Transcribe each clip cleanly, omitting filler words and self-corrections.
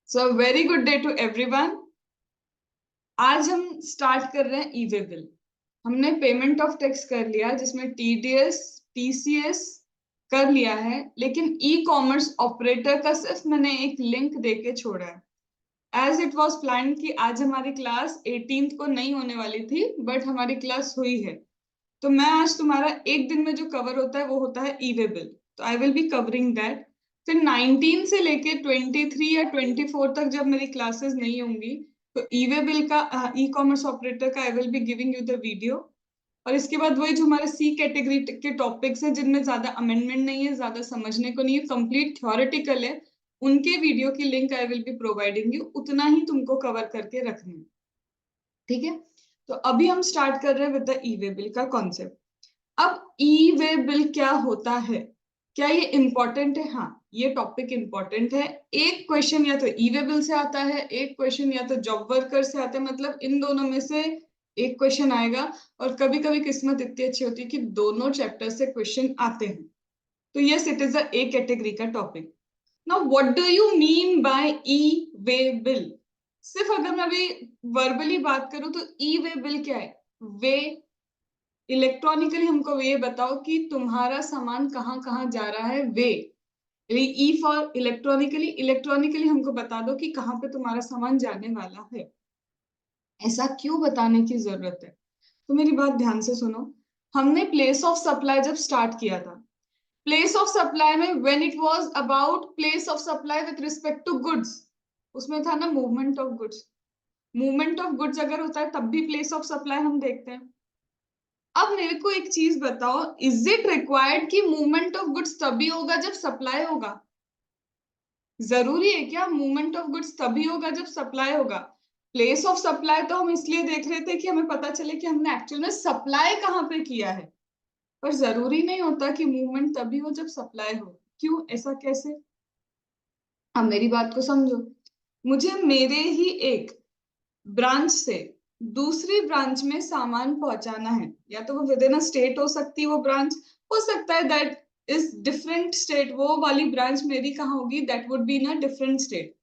So very good day to everyone. आज हम start कर रहे हैं ई वे बिल। हमने पेमेंट ऑफ टैक्स कर लिया जिसमें टीडीएस टीसीएस कर लिया है, लेकिन ई कॉमर्स ऑपरेटर का सिर्फ मैंने एक लिंक देके छोड़ा है। एज इट वाज प्लान कि आज हमारी क्लास 18th को नहीं होने वाली थी, बट हमारी क्लास हुई है। तो मैं आज तुम्हारा एक दिन में जो कवर होता है वो होता है ई वे बिल। तो I will be covering that. फिर 19 से लेके 23 या 24 तक जब मेरी क्लासेस नहीं होंगी, तो ई वे बिल का ई कॉमर्स ऑपरेटर का I will be giving you the video. और इसके बाद वही जो हमारे सी कैटेगरी के टॉपिक्स हैं जिनमें ज्यादा अमेंडमेंट नहीं है, ज्यादा समझने को नहीं है, कंप्लीट थ्योरेटिकल है, उनके वीडियो की link I will be providing you. उतना ही तुमको कवर करके रखना है, ठीक है। तो अभी हम स्टार्ट कर रहे हैं with the E way bill का कॉन्सेप्ट। अब ई वे बिल क्या होता है, क्या ये इंपॉर्टेंट है? हाँ, ये टॉपिक इंपॉर्टेंट है। एक क्वेश्चन या तो ई वे बिल से आता है, एक क्वेश्चन या तो जॉब वर्कर से आता है, मतलब इन दोनों में से एक क्वेश्चन आएगा। और कभी कभी किस्मत इतनी अच्छी होती है कि दोनों चैप्टर से क्वेश्चन आते हैं। तो yes, it is a A category का topic. Now what do you mean by E way bill? सिर्फ अगर मैं अभी वर्बली बात करूं तो ई वे बिल क्या है? वे इलेक्ट्रॉनिकली हमको ये बताओ कि तुम्हारा सामान कहाँ कहाँ जा रहा है। वे ई फॉर इलेक्ट्रॉनिकली, इलेक्ट्रॉनिकली हमको बता दो कि कहाँ पे तुम्हारा सामान जाने वाला है। ऐसा क्यों बताने की जरूरत है? तो मेरी बात ध्यान से सुनो। हमने प्लेस ऑफ सप्लाई जब स्टार्ट किया था, प्लेस ऑफ सप्लाई में when it was about place of supply with respect to goods, उसमें था ना movement of goods. Movement of goods अगर होता है तब भी प्लेस ऑफ सप्लाई हम देखते हैं। अब मेरे को एक चीज बताओ, इज इट रिक्वायर्ड कि मूवमेंट ऑफ गुड्स तभी होगा जब सप्लाई होगा? जरूरी है क्या मूवमेंट ऑफ गुड्स तभी होगा जब सप्लाई होगा? प्लेस ऑफ सप्लाई तो हम इसलिए देख रहे थे कि हमें पता चले कि हमने एक्चुअल में सप्लाई कहाँ पे किया है। पर जरूरी नहीं होता कि मूवमेंट तभी हो जब सप्लाई हो। क्यों, ऐसा कैसे? अब मेरी बात को समझो। मुझे मेरे ही एक ब्रांच से दूसरी ब्रांच में सामान पहुंचाना है, या तो वो विद इन अ स्टेट हो सकती है वो ब्रांच, हो सकता है दैट इज डिफरेंट स्टेट, वो वाली ब्रांच मेरी कहाँ होगी, that would be in a different state.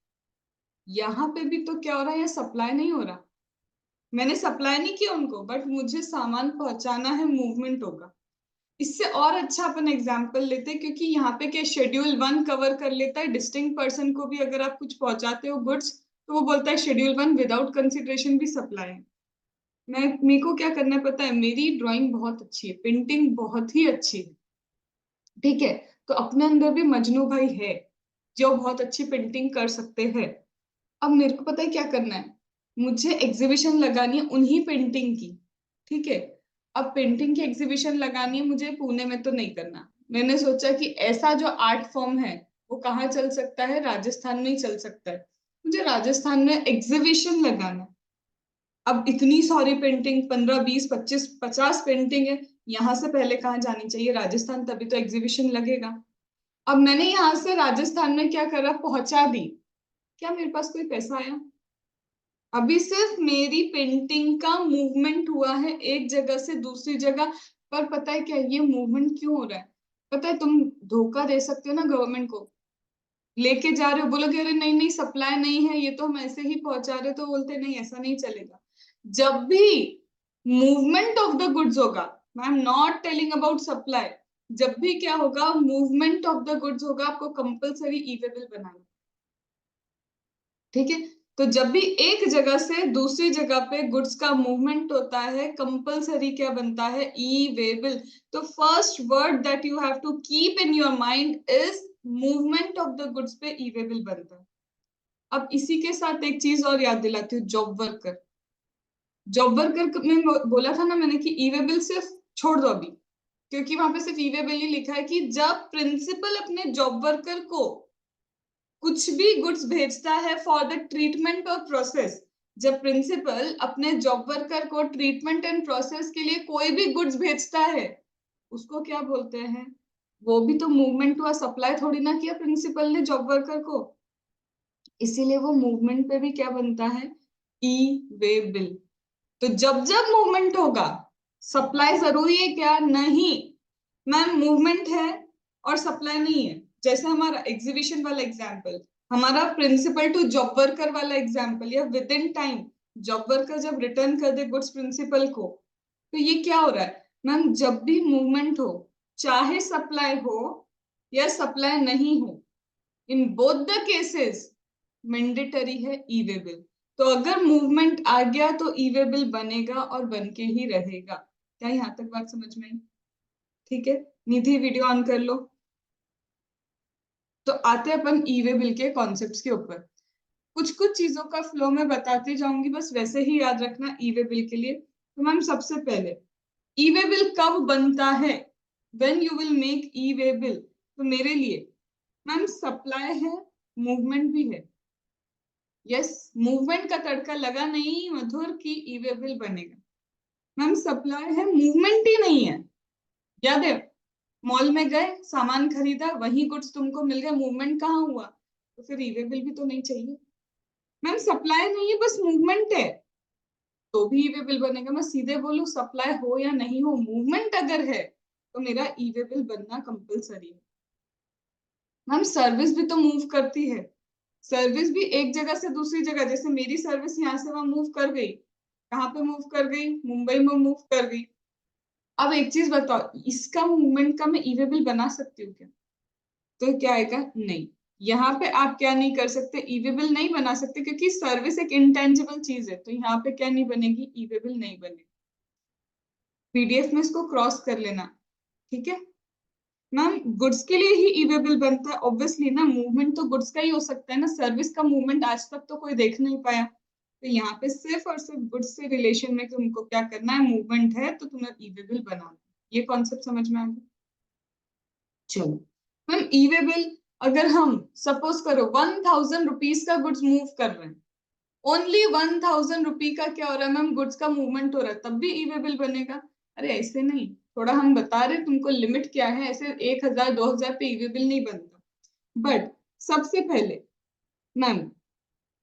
यहाँ पे भी तो क्या हो रहा है, यहाँ सप्लाई नहीं हो रहा। मैंने सप्लाई नहीं किया उनको, बट मुझे सामान पहुंचाना है, मूवमेंट होगा। इससे और अच्छा अपन एग्जाम्पल लेते हैं, क्योंकि यहाँ पे क्या शेड्यूल 1 कवर कर लेता है। डिस्टिंक्ट पर्सन को भी अगर आप कुछ पहुंचाते हो गुड्स, तो वो बोलता है शेड्यूल 1 विदाउट कंसिडरेशन भी सप्लाई है। मैं मेरे को क्या करना है पता है? मेरी ड्राइंग बहुत अच्छी है, पेंटिंग बहुत ही अच्छी है, ठीक है। तो अपने अंदर भी मजनू भाई है जो बहुत अच्छी पेंटिंग कर सकते हैं। अब मेरे को पता है क्या करना है, मुझे एग्जीबिशन लगानी है उन्हीं पेंटिंग की, ठीक है। अब पेंटिंग की एग्जीबिशन लगानी है मुझे, पुणे में तो नहीं करना। मैंने सोचा कि ऐसा जो आर्ट फॉर्म है वो कहाँ चल सकता है, राजस्थान में ही चल सकता है। मुझे राजस्थान में एग्जीबिशन लगाना है। अब इतनी सारी पेंटिंग, 15 20 25 50 पेंटिंग है, यहाँ से पहले कहाँ जानी चाहिए? राजस्थान, तभी तो एग्जीबिशन लगेगा। अब मैंने यहाँ से राजस्थान में क्या करा, पहुंचा दी। क्या मेरे पास कोई पैसा आया? अभी सिर्फ मेरी पेंटिंग का मूवमेंट हुआ है एक जगह से दूसरी जगह। पर पता है क्या, ये मूवमेंट क्यों हो रहा है? पता है, तुम धोखा दे सकते हो ना गवर्नमेंट को। लेके जा रहे हो, बोलोगे अरे नहीं नहीं सप्लाई नहीं है, ये तो हम ऐसे ही पहुंचा रहे, तो बोलते नहीं ऐसा नहीं चलेगा। जब भी मूवमेंट ऑफ द गुड्स होगा, I am not telling about supply, जब भी क्या होगा, मूवमेंट ऑफ द गुड्स होगा, आपको कंपलसरी ई वे बिल बनाना, ठीक है। तो जब भी एक जगह से दूसरी जगह पे गुड्स का मूवमेंट होता है, कंपलसरी क्या बनता है? E way bill. तो first word that you have to keep in your mind is movement of the goods पे ई वे बिल बनता है। अब इसी के साथ एक चीज और याद दिलाती हूँ, जॉब वर्कर। जॉब वर्कर में बोला था ना मैंने कि ई वे बिल सिर्फ छोड़ दो अभी, क्योंकि वहां पे सिर्फ ई वे बिल ही लिखा है कि जब प्रिंसिपल अपने जॉब वर्कर को कुछ भी गुड्स भेजता है फॉर द ट्रीटमेंट और प्रोसेस, जब प्रिंसिपल अपने जॉब वर्कर को ट्रीटमेंट एंड प्रोसेस के लिए कोई भी गुड्स भेजता है, उसको क्या बोलते हैं? वो भी तो मूवमेंट हुआ, सप्लाई थोड़ी ना किया प्रिंसिपल ने जॉब वर्कर को। इसीलिए वो मूवमेंट पे भी क्या बनता है? E way bill. तो जब जब मूवमेंट होगा, सप्लाई जरूरी है क्या? नहीं मैम, मूवमेंट है और सप्लाई नहीं है। जैसे हमारा एग्जीबिशन वाला एग्जाम्पल, हमारा प्रिंसिपल टू जॉब वर्कर वाला एग्जाम्पल, या with in time job worker जब रिटर्न कर दे गुड्स प्रिंसिपल को, तो ये क्या हो रहा है मैम, जब भी मूवमेंट हो, चाहे सप्लाई हो या सप्लाई नहीं हो, in both the cases mandatory है ई वे बिल। तो अगर मूवमेंट आ गया तो ई वे बिल बनेगा और बन के ही रहेगा। क्या यहाँ तक बात समझ में आई? ठीक है, निधि वीडियो ऑन कर लो। तो आते हैं अपन ई वे बिल के कॉन्सेप्ट्स के ऊपर। कुछ कुछ चीजों का फ्लो में बताती जाऊंगी, बस वैसे ही याद रखना ई वे बिल के लिए। तो मैम सबसे पहले ई वे बिल कब बनता है, when you will make E way bill. तो मेरे लिए मैम सप्लाई है, मूवमेंट भी है। यस, मूवमेंट का तड़का लगा नहीं मधुर की ई वे बिल बनेगा। मैम सप्लाई है, मूवमेंट ही नहीं है। याद है, मॉल में गए, सामान खरीदा, वही गुड्स तुमको मिल गए, मूवमेंट कहाँ हुआ? तो फिर ई वे बिल भी तो नहीं चाहिए। मैम सप्लाई नहीं है, बस मूवमेंट है, तो भी ई वे बिल बनेगा। मैं सीधे बोलूं, सप्लाई हो या नहीं हो, मूवमेंट अगर है तो मेरा ई वे बिल बनना कंपलसरी है। मैम सर्विस भी तो मूव करती है, सर्विस भी एक जगह से दूसरी जगह, जैसे मेरी सर्विस यहाँ से वहां मूव कर गई, कहाँ पे मूव कर गई, मुंबई में मूव कर गई। अब एक चीज बताओ, इसका मूवमेंट का मैं ई वे बिल बना सकती हूँ क्या? तो क्या आएगा, नहीं। यहाँ पे आप क्या नहीं कर सकते, ई वे बिल नहीं बना सकते, क्योंकि सर्विस एक इंटेंजिबल चीज है, तो यहाँ पे क्या नहीं बनेगी, ई वे बिल नहीं बनेगी। पीडीएफ में इसको क्रॉस कर लेना, ठीक है। मैम गुड्स के लिए ही ई वे बिल बनता है ऑब्वियसली ना, मूवमेंट तो गुड्स का ही हो सकता है ना, सर्विस का मूवमेंट आज तक तो कोई देख नहीं पाया। तो यहाँ पे सिर्फ और सिर्फ गुड्स से रिलेशन में तुमको क्या करना है, मूवमेंट है तो तुम्हें ई वे बिल बनाना। ये कॉन्सेप्ट समझ में आ गया? चलो मैम ई वे बिल, अगर हम सपोज करो 1000 रुपीज का गुड्स मूव कर रहे हैं, ओनली 1000 रुपी का क्या हो रहा है मैम, गुड्स का मूवमेंट हो रहा है, तब भी ई वे बिल बनेगा? अरे ऐसे नहीं, थोड़ा हम बता रहे तुमको लिमिट क्या है, ऐसे 1000 2000 पे ई वे बिल नहीं बनता। बट सबसे पहले मैम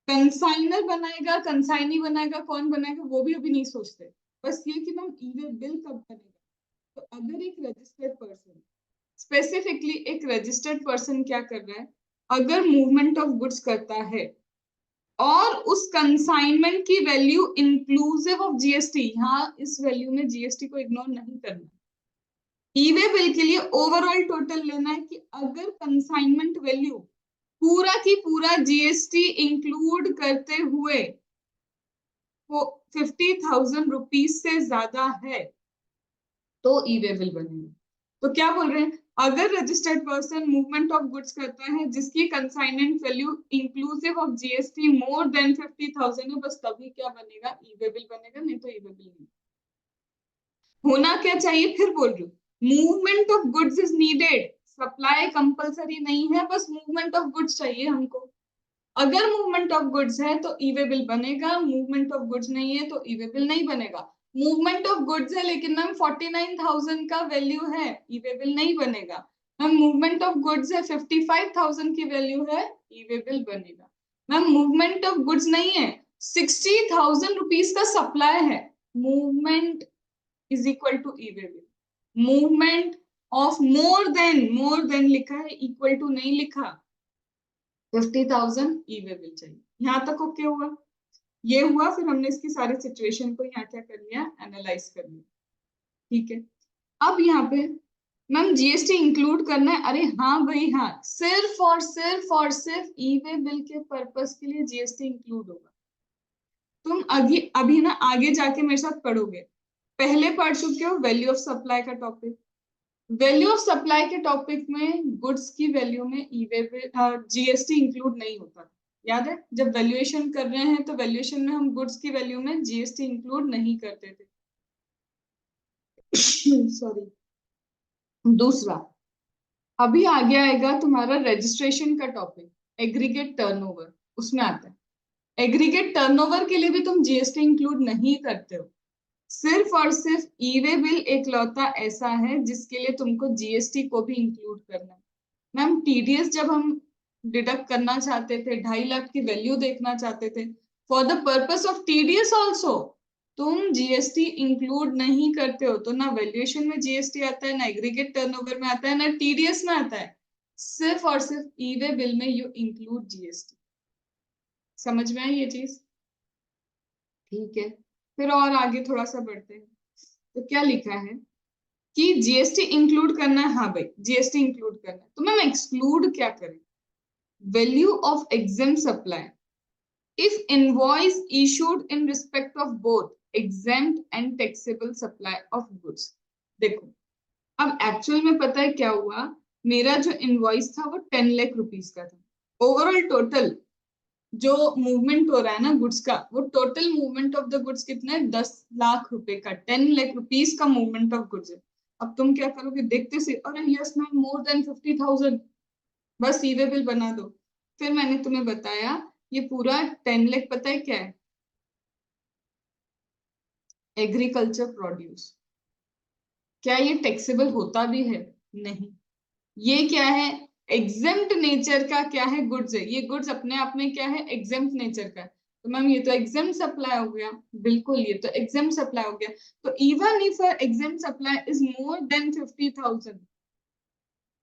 कंसाइनर बनाएगा, कंसाइनी बनाएगा, कौन बनाएगा वो भी अभी नहीं सोचते। बस ये कि मैम ई वे बिल कब बनेगा। तो अगर एक रजिस्टर्ड पर्सन, स्पेसिफिकली एक रजिस्टर्ड पर्सन क्या कर रहा है, अगर मूवमेंट ऑफ गुड्स करता है और उस कंसाइनमेंट की वैल्यू इंक्लूसिव ऑफ जीएसटी, यहाँ इस वैल्यू में जीएसटी को इग्नोर नहीं करना, ई वे बिल के लिए ओवरऑल टोटल लेना है कि अगर कंसाइनमेंट वैल्यू पूरा की पूरा जीएसटी इंक्लूड करते हुए वो 50,000 रुपीज से ज्यादा है, तो ई वे बिल बनेगा। तो क्या बोल रहे हैं, अगर registered person movement of goods करता है जिसकी consignment value inclusive of GST more than 50,000 है, बस तभी क्या बनेगा, ई वे बिल बनेगा, नहीं तो ई वे बिल नहीं। होना क्या चाहिए, फिर बोल रही हूँ, movement of goods is needed, supply compulsory नहीं है, बस मूवमेंट ऑफ गुड्स चाहिए हमको। अगर मूवमेंट ऑफ गुड्स है तो ई वे बिल बनेगा, मूवमेंट ऑफ गुड्स नहीं है तो ई वे बिल नहीं बनेगा। मूवमेंट ऑफ गुड्स है लेकिन मैम 49,000 का वैल्यू है, ई वे बिल नहीं बनेगा। मैम मूवमेंट ऑफ गुड्स है 55,000 की वैल्यू है, ई वे बिल बनेगा। मैम मूवमेंट ऑफ गुड्स नहीं है, 60,000 रुपीज का सप्लाई है, movement is equal to e way bill. Movement of more than लिखा है, इक्वल टू नहीं लिखा, 50,000 ई वे बिल चाहिए। यहाँ तक ओके हुआ? ये हुआ, फिर हमने इसकी सारी सिचुएशन को यहाँ क्या कर लिया, एनालाइज कर लिया, ठीक है। अब यहाँ पे मैम जीएसटी इंक्लूड करना है, अरे हाँ भाई हाँ, सिर्फ ई वे बिल के पर्पस के लिए जीएसटी इंक्लूड होगा। तुम अभी अभी ना आगे जाके मेरे साथ पढ़ोगे, पहले पढ़ चुके हो वैल्यू ऑफ सप्लाई का टॉपिक। वैल्यू ऑफ सप्लाई के टॉपिक में गुड्स की वैल्यू में ई वे बिल जीएसटी इंक्लूड नहीं होता। याद है, जब वैल्यूएशन कर रहे हैं तो वैल्यूएशन में हम गुड्स की वैल्यू में जीएसटी इंक्लूड नहीं करते थे। सॉरी। दूसरा, अभी आगे आएगा तुम्हारा रजिस्ट्रेशन का टॉपिक, एग्रीगेट टर्नओवर, उसमें आता है एग्रीगेट टर्नओवर के लिए भी तुम जीएसटी इंक्लूड नहीं करते हो। सिर्फ और सिर्फ ई वे बिल एक लौता ऐसा है जिसके लिए तुमको जीएसटी को भी इंक्लूड करना है। मैम टीडीएस जब हम डिडक्ट करना चाहते थे, 2.5 लाख की वैल्यू देखना चाहते थे, for the purpose of TDS also तुम जीएसटी इंक्लूड नहीं करते हो, तो ना वैल्यूएशन में जीएसटी आता है, ना एग्रीगेट टर्नओवर में आता है, ना टीडीएस में आता है। सिर्फ और सिर्फ ई वे बिल में यू इंक्लूड जीएसटी। समझ में आई ये चीज? ठीक है, फिर और आगे थोड़ा सा बढ़ते हैं। तो क्या लिखा है कि जीएसटी इंक्लूड करना है। हाँ भाई, जीएसटी इंक्लूड करना है, तो मैम एक्सक्लूड क्या करें? Value of exempt supply if invoice issued in respect of both exempt and taxable supply of goods। देखो, अब एक्चुअल में पता है क्या हुआ, मेरा जो इनवॉइस था वो 10 लाख रुपीस का था। ओवरऑल टोटल जो मूवमेंट हो रहा है ना गुड्स का, वो total movement of the goods कितना है? 10 लाख रुपए का, 10 लाख रुपीस का मूवमेंट ऑफ गुड्स है। अब तुम क्या करोगे? देखते से अरे यस मैम मोर देन 50,000, बस ई वे बिल बना दो। फिर मैंने तुम्हें बताया ये पूरा 10 लाख पता है क्या है? Agriculture produce. क्या ये टैक्सेबल होता भी है? नहीं। ये क्या है? एग्जेम्प्ट नेचर का क्या है? गुड्स है। ये गुड्स अपने आप में क्या है? एग्जेम्प्ट नेचर का है। तो मैम ये तो एग्जेम्प्ट सप्लाई हो गया। बिल्कुल, ये तो एग्जेम्प्ट सप्लाई हो गया। तो even if exempt supply is more than 50,000,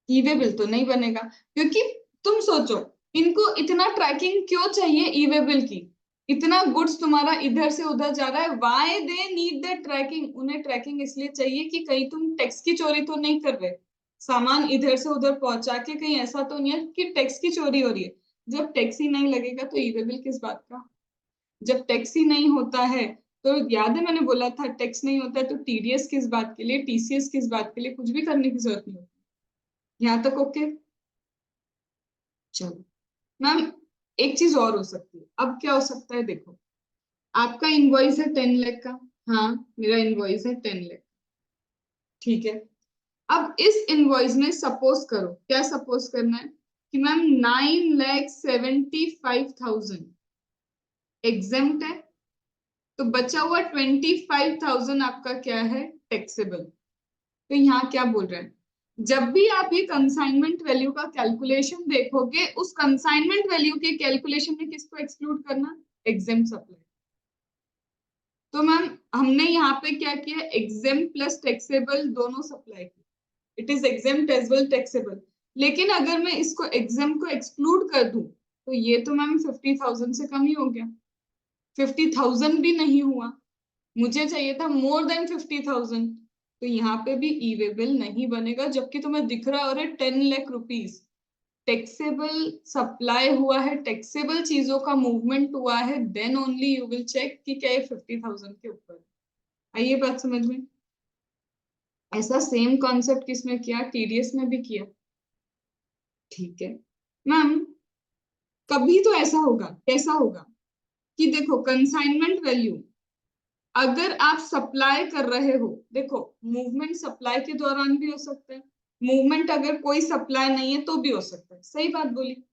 E way bill तो नहीं बनेगा। क्योंकि तुम सोचो, इनको इतना ट्रैकिंग क्यों चाहिए ई वे बिल की? इतना गुड्स तुम्हारा इधर से उधर जा रहा है, why they need that tracking? उन्हें ट्रैकिंग इसलिए चाहिए कि कहीं तुम टैक्स की चोरी तो नहीं कर रहे, सामान इधर से उधर पहुंचा के कहीं ऐसा तो नहीं है कि टैक्स की चोरी हो रही है। जब टैक्स ही नहीं लगेगा तो ई वे बिल किस बात का? जब टैक्स ही नहीं होता है तो याद है मैंने बोला था टैक्स नहीं होता है तो टीडीएस किस बात के लिए, टीसीएस किस बात के लिए? कुछ भी करने की जरूरत नहीं होती। यहाँ तक ओके? चलो मैम, एक चीज और हो सकती है। अब क्या हो सकता है? देखो, आपका इनवॉइस है 10 लाख का। हाँ, मेरा इनवॉइस है 10 लाख। ठीक है, अब इस इनवॉइस में सपोज करो, क्या सपोज करना है कि मैम 9,75,000 एग्जेम्प्ट है, तो बचा हुआ 25,000 आपका क्या है? टैक्सेबल। तो यहाँ क्या बोल रहे हैं? जब भी आप ये कंसाइनमेंट वैल्यू का कैलकुलेशन देखोगे, उस कंसाइनमेंट वैल्यू के कैलकुलेशन में किसको एक्सक्लूड करना? Exempt supply. तो मैम हमने यहाँ पे क्या किया? एग्जेम्प्ट प्लस टैक्सेबल दोनों सप्लाई की। It is exempt as well taxable. लेकिन अगर मैं इसको एग्जेम्प्ट को एक्सक्लूड कर दूं तो ये तो मैम 50,000 से कम ही हो गया। 50,000 भी नहीं हुआ, मुझे चाहिए था मोर देन 50,000। तो यहाँ पे भी ई वे बिल नहीं बनेगा, जबकि तुम्हें दिख रहा है अरे 10 लाख रुपीस टैक्सेबल सप्लाई हुआ है, टैक्सेबल चीजों का मूवमेंट हुआ है, then only you will check कि क्या ये 50,000 के ऊपर। आइए बात समझ में। ऐसा सेम कॉन्सेप्ट किसमें किया? टीडीएस में भी किया। ठीक है मैम, कभी तो ऐसा होगा, कैसा होगा कि देखो कंसाइनमेंट वैल्यू अगर आप सप्लाई कर रहे हो, देखो मूवमेंट सप्लाई के दौरान भी हो सकता है, मूवमेंट अगर कोई सप्लाई नहीं है तो भी हो सकता है। सही बात बोली।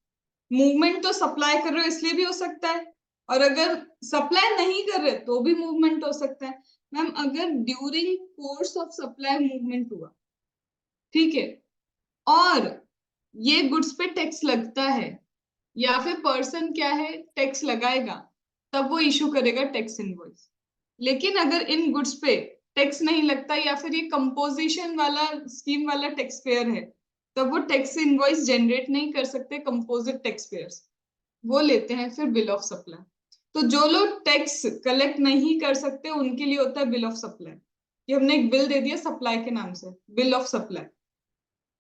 मूवमेंट तो सप्लाई कर रहे हो इसलिए भी हो सकता है, और अगर सप्लाई नहीं कर रहे तो भी मूवमेंट हो सकता है। मैम अगर during course of supply movement हुआ, ठीक है, और ये गुड्स पे टैक्स लगता है या फिर पर्सन क्या है टैक्स लगाएगा, तब वो इशू करेगा टैक्स इनवॉइस। लेकिन अगर इन गुड्स पे टैक्स नहीं लगता या फिर ये कंपोजिशन वाला स्कीम वाला टैक्स पेयर है, तब वो टैक्स इनवॉइस जनरेट नहीं कर सकते। कंपोजिट टैक्स पेयर्स वो लेते हैं फिर बिल ऑफ सप्लाई। तो जो लोग टैक्स कलेक्ट नहीं कर सकते उनके लिए होता है बिल ऑफ सप्लाई। ये हमने एक बिल दे दिया सप्लाई के नाम से, बिल ऑफ सप्लाई।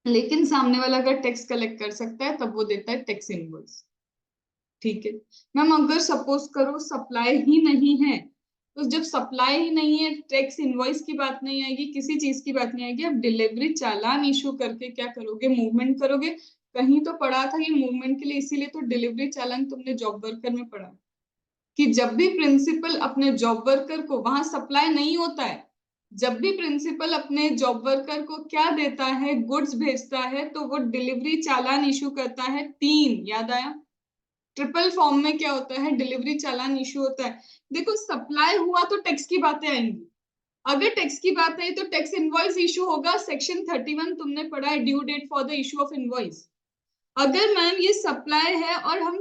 लेकिन सामने वाला अगर टैक्स कलेक्ट कर सकता है तब वो देता है टैक्स इनवॉइस। ठीक है मैम, अगर सपोज करो सप्लाई ही नहीं है, तो जब सप्लाई ही नहीं है टैक्स इनवॉइस की बात नहीं आएगी, किसी चीज की बात नहीं आएगी। अब डिलीवरी चालान इशू करके क्या करोगे? मूवमेंट करोगे। कहीं तो पढ़ा था ये मूवमेंट के लिए, इसीलिए तो डिलीवरी चालान तुमने जॉब वर्कर में पढ़ा कि जब भी प्रिंसिपल अपने जॉब वर्कर को, वहां सप्लाई नहीं होता है, जब भी प्रिंसिपल अपने जॉब वर्कर को क्या देता है? गुड्स भेजता है, तो वो डिलीवरी चालान इशू करता है। 3 याद आया? ट्रिपल फॉर्म में क्या होता है? डिलीवरी चालान इशू होता है। देखो सप्लाई हुआ तो टैक्स की बातें आएंगी, अगर टैक्स की बात आई तो टैक्स इनवॉइस इशू होगा। सेक्शन 31 तुमने पढ़ा है, due date for the issue of invoice. अगर मैम ये सप्लाई है और हम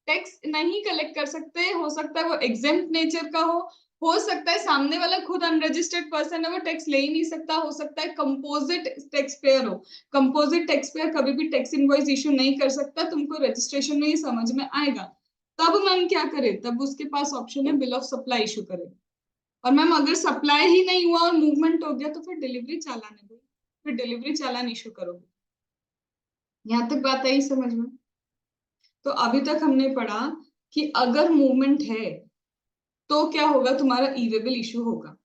टैक्स नहीं कलेक्ट कर सकते, हो सकता है वो एग्जेम्प्ट नेचर का हो, हो सकता है सामने वाला खुद अनरजिस्टर्ड पर्सन है, वो टैक्स ले ही नहीं सकता, हो सकता है कंपोजिट टैक्स पेयर हो, कंपोजिट टैक्स पेयर कभी भी टैक्स इनवॉइस इशू नहीं कर सकता, तुमको रजिस्ट्रेशन में ये समझ में आएगा। तब मैम क्या करे, तब उसके पास ऑप्शन है बिल ऑफ सप्लाई इशू करे। और मैम अगर सप्लाई ही नहीं हुआ और मूवमेंट हो गया तो फिर डिलीवरी चालान है भाई, फिर डिलीवरी चालान इशू करोगे। यहाँ तक बात आई समझ में? तो अभी तक हमने पढ़ा कि अगर मूवमेंट है तो क्या होगा, तुम्हारा ईवेबल इशू होगा,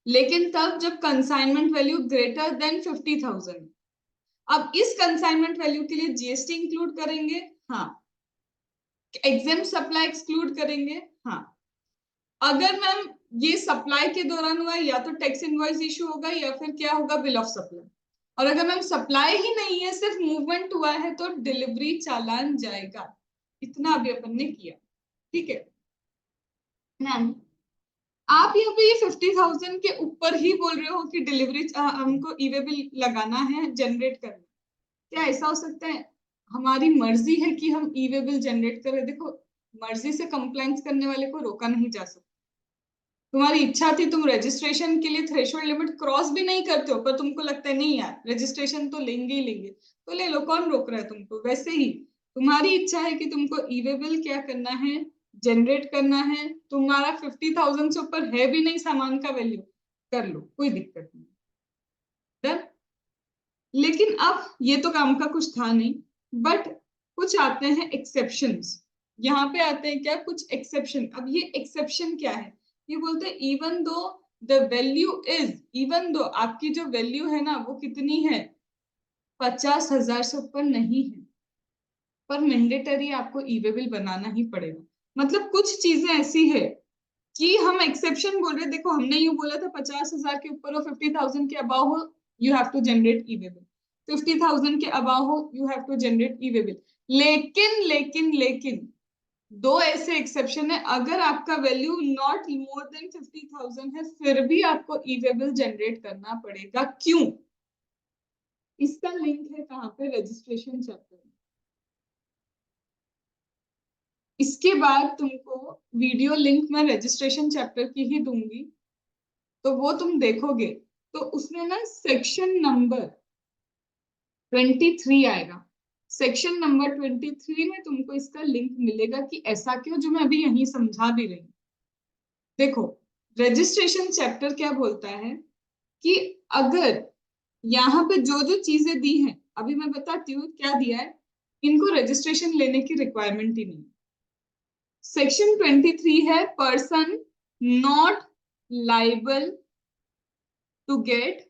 लेकिन तब जब कंसाइनमेंट वैल्यू ग्रेटर देन 50,000। अब इस कंसाइनमेंट वैल्यू के लिए जीएसटी इंक्लूड करेंगे, हाँ। एग्जेम्प्ट सप्लाई एक्सक्लूड करेंगे, हाँ। अगर मैम ये सप्लाई के दौरान हुआ या तो टैक्स इनवॉइस इशू होगा या फिर क्या होगा, बिल ऑफ सप्लाई। और अगर मैम सप्लाई ही नहीं है, सिर्फ मूवमेंट हुआ है, तो डिलीवरी चालान जाएगा। इतना अभी अपन ने किया, ठीक है मैम। आप यहाँ पे ये 50,000 के ऊपर ही बोल रहे हो कि डिलीवरी हमको ईवे बिल लगाना है, जनरेट करना। क्या ऐसा हो सकता है? हमारी मर्जी है कि हम ईवे बिल जनरेट करें। देखो, मर्जी से कंप्लाइंस करने वाले को रोका नहीं जा सकता। तुम्हारी इच्छा थी, तुम रजिस्ट्रेशन के लिए थ्रेशोल्ड लिमिट क्रॉस भी नहीं करते हो, पर तुमको लगता है नहीं यार रजिस्ट्रेशन तो लेंगे ही लेंगे, तो ले लो, कौन रोक रहा है तुमको। वैसे ही तुम्हारी इच्छा है कि तुमको ईवे बिल क्या करना है, जनरेट करना है। तुम्हारा 50,000 से ऊपर है भी नहीं सामान का वैल्यू, कर लो, कोई दिक्कत नहीं। डन। लेकिन अब ये तो काम का कुछ था नहीं, बट कुछ आते हैं एक्सेप्शंस। यहाँ पे आते हैं क्या, कुछ एक्सेप्शन। अब ये एक्सेप्शन क्या है, ये बोलते हैं even though the value is, even though आपकी जो वैल्यू है ना वो कितनी है, 50,000 से ऊपर नहीं है, पर मैंडेटरी आपको ईवे बिल बनाना ही पड़ेगा। मतलब कुछ चीजें ऐसी है कि हम एक्सेप्शन बोल रहे हैं। देखो, हमने यूं बोला था 50,000 के ऊपर हो, 50,000 के अबाव हो, you have to generate e way bill. 50,000 के अबाव हो, you have to generate e way bill. लेकिन दो ऐसे एक्सेप्शन है, अगर आपका वैल्यू नॉट मोर देन 50,000 है, फिर भी आपको ई वे बिल जनरेट करना पड़ेगा। क्यों? इसका लिंक है कहाँ पे, रजिस्ट्रेशन चैप्टर में। इसके बाद तुमको वीडियो लिंक मैं रजिस्ट्रेशन चैप्टर की ही दूंगी, तो वो तुम देखोगे तो उसमें ना सेक्शन नंबर 23 आएगा। सेक्शन नंबर 23 में तुमको इसका लिंक मिलेगा कि ऐसा क्यों, जो मैं अभी यही समझा भी रही हूँ। देखो, रजिस्ट्रेशन चैप्टर क्या बोलता है कि अगर यहाँ पे जो जो चीजें दी हैं, अभी मैं बताती हूँ क्या दिया है, इनको रजिस्ट्रेशन लेने की रिक्वायरमेंट ही नहीं। सेक्शन 23 है person not liable to get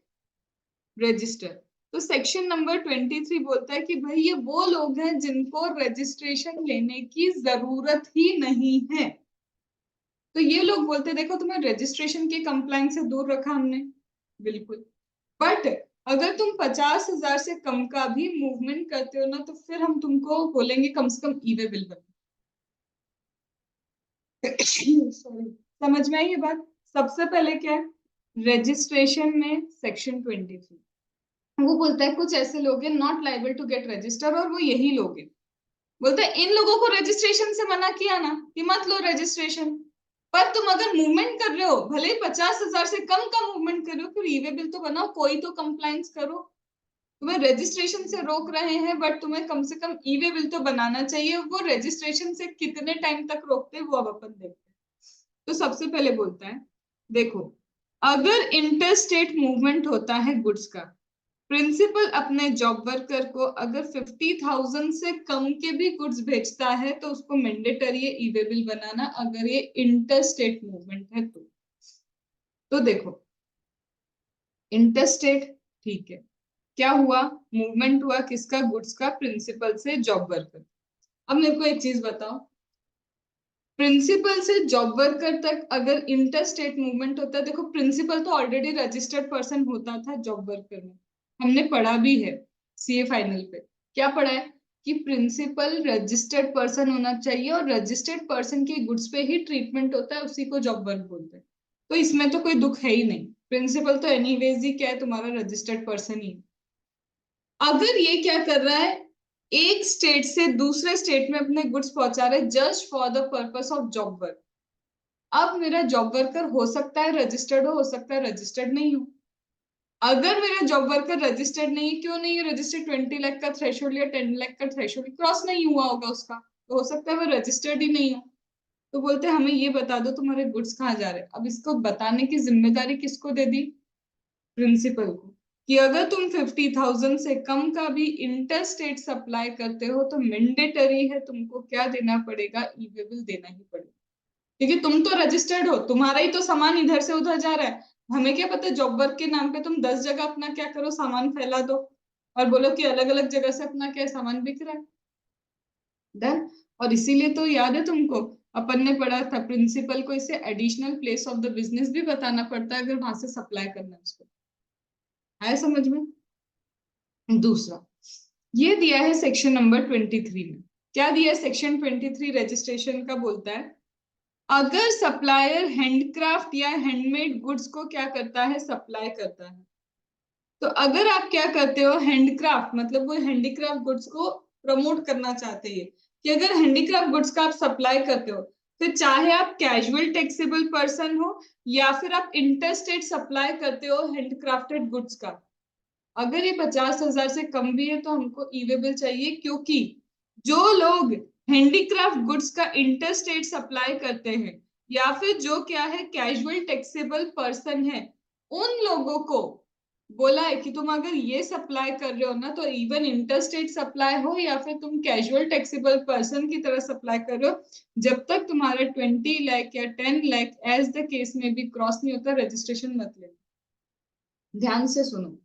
register. तो सेक्शन नंबर 23 बोलता है कि भाई ये वो लोग हैं जिनको रजिस्ट्रेशन लेने की जरूरत ही नहीं है। तो ये लोग बोलते हैं देखो, तुम्हें रजिस्ट्रेशन के कंप्लाइंस से दूर रखा हमने, बिल्कुल, बट अगर तुम 50,000 से कम का भी मूवमेंट करते हो ना, तो फिर हम तुमको बोलेंगे कम से कम ई वे बिल बनो। सॉरी, समझ में आई ये बात? सबसे पहले क्या है, रजिस्ट्रेशन में सेक्शन 23 वो बोलता है कुछ ऐसे लोग हैं not liable to get register, और वो यही लोग हैं। बोलते हैं इन लोगों को रजिस्ट्रेशन से मना किया ना कि मत लो रजिस्ट्रेशन, पर तुम अगर मूवमेंट कर रहे हो, भले 50,000 से कम का मूवमेंट कर रहे हो, फिर ईवे बिल तो बनाओ, कोई तो कंप्लाइंस करो। तुम्हें रजिस्ट्रेशन से रोक रहे हैं, बट तुम्हें कम से कम ईवे बिल तो बनाना चाहिए। वो रजिस्ट्रेशन से कितने टाइम तक रोकते हैं वो अब अपन देखते हैं। तो सबसे पहले बोलता है, देखो, अगर इंटर स्टेट मूवमेंट होता है गुड्स का, प्रिंसिपल अपने जॉब वर्कर को अगर 50,000 से कम के भी गुड्स भेजता है तो उसको मैंडेटरी है ई वे बिल बनाना, अगर ये इंटर स्टेट मूवमेंट है तो देखो, इंटर स्टेट, ठीक है, क्या हुआ, मूवमेंट हुआ किसका, गुड्स का, प्रिंसिपल से जॉब वर्कर। अब मेरे को एक चीज बताओ, प्रिंसिपल से जॉब वर्कर तक अगर इंटर स्टेट मूवमेंट होता है, देखो प्रिंसिपल तो ऑलरेडी रजिस्टर्ड पर्सन होता था जॉब वर्कर में, हमने पढ़ा भी है सीए फाइनल पे। क्या पढ़ा है कि प्रिंसिपल रजिस्टर्ड पर्सन होना चाहिए, और रजिस्टर्ड पर्सन के गुड्स पे ही ट्रीटमेंट होता है, उसी को जॉब वर्क बोलते हैं। तो इसमें तो कोई दुख है ही नहीं, प्रिंसिपल तो एनीवेज ही क्या है, तुम्हारा रजिस्टर्ड पर्सन ही है। अगर ये क्या कर रहा है, एक स्टेट से दूसरे स्टेट में अपने गुड्स पहुंचा रहे just for the purpose of job work, अब मेरा जॉब वर्कर हो सकता है रजिस्टर्ड हो सकता है रजिस्टर्ड नहीं हो। अगर मेरा जॉब वर्कर रजिस्टर्ड नहीं है, क्यों नहीं है रजिस्टर्ड? 20 लाख का थ्रेशोल्ड या 10 लाख का थ्रेशोल्ड क्रॉस नहीं हुआ होगा उसका, तो हो सकता है वो रजिस्टर्ड ही नहीं हो। तो बोलते हैं हमें ये बता दो तुम्हारे गुड्स कहाँ जा रहे हैं। अब इसको बताने की जिम्मेदारी किसको दे दी? प्रिंसिपल को, कि अगर तुम 50,000 से कम का भी इंटर स्टेट सप्लाई करते हो तो मैंडेटरी है तुमको क्या देना पड़ेगा? ई वे बिल देना ही पड़ेगा, क्योंकि तुम तो रजिस्टर्ड हो, तुम्हारा ही तो सामान इधर से उधर जा रहा है। हमें क्या पता जॉब वर्क के नाम पे तुम 10 जगह अपना क्या करो, सामान फैला दो और बोलो कि अलग अलग जगह से अपना क्या सामान बिक रहा है। डन। और इसीलिए तो याद है तुमको, अपन ने पढ़ा था प्रिंसिपल को इसे additional place of the business भी बताना पड़ता है अगर वहां से सप्लाई करना है उसको। आया समझ में? दूसरा, ये दिया है सेक्शन नंबर 23 में। क्या दिया है सेक्शन 23 रजिस्ट्रेशन का? बोलता है अगर सप्लायर हैंडक्राफ्ट या हैंडमेड गुड्स को क्या करता है? सप्लाई करता है। तो अगर आप क्या करते हो, हैंडक्राफ्ट मतलब वो हैंडीक्राफ्ट गुड्स को प्रमोट करना चाहते हैं, कि अगर हैंडीक्राफ्ट गुड्स का आप सप्लाई करते हो, फिर चाहे आप कैजुअल टैक्सेबल पर्सन हो या फिर आप इंटरस्टेट सप्लाई करते हो हैंडक्राफ्टेड गुड्स का, अगर ये 50,000 से कम भी है तो हमको ई वे बिल चाहिए, क्योंकि जो लोग हैंडीक्राफ्ट गुड्स का इंटरस्टेट सप्लाई करते हैं या फिर जो क्या है कैजुअल टैक्सेबल पर्सन है, उन लोगों को बोला है कि तुम अगर ये सप्लाई कर रहे हो ना, तो इवन इंटरस्टेट सप्लाई हो या फिर तुम कैजुअल टैक्सेबल पर्सन की तरह सप्लाई कर रहे हो, जब तक तुम्हारा 20 लाख या 10 लाख एज द केस में भी क्रॉस नहीं होता, रजिस्ट्रेशन मत लेना। ध्यान से सुनो,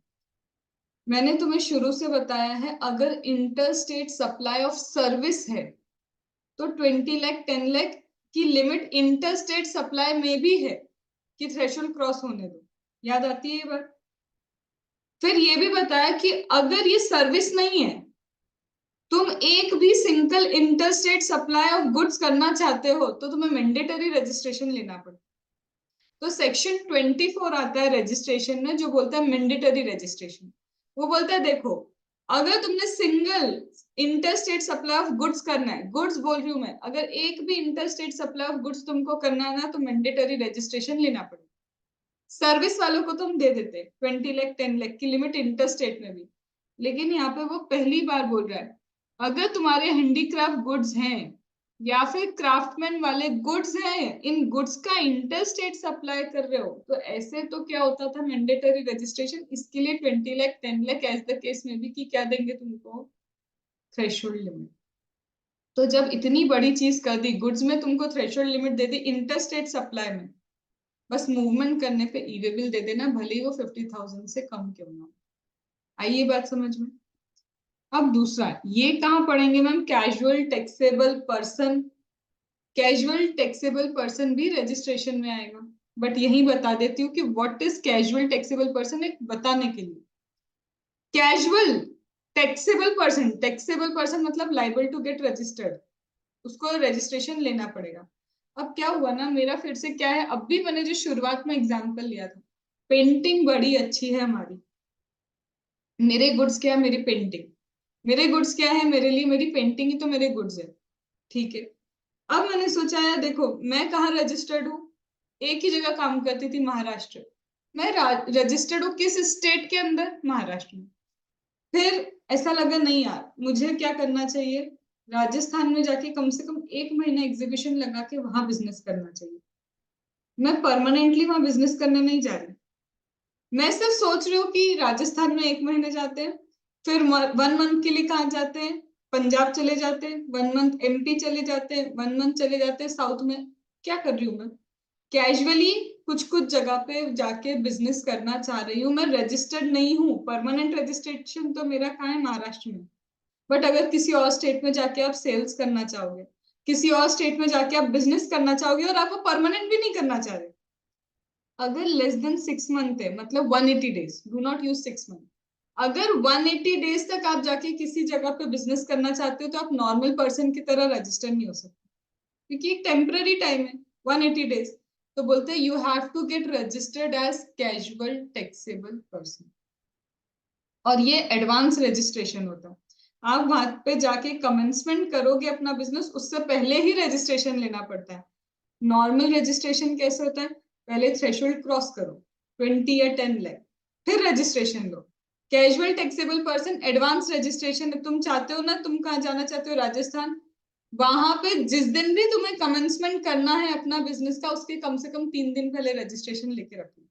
मैंने तुम्हें शुरू से बताया है अगर इंटरस्टेट सप्लाई ऑफ सर्विस है तो 20 लाख 10 लाख की लिमिट इंटरस्टेट सप्लाई में भी है कि थ्रेशोल्ड क्रॉस होने दो। याद आती है ये बात? फिर ये भी बताया कि अगर ये सर्विस नहीं है, तुम एक भी single interstate supply of goods करना चाहते हो, तो तुम्हें मैंडेटरी रजिस्ट्रेशन लेना पड़ेगा। तो सेक्शन 24 आता है रजिस्ट्रेशन में जो बोलता है मैंडेटरी रजिस्ट्रेशन। वो बोलता है देखो, अगर तुमने single interstate supply of goods करना है, गुड्स बोल रही हूं मैं, अगर एक भी इंटरस्टेट सप्लाई ऑफ गुड्स तुमको करना है ना, तो मैंडेटरी रजिस्ट्रेशन लेना पड़ेगा। सर्विस वालों को तुम दे देते 20 लाख 10 लाख की लिमिट इंटरस्टेट में भी, लेकिन यहाँ पे वो पहली बार बोल रहा है अगर तुम्हारे हैंडीक्राफ्ट गुड्स हैं या फिर क्राफ्टमैन वाले गुड्स हैं, इन गुड्स का इंटरस्टेट सप्लाई कर रहे हो, तो ऐसे तो क्या होता था मैंडेटरी रजिस्ट्रेशन, इसके लिए 20 lakh 10 lakh as the case में भी, कि क्या देंगे तुमको? Threshold limit. तो जब इतनी बड़ी चीज कर दी, गुड्स में तुमको थ्रेशोल्ड लिमिट दे दी, इंटरस्टेट सप्लाई में बस मूवमेंट करने पे ई वे बिल दे देना, भले ही वो 50,000 से कम क्यों ना हो। आइए बात समझ में। अब दूसरा, ये कहाँ पढ़ेंगे ma'am? Casual taxable person. Casual taxable person भी रजिस्ट्रेशन में आएगा, बट यही बता देती हूँ कि what is casual taxable person, एक बताने के लिए। कैजुअल टैक्सेबल पर्सन मतलब लाइबल टू गेट रजिस्टर्ड, उसको रजिस्ट्रेशन लेना पड़ेगा। अब क्या हुआ ना, मेरा फिर से क्या है, अब भी मैंने जो शुरुआत में एग्जांपल लिया था, पेंटिंग बड़ी अच्छी है हमारी, मेरे गुड्स क्या है? मेरी पेंटिंग। मेरे गुड्स क्या है मेरे लिए? मेरी पेंटिंग ही तो मेरे गुड्स है। ठीक है, अब मैंने सोचा यार देखो, मैं कहाँ रजिस्टर्ड हूँ? एक ही जगह काम करती थी, महाराष्ट्र। मैं रजिस्टर्ड हूँ किस स्टेट के अंदर? महाराष्ट्र में। फिर ऐसा लगा नहीं यार, मुझे क्या करना चाहिए, राजस्थान में जाके कम से कम 1 महीना एग्जीबिशन लगा के वहां बिजनेस करना चाहिए। मैं परमानेंटली वहां बिजनेस करने नहीं जा रही, मैं सिर्फ सोच रही हूँ कि राजस्थान में 1 महीने जाते हैं, फिर 1 मंथ के लिए कहाँ जाते हैं? पंजाब चले जाते हैं, 1 मंथ एमपी चले जाते हैं, 1 मंथ चले जाते हैं साउथ में। क्या कर रही हूँ मैं? कैजुअली कुछ कुछ जगह पे जाके बिजनेस करना चाह रही हूँ। मैं रजिस्टर्ड नहीं हूँ, परमानेंट रजिस्ट्रेशन तो मेरा कहाँ है? महाराष्ट्र में। बट अगर किसी और स्टेट में जाके आप सेल्स करना चाहोगे, किसी और स्टेट में जाके आप बिजनेस करना चाहोगे और आप वो परमानेंट भी नहीं करना चाह रहे, अगर लेस देन 6 मंथ है, मतलब 180 days, do not use 6 month, अगर 180 डेज तक आप जाके किसी जगह पे बिजनेस करना चाहते हो, तो आप नॉर्मल पर्सन की तरह रजिस्टर नहीं हो सकते, क्योंकि एक टेम्पररी टाइम है 180 डेज। तो बोलते हैं you have to get registered as casual taxable person, और ये एडवांस रजिस्ट्रेशन होता है। आप वहां पे जाके कमेंसमेंट करोगे अपना बिजनेस, उससे पहले ही रजिस्ट्रेशन लेना पड़ता है। नॉर्मल रजिस्ट्रेशन कैसे होता है, पहले थ्रेशोल्ड क्रॉस करो 20 या 10 लाख, फिर रजिस्ट्रेशन लो। Casual taxable person advance registration, तुम चाहते हो ना, तुम कहाँ जाना चाहते हो, राजस्थान, वहां पे जिस दिन भी तुम्हें कमेंसमेंट करना है अपना बिजनेस का, उसके कम से कम 3 दिन पहले रजिस्ट्रेशन लेके रखो।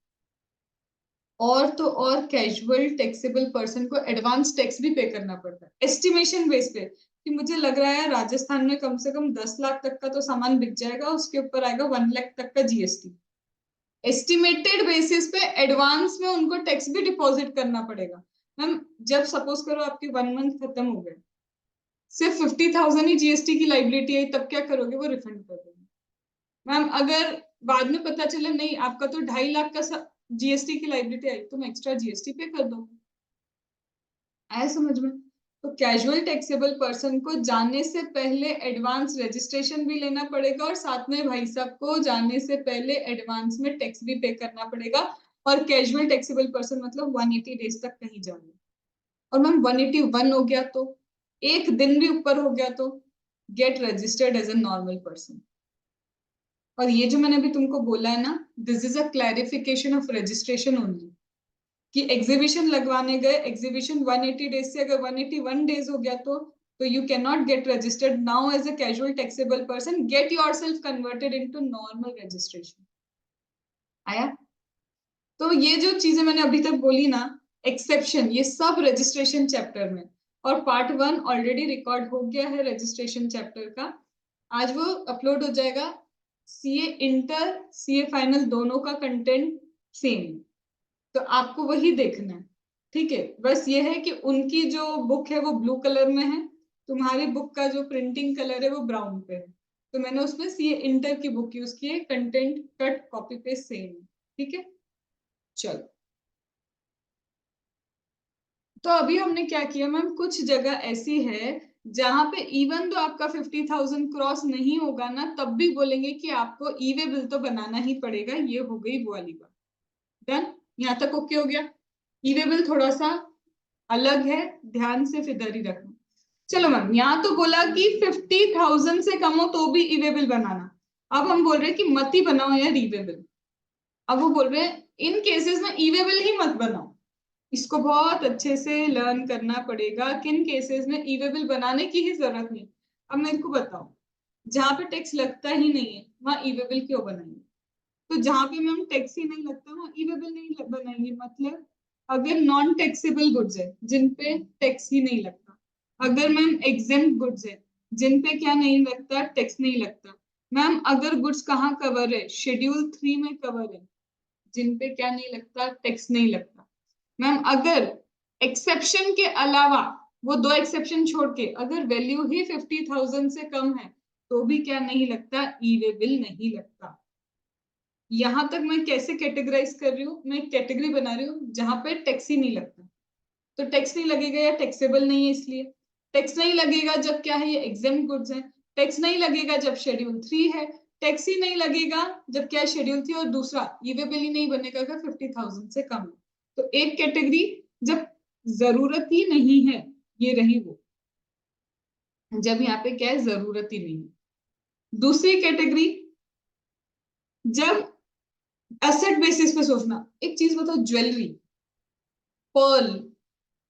और तो और कैजुअल टैक्सेबल पर्सन को एडवांस टैक्स भी पे करना पड़ता है एस्टिमेशन बेस पे, कि मुझे लग रहा है राजस्थान में कम से कम 10 लाख तक का तो सामान बिक जाएगा, उसके ऊपर आएगा 1 लाख तक का जीएसटी। एस्टिमेटेड बेसिस पे एडवांस में उनको टैक्स भी डिपॉजिट करना पड़ेगा। मैम जब सपोज करो आपके 1 मंथ खत्म हो गए, सिर्फ 50,000 ही जीएसटी की लाइबिलिटी आई, तब क्या करोगे, वो रिफंड कर दोगे। मैम अगर बाद में पता चले नहीं आपका तो 2.5 लाख का जीएसटी की लाइबिलिटी आई, तुम एक्स्ट्रा जीएसटी पे कर दो। आया समझ में? तो कैजुअल टैक्सेबल पर्सन को जाने से पहले एडवांस रजिस्ट्रेशन भी लेना पड़ेगा, और साथ में भाई साहब को जाने से पहले एडवांस में टैक्स भी पे करना पड़ेगा। और कैजुअल टैक्सेबल पर्सन मतलब 180 डेज तक कहीं जाना। और मैम 181 हो गया तो, एक दिन भी ऊपर हो गया तो get registered as a normal person. और ये जो मैंने अभी तुमको बोला है ना, this is a clarification of registration only, कि एग्जीबिशन लगवाने गए, एग्जीबिशन 180 डेज से अगर 181 डेज हो गया तो you can not get registered now as a casual taxable person, get yourself converted into normal registration. आया? तो ये जो चीजें मैंने अभी तक बोली ना, एक्सेप्शन, ये सब रजिस्ट्रेशन चैप्टर में, और पार्ट 1 ऑलरेडी रिकॉर्ड हो गया है रजिस्ट्रेशन चैप्टर का, आज वो अपलोड हो जाएगा। सीए इंटर सीए फाइनल दोनों का कंटेंट सेम, तो आपको वही देखना है। ठीक है, बस ये है कि उनकी जो बुक है वो ब्लू कलर में है, तुम्हारी बुक का जो प्रिंटिंग कलर है वो ब्राउन पे है, तो मैंने उसमें सीए इंटर की बुक यूज की है, content cut copy paste same है। ठीक है, चलो। तो अभी हमने क्या किया मैम, कुछ जगह ऐसी है जहां पे इवन तो आपका 50,000 क्रॉस नहीं होगा ना, तब भी बोलेंगे कि आपको ई वे बिल तो बनाना ही पड़ेगा। ये हो गई वो वाली बात। डन, यहाँ तक ओके हो गया। ई वे बिल थोड़ा सा अलग है, ध्यान से इधर ही रखना। चलो मैम, यहाँ तो बोला कि 50,000 से कम हो तो भी ई वे बिल बनाना। अब हम बोल रहे हैं कि मत ही बनाओ यार ई वे बिल। अब वो बोल रहे हैं इन केसेस में ई वे बिल ही मत बनाओ। इसको बहुत अच्छे से लर्न करना पड़ेगा, किन केसेस में ई वे बिल बनाने की ही जरूरत नहीं। अब मेरे को बताओ, जहां पे टैक्स लगता ही नहीं है वहां ई वे बिल क्यों बनाएंगे? तो जहां पे मैम टैक्स ही नहीं लगता वहां ई वे बिल नहीं बनाएंगे, मतलब अगर नॉन टैक्सेबल गुड्स है जिन पे टैक्स ही नहीं लगता, अगर मैम एग्जेम्प्ट गुड्स है जिन पे क्या नहीं लगता, टैक्स नहीं लगता, मैम अगर गुड्स कहाँ कवर है, शेड्यूल 3 में कवर है, जिन पे क्या नहीं लगता, टैक्स नहीं लगता। मैम अगर एक्सेप्शन के अलावा, वो 2 एक्सेप्शन छोड़ के, अगर वैल्यू ही 50,000 से कम है तो भी क्या नहीं लगता, ई वे बिल नहीं लगता। यहां तक मैं कैसे कैटेगराइज कर रही हूँ, मैं कैटेगरी बना रही हूँ जहां पे टैक्स ही नहीं लगता। तो टैक्स नहीं लगेगा या टैक्सेबल नहीं है, इसलिए टैक्स नहीं लगेगा जब क्या है, ये एग्जेम्प्ट गुड्स है। टैक्स नहीं लगेगा जब शेड्यूल 3 है। टैक्स ही नहीं लगेगा जब क्या है, शेड्यूल 3, और दूसरा ई वे बिल ही नहीं बनेगा अगर 50,000 से कम है। तो एक कैटेगरी जब जरूरत ही नहीं है, ये रही वो, जब यहाँ पे क्या है, जरूरत ही नहीं है। दूसरी कैटेगरी, जब एसेट बेसिस पे सोचना। एक चीज बताओ, ज्वेलरी, पर्ल,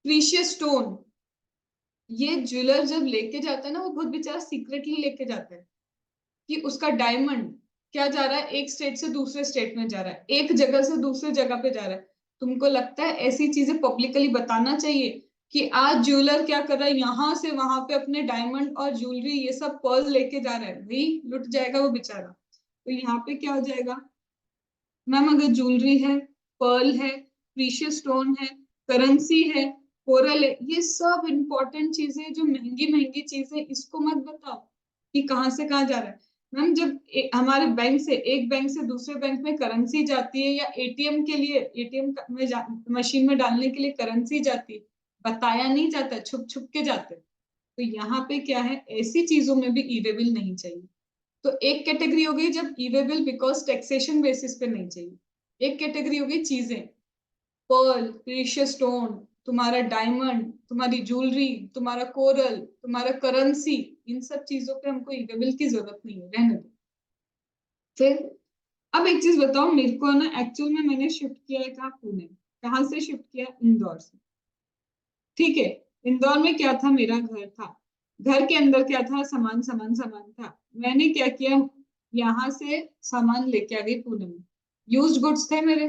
प्रीशियस स्टोन, ये ज्वेलर जब लेके जाता है ना, वो बहुत बेचारा सीक्रेटली लेके जाता है कि उसका डायमंड क्या जा रहा है, एक स्टेट से दूसरे स्टेट में जा रहा है, एक जगह से दूसरे जगह पे जा रहा है। तुमको लगता है ऐसी चीजें पब्लिकली बताना चाहिए कि आज ज्वेलर क्या कर रहा है, यहाँ से वहां पे अपने डायमंड और ज्वेलरी ये सब पर्ल लेके जा रहा है, भाई लुट जाएगा वो बेचारा। तो यहाँ पे क्या हो जाएगा मैम, अगर ज्वेलरी है, पर्ल है, प्रीशियस स्टोन है, करेंसी है, कोरल है, ये सब इंपॉर्टेंट चीजें, जो महंगी महंगी चीजें, इसको मत बताओ कि कहाँ से कहाँ जा रहा है। मैम जब हमारे बैंक से, एक बैंक से दूसरे बैंक में करेंसी जाती है, या एटीएम के लिए, एटीएम में मशीन में डालने के लिए करेंसी जाती है, बताया नहीं जाता, छुप छुप के जाते। तो यहाँ पे क्या है, ऐसी चीजों में भी ई वे बिल नहीं चाहिए। तो एक कैटेगरी हो गई जब E way bill because taxation basis पे नहीं चाहिए। एक कैटेगरी हो गई चीजें, पर्ल, प्रीशियस स्टोन, तुम्हारा डायमंड, तुम्हारी ज्वेलरी, तुम्हारा कोरल, तुम्हारा करेंसी, इन सब चीजों पे हमको ई वे बिल की जरूरत नहीं है, रहने दो। फिर अब एक चीज बताओ मेरे को ना, एक्चुअल में मैंने शिफ्ट किया है कहाँ, पुणे। कहाँ से शिफ्ट किया, इंदौर से। ठीक है, इंदौर में क्या था, मेरा घर था। घर के अंदर क्या था, सामान सामान सामान था। मैंने क्या किया, यहाँ से सामान लेके आ गई पुणे में। यूज्ड गुड्स थे मेरे।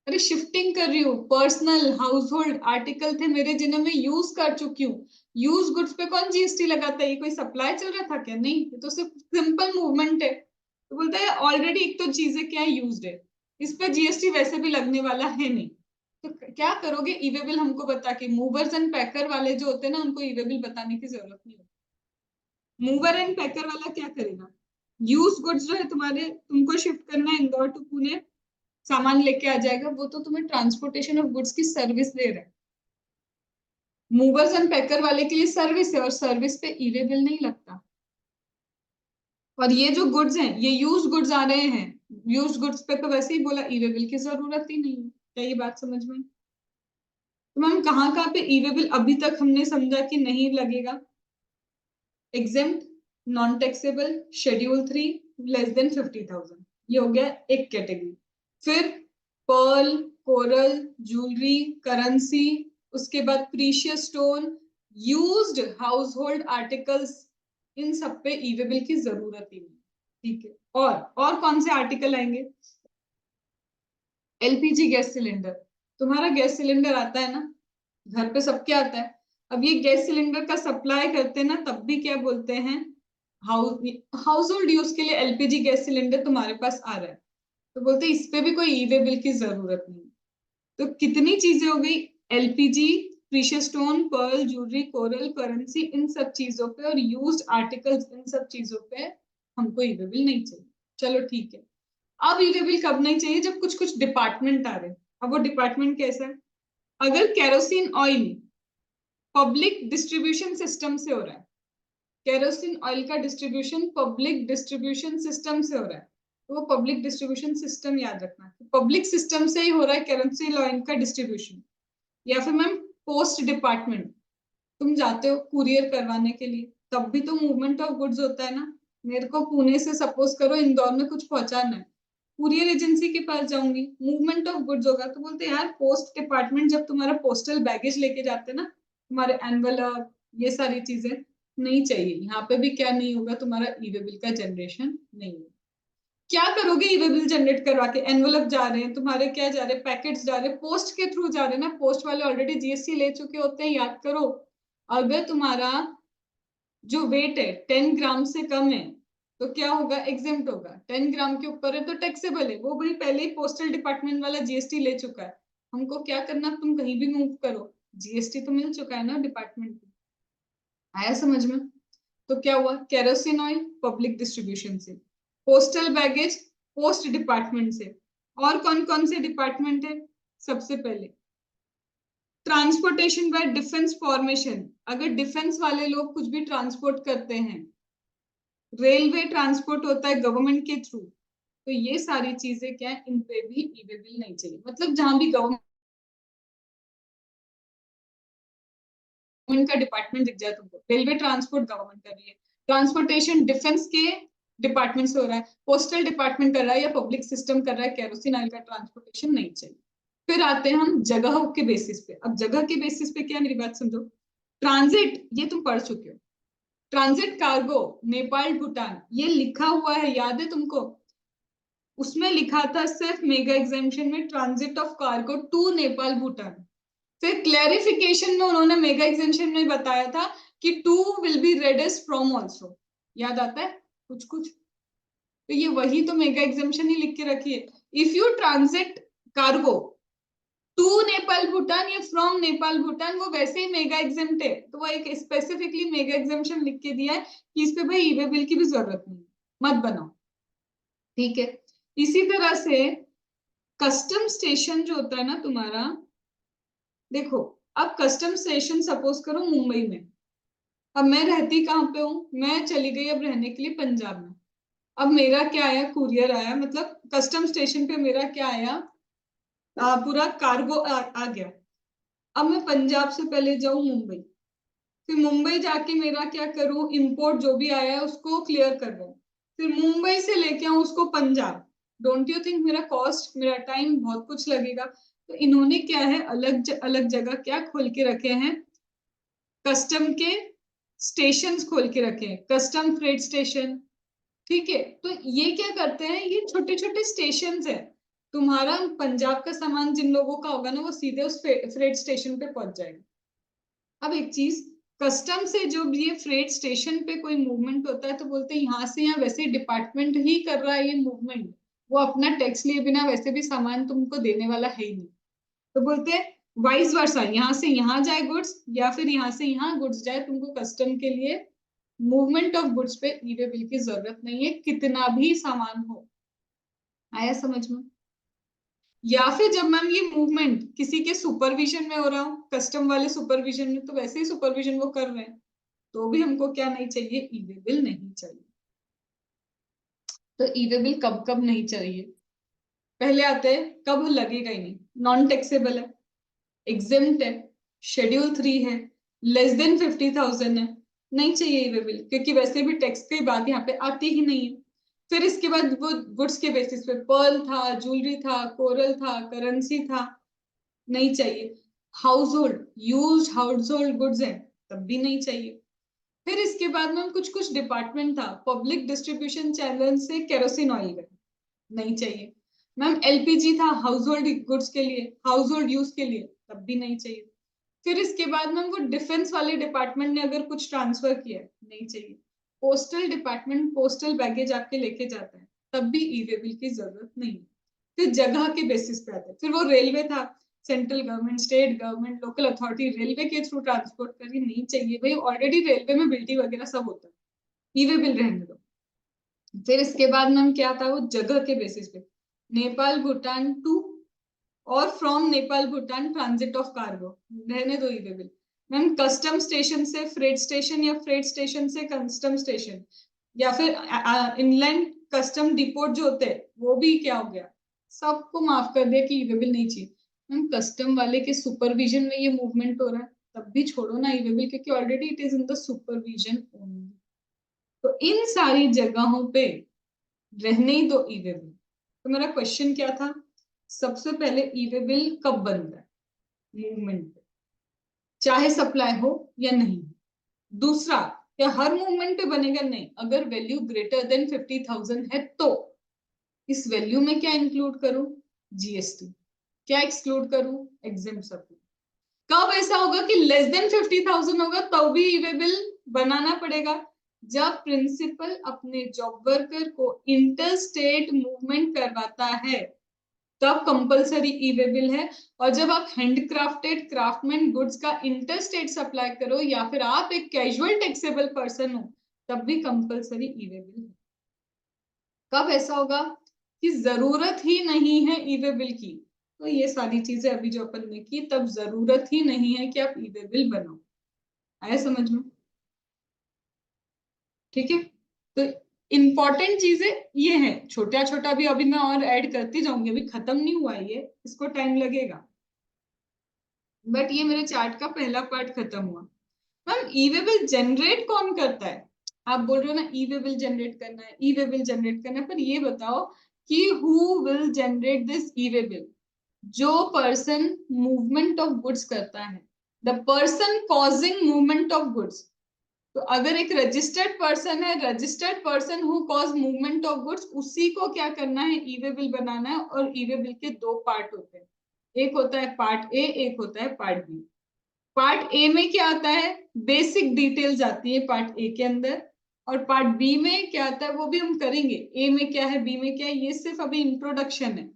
अरे शिफ्टिंग कर रही हूँ, पर्सनल हाउस होल्ड आर्टिकल थे मेरे जिन्हें मैं यूज कर चुकी हूँ। यूज गुड्स पे कौन जीएसटी लगाता है, ये कोई सप्लाई चल रहा था क्या, नहीं, ये तो सिर्फ सिंपल मूवमेंट है। तो बोलता है ऑलरेडी एक तो चीजें क्या यूज्ड है, इस पे जीएसटी वैसे भी लगने वाला है नहीं। तो क्या करोगे, ईवे बिल हमको बता के, मूवर्स एंड पैकर वाले जो होते हैं ना, उनको ईवे बिल बताने की जरूरत नहीं होती। मूवर एंड पैकर वाला क्या करेगा, यूज गुड्स जो है तुम्हारे, तुमको शिफ्ट करना है इंदौर टू पुणे, सामान लेके आ जाएगा, वो तो तुम्हें ट्रांसपोर्टेशन ऑफ गुड्स की सर्विस दे रहा है। मूवर्स एंड पैकर वाले के लिए सर्विस है, और सर्विस पे ईवे बिल नहीं लगता। और ये जो गुड्स हैं ये यूज गुड्स आ रहे हैं, यूज गुड्स पे तो वैसे ही बोला ईवे बिल की जरूरत ही नहीं है। क्या ये बात समझ में, तो मैम कहाँ कहाँ पे ईवे बिल अभी तक हमने समझा कि नहीं लगेगा। Exempt, non taxable, schedule 3, less than 50,000, ये हो गया एक कैटेगरी। फिर पर्ल, कोरल, ज्वेलरी, करेंसी, उसके बाद precious stone, used house hold articles, इन सब पे ईवे बिल की जरूरत ही नहीं। ठीक है, और कौन से आर्टिकल आएंगे, एलपीजी गैस सिलेंडर। तुम्हारा गैस सिलेंडर आता है ना, घर पे सबके आता है। अब ये गैस सिलेंडर का सप्लाई करते हैं ना, तब भी क्या बोलते हैं, हाउस हाउस होल्ड यूज के लिए एलपीजी गैस सिलेंडर तुम्हारे पास आ रहा है, तो बोलते हैं इस पे भी कोई ईवे बिल की जरूरत नहीं। तो कितनी चीजें हो गई, LPG, precious stone, pearl, jewellery, coral, currency, इन सब चीजों पे, और यूज्ड आर्टिकल्स, इन सब चीजों पे हमको ईवे बिल नहीं चाहिए। चलो ठीक है। अब ईवे बिल कब नहीं चाहिए, जब कुछ कुछ डिपार्टमेंट आ रहे हैं। अब वो डिपार्टमेंट कैसा है, अगर kerosene oil public distribution system से हो रहा है, केरोसिन ऑयल का डिस्ट्रीब्यूशन पब्लिक डिस्ट्रीब्यूशन सिस्टम से हो रहा है, तो वो पब्लिक डिस्ट्रीब्यूशन सिस्टम याद रखना, पब्लिक सिस्टम से ही हो रहा है केरोसिन ऑयल का डिस्ट्रीब्यूशन। या फिर मैम पोस्ट डिपार्टमेंट, तुम जाते हो कुरियर करवाने के लिए, तब भी तो मूवमेंट ऑफ गुड्स होता है ना। मेरे को पुणे से सपोज करो इंदौर में कुछ पहुंचाना है, कुरियर एजेंसी के पास जाऊंगी, मूवमेंट ऑफ गुड्स होगा, तो बोलते हैं यार पोस्ट डिपार्टमेंट जब तुम्हारा पोस्टल बैगेज लेके जाते हैं ना, तुम्हारे एनवलप, ये सारी चीजें नहीं चाहिए। यहाँ पे भी क्या नहीं होगा, तुम्हारा ईवे बिल का जनरेशन नहीं होगा। क्या करोगे ईवे बिल जनरेट करवा के, एनवलप जा रहे हैं तुम्हारे, क्या जा रहे हैं, पैकेट्स जा रहे हैं, पोस्ट के थ्रू जा रहे हैं ना, पोस्ट वाले ऑलरेडी जीएसटी ले चुके होते हैं, याद करो। अगर तुम्हारा जो वेट है 10 ग्राम से कम है, तो क्या होगा, एग्जेम्प्ट होगा। 10 ग्राम के ऊपर है तो टैक्सेबल है, वो भाई पहले ही पोस्टल डिपार्टमेंट वाला जीएसटी ले चुका है। हमको क्या करना, तुम कहीं भी मूव करो, जीएसटी तो मिल चुका है ना डिपार्टमेंट को। आया समझ में। तो क्या हुआ, केरोसिन ऑयल पब्लिक डिस्ट्रीब्यूशन से, पोस्टल बैगेज पोस्ट डिपार्टमेंट से, और कौन कौन से डिपार्टमेंट है, सबसे पहले ट्रांसपोर्टेशन बाय डिफेंस फॉर्मेशन, अगर डिफेंस वाले लोग कुछ भी ट्रांसपोर्ट करते हैं, रेलवे ट्रांसपोर्ट होता है गवर्नमेंट के थ्रू, तो ये सारी चीजें क्या है, इन पे भी ईवे बिल नहीं चाहिए। मतलब जहां भी गवर्नमेंट का डिपार्टमेंट दिख जाए तुमको, रेलवे ट्रांसपोर्ट गवर्नमेंट कर रही है, ट्रांसपोर्टेशन डिफेंस के डिपार्टमेंट से हो रहा है, पोस्टल डिपार्टमेंट कर रहा है, या पब्लिक सिस्टम कर रहा है, केरोसिन ऑयल का ट्रांसपोर्टेशन नहीं चाहिए। फिर आते हैं हम जगह के बेसिस पे। अब जगह के बेसिस पे क्या, मेरी बात समझो, ट्रांजिट ये तुम पढ़ चुके हो, ट्रांजिट कार्गो, नेपाल भूटान, ये लिखा हुआ है, याद है तुमको। उसमें लिखा था सिर्फ मेगा एग्जामिनेशन में, transit of cargo to Nepal Bhutan. फिर क्लैरिफिकेशन में उन्होंने मेगा एग्जामिनेशन में बताया था कि to will be read as from also. याद आता है कुछ कुछ, तो ये वही तो मेगा एग्जामिनेशन ही लिख के रखी है। If you transit cargo to Nepal Bhutan या फ्रॉम नेपाल भूटान, वो वैसे ही मेगा एग्जाम्प्ट है, तो वो एक स्पेसिफिकली मेगा एग्जामिनेशन लिख के दिया है कि इस पे भाई ईवे बिल की भी जरूरत नहीं, मत बनाओ। ठीक है, इसी तरह से कस्टम स्टेशन जो होता है ना तुम्हारा, देखो, अब कस्टम स्टेशन सपोज करो मुंबई में, अब मैं रहती कहाँ पे हूँ, मैं चली गई अब रहने के लिए पंजाब में। अब मेरा क्या आया, कुरियर आया, मतलब कस्टम स्टेशन पे मेरा क्या आया, पूरा कार्गो आ गया। अब मैं पंजाब से पहले जाऊं मुंबई, फिर मुंबई जाके मेरा क्या करूं, इंपोर्ट जो भी आया है उसको क्लियर कर दूं, फिर मुंबई से लेके आऊं उसको पंजाब, डोंट यू थिंक मेरा कॉस्ट, मेरा टाइम बहुत कुछ लगेगा। तो इन्होंने क्या है, अलग जगह क्या खोल के रखे हैं, कस्टम के स्टेशंस खोल के रखे हैं, कस्टम फ्रेट स्टेशन। ठीक है, तो ये क्या करते हैं, ये छोटे छोटे स्टेशन है। तुम्हारा पंजाब का सामान जिन लोगों का होगा ना, वो सीधे उस फ्रेट स्टेशन पे पहुंच जाएगा। अब एक चीज, कस्टम से जो ये फ्रेट स्टेशन पे कोई मूवमेंट होता है तो बोलते हैं यहाँ से, यहाँ वैसे डिपार्टमेंट ही कर रहा है ये मूवमेंट, वो अपना टैक्स लिए बिना वैसे भी सामान तुमको देने वाला है ही नहीं। तो बोलते हैं वाइस वर्सा, यहाँ से यहाँ जाए गुड्स या फिर यहाँ से यहाँ गुड्स जाए, तुमको कस्टम के लिए मूवमेंट ऑफ गुड्स पे ई वे बिल की जरूरत नहीं है, कितना भी सामान हो। आया समझ में? या फिर जब मैम ये मूवमेंट किसी के सुपरविजन में हो रहा हो, कस्टम वाले सुपरविजन में, तो वैसे ही सुपरविजन वो कर रहे हैं, तो भी हमको क्या नहीं चाहिए, ई वे बिल नहीं चाहिए। तो ई वे बिल कब कब नहीं चाहिए, पहले आते हैं कब लगेगा ही नहीं, नॉन टैक्सेबल है, एग्जेम्प्ट है, शेड्यूल 3 है, लेस देन 50,000 है, नहीं चाहिए ई वे बिल, क्योंकि वैसे भी टैक्स की बात यहाँ पे आती ही नहीं है। फिर इसके बाद वो गुड्स के बेसिस पे पर्ल था, ज्वेलरी था, कोरल था, करेंसी था, नहीं चाहिए। House hold use house hold goods है, तब भी नहीं चाहिए। फिर इसके बाद में कुछ कुछ डिपार्टमेंट था, पब्लिक डिस्ट्रीब्यूशन चैनल से केरोसिन ऑयल का, नहीं चाहिए। मैम एलपीजी था हाउस होल्ड गुड्स के लिए, हाउस होल्ड यूज के लिए, तब भी नहीं चाहिए। फिर इसके बाद मैम वो डिफेंस वाले डिपार्टमेंट ने अगर कुछ ट्रांसफर किया है, नहीं चाहिए। पोस्टल डिपार्टमेंट पोस्टल बैगेज आपके लेके जाता है, तब भी ई वे बिल की जरूरत नहीं है। फिर जगह के बेसिस पे आता है, फिर वो रेलवे था, central government, state government, local authority railway के थ्रू ट्रांसपोर्ट करी, नहीं चाहिए भाई, ऑलरेडी रेलवे में बिल्टी वगैरह सब होता है, ई वे बिल रहने दो। फिर इसके बाद मैम क्या था, वो जगह के बेसिस पे, नेपाल भूटान टू और from Nepal Bhutan transit of cargo, रहने दो E way bill. Ma'am custom station से फ्रेट स्टेशन या फ्रेट स्टेशन से कस्टम स्टेशन, या फिर इनलैंड कस्टम डिपोट जो होते हैं, वो भी क्या हो गया, सबको माफ कर दिया कि ई वे बिल नहीं चाहिए। मैम कस्टम वाले के सुपरविजन में ये मूवमेंट हो रहा है, तब भी छोड़ो ना ई वे बिल, क्योंकि already it is in the supervision only. तो इन सारी जगहों पे रहने ही दो ई वे बिल। तो मेरा क्वेश्चन क्या था, सबसे पहले ई वे बिल कब बनता है, मूवमेंट पे, चाहे सप्लाई हो या नहीं। दूसरा, क्या हर मूवमेंट पे बनेगा, नहीं, अगर वैल्यू ग्रेटर देन 50,000 है तो इस वैल्यू में क्या इंक्लूड करूं, जीएसटी, क्या एक्सक्लूड करूं, एग्जेम्प्ट सप्लाई। कब ऐसा होगा कि लेस देन 50,000 होगा तब भी ई वे बिल बनाना पड़ेगा, जब प्रिंसिपल अपने जॉब वर्कर को इंटर स्टेट मूवमेंट करवाता है, तब कंपलसरी ई वे बिल है। और जब आप हैंडक्राफ्टेड क्राफ्टमैन गुड्स का इंटर स्टेट सप्लाई करो या फिर आप एक कैजुअल टैक्सेबल पर्सन हो, तब भी कंपलसरी ई वे बिल है। कब ऐसा होगा कि जरूरत ही नहीं है ई वे बिल की, तो ये सारी चीजें अभी जो अपन ने की, तब जरूरत ही नहीं है कि आप ई वे बिल बनाओ। आया समझ में? ठीक है, तो इंपॉर्टेंट चीजें ये है, छोटा छोटा भी अभी मैं और ऐड करती जाऊंगी, अभी खत्म नहीं हुआ ये, इसको टाइम लगेगा। बट ये मेरे चार्ट का पहला पार्ट खत्म हुआ। Ma'am e way bill generate कौन करता है, आप बोल रहे हो ना ई वे बिल जनरेट करना है, ई वे बिल जनरेट करना है, पर ये बताओ कि who will generate this E way bill, जो पर्सन मूवमेंट ऑफ गुड्स करता है, the person causing movement of goods. तो अगर एक रजिस्टर्ड पर्सन है, registered person who cause movement of goods, उसी को क्या करना है, ई वे बिल बनाना है। और ई वे बिल के दो पार्ट होते हैं, एक होता है पार्ट ए, एक होता है पार्ट बी। पार्ट ए में क्या आता है, बेसिक डिटेल्स आती है पार्ट ए के अंदर, और पार्ट बी में क्या आता है वो भी हम करेंगे, ए में क्या है बी में क्या है, ये सिर्फ अभी इंट्रोडक्शन है,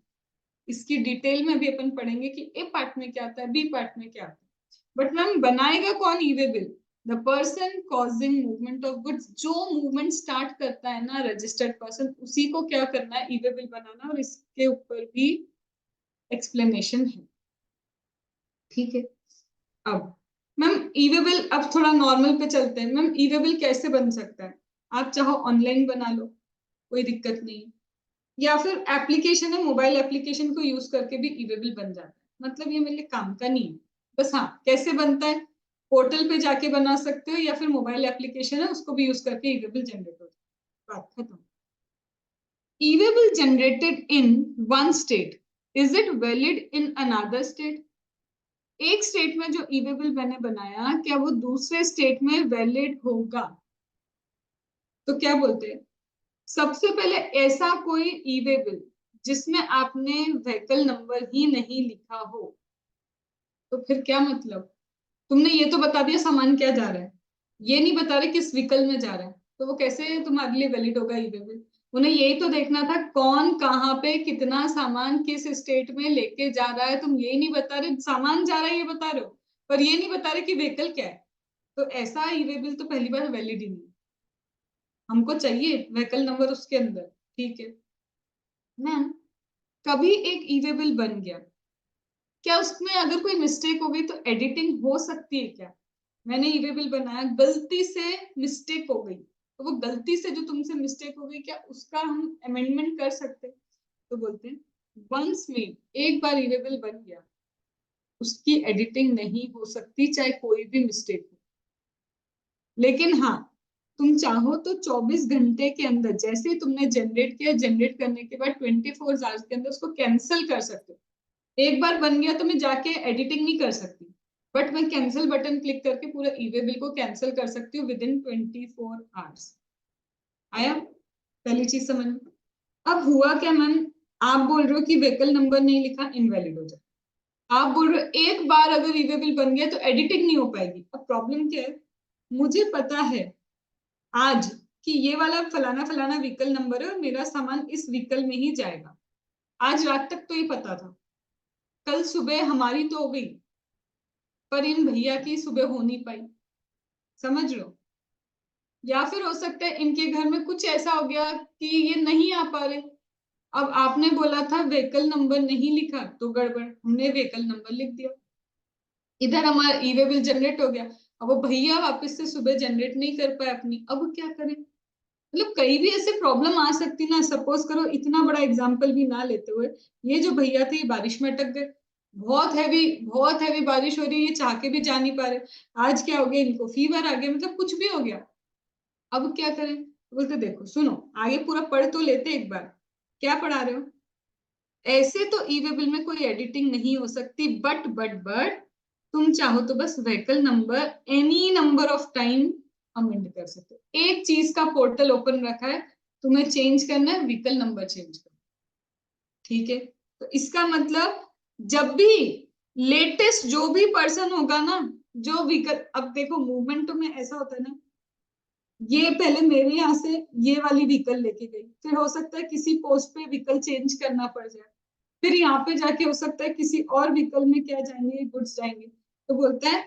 इसकी डिटेल में भी अपन पढ़ेंगे कि ए पार्ट में क्या आता है, बी पार्ट में क्या आता है। बट मैम बनाएगा कौन E way bill, the person causing movement of goods, जो मूवमेंट स्टार्ट करता है ना रजिस्टर्ड पर्सन, उसी को क्या करना है, ई वे बिल बनाना, और इसके ऊपर भी एक्सप्लेनेशन है। ठीक है, अब मैम ई वे बिल, अब थोड़ा नॉर्मल पे चलते हैं। मैम ई वे बिल कैसे बन सकता है, आप चाहो ऑनलाइन बना लो, कोई दिक्कत नहीं है, या फिर एप्लीकेशन है, मोबाइल एप्लीकेशन को यूज करके भी ई वे बिल बन जाता है, मतलब ये मेरे लिए काम का नहीं है। बस हाँ, कैसे बनता है, पोर्टल पे जाके बना सकते हो, या फिर मोबाइल एप्लीकेशन है उसको भी यूज करके ई वे बिल जनरेट हो जाता है, बात खत्म। E-way bill generated in one state, is it valid in another state? एक स्टेट में जो ई-वे बिल मैंने बनाया, क्या वो दूसरे स्टेट में वैलिड होगा? तो क्या बोलते हैं, सबसे पहले ऐसा कोई ई-वे बिल जिसमें आपने व्हीकल नंबर ही नहीं लिखा हो, तो फिर क्या मतलब? तुमने ये तो बता दिया सामान क्या जा रहा है, ये नहीं बता रहे किस व्हीकल में जा रहा है, तो वो कैसे तुम्हारे लिए वैलिड होगा ई-वे बिल? उन्हें यही तो देखना था कौन कहाँ पे कितना सामान किस स्टेट में लेके जा रहा है। तुम यही नहीं बता रहे, सामान जा रहा है ये बता रहे हो, पर ये नहीं बता रहे कि व्हीकल क्या है। तो ऐसा ई-वे बिल तो पहली बार वैलिड ही नहीं। हमको चाहिए व्हीकल नंबर उसके अंदर। ठीक है मैम, कभी एक ई-वे बिल बन गया, क्या उसमें अगर कोई मिस्टेक हो गई तो एडिटिंग हो सकती है क्या? मैंने ई-वे बिल बनाया, गलती से मिस्टेक हो गई, तो वो गलती से जो तुमसे मिस्टेक हो गई, क्या उसका हम अमेंडमेंट कर सकते हैं? तो बोलते हैं वंस में, एक बार ई-वे बिल बन गया, उसकी एडिटिंग नहीं हो सकती चाहे कोई भी मिस्टेक हो। लेकिन हाँ, तुम चाहो तो 24 घंटे के अंदर, जैसे ही तुमने जनरेट किया, जनरेट करने के बाद 24 आवर्स के अंदर उसको कैंसिल कर सकते हो। एक बार बन गया तो मैं जाके एडिटिंग नहीं कर सकती, बट मैं कैंसिल बटन क्लिक करके पूरा ई-वे बिल को कैंसिल कर सकती हूँ विद इन 24 आवर्स। आया पहली चीज समझ में? अब हुआ क्या मैम, आप बोल रहे हो कि व्हीकल नंबर नहीं लिखा इनवैलिड हो जाए, आप बोल रहे हो एक बार अगर ई-वे बिल बन गया तो एडिटिंग नहीं हो पाएगी। अब प्रॉब्लम क्या है, मुझे पता है आज कि ये वाला फलाना फलाना व्हीकल नंबर है और मेरा सामान इस व्हीकल में ही जाएगा। आज रात तक तो ये पता था, कल सुबह हमारी तो हो गई, पर इन भैया की सुबह हो नहीं पाई। समझ लो, या फिर हो सकता है इनके घर में कुछ ऐसा हो गया कि ये नहीं आ पा रहे। अब आपने बोला था व्हीकल नंबर नहीं लिखा, तो गड़बड़, हमने व्हीकल नंबर लिख दिया, इधर हमारा ई-वे बिल जनरेट हो गया। अब वो भैया वापस से सुबह जनरेट नहीं कर पाए अपनी, अब क्या करें? मतलब कहीं भी ऐसे प्रॉब्लम आ सकती ना। सपोज करो, इतना बड़ा एग्जांपल भी ना लेते हुए, ये जो भैया थे ये बारिश में अटक गए, बहुत हैवी बारिश हो रही है, ये चाह के भी जा नहीं पा रहे। आज क्या हो गया, इनको फीवर आ गया, मतलब कुछ भी हो गया। अब क्या करें? तो बोलते देखो सुनो, आगे पूरा पढ़ तो लेते एक बार, क्या पढ़ा रहे हो? ऐसे तो ई-वे बिल में कोई एडिटिंग नहीं हो सकती, बट तुम चाहो तो बस vehicle number any number of time amend कर सकते हो। एक चीज का पोर्टल ओपन रखा है, तुम्हें चेंज करना है व्हीकल नंबर चेंज करना। ठीक है, तो इसका मतलब जब भी लेटेस्ट जो भी पर्सन होगा ना, जो व्हीकल, अब देखो मूवमेंट में ऐसा होता है ना, ये पहले मेरे यहाँ से ये वाली व्हीकल लेके गई, फिर हो सकता है किसी पोस्ट पे व्हीकल चेंज करना पड़ जाए, फिर यहाँ पे जाके हो सकता है किसी और व्हीकल में क्या जाएंगे, गुड्स जाएंगे। तो बोलता है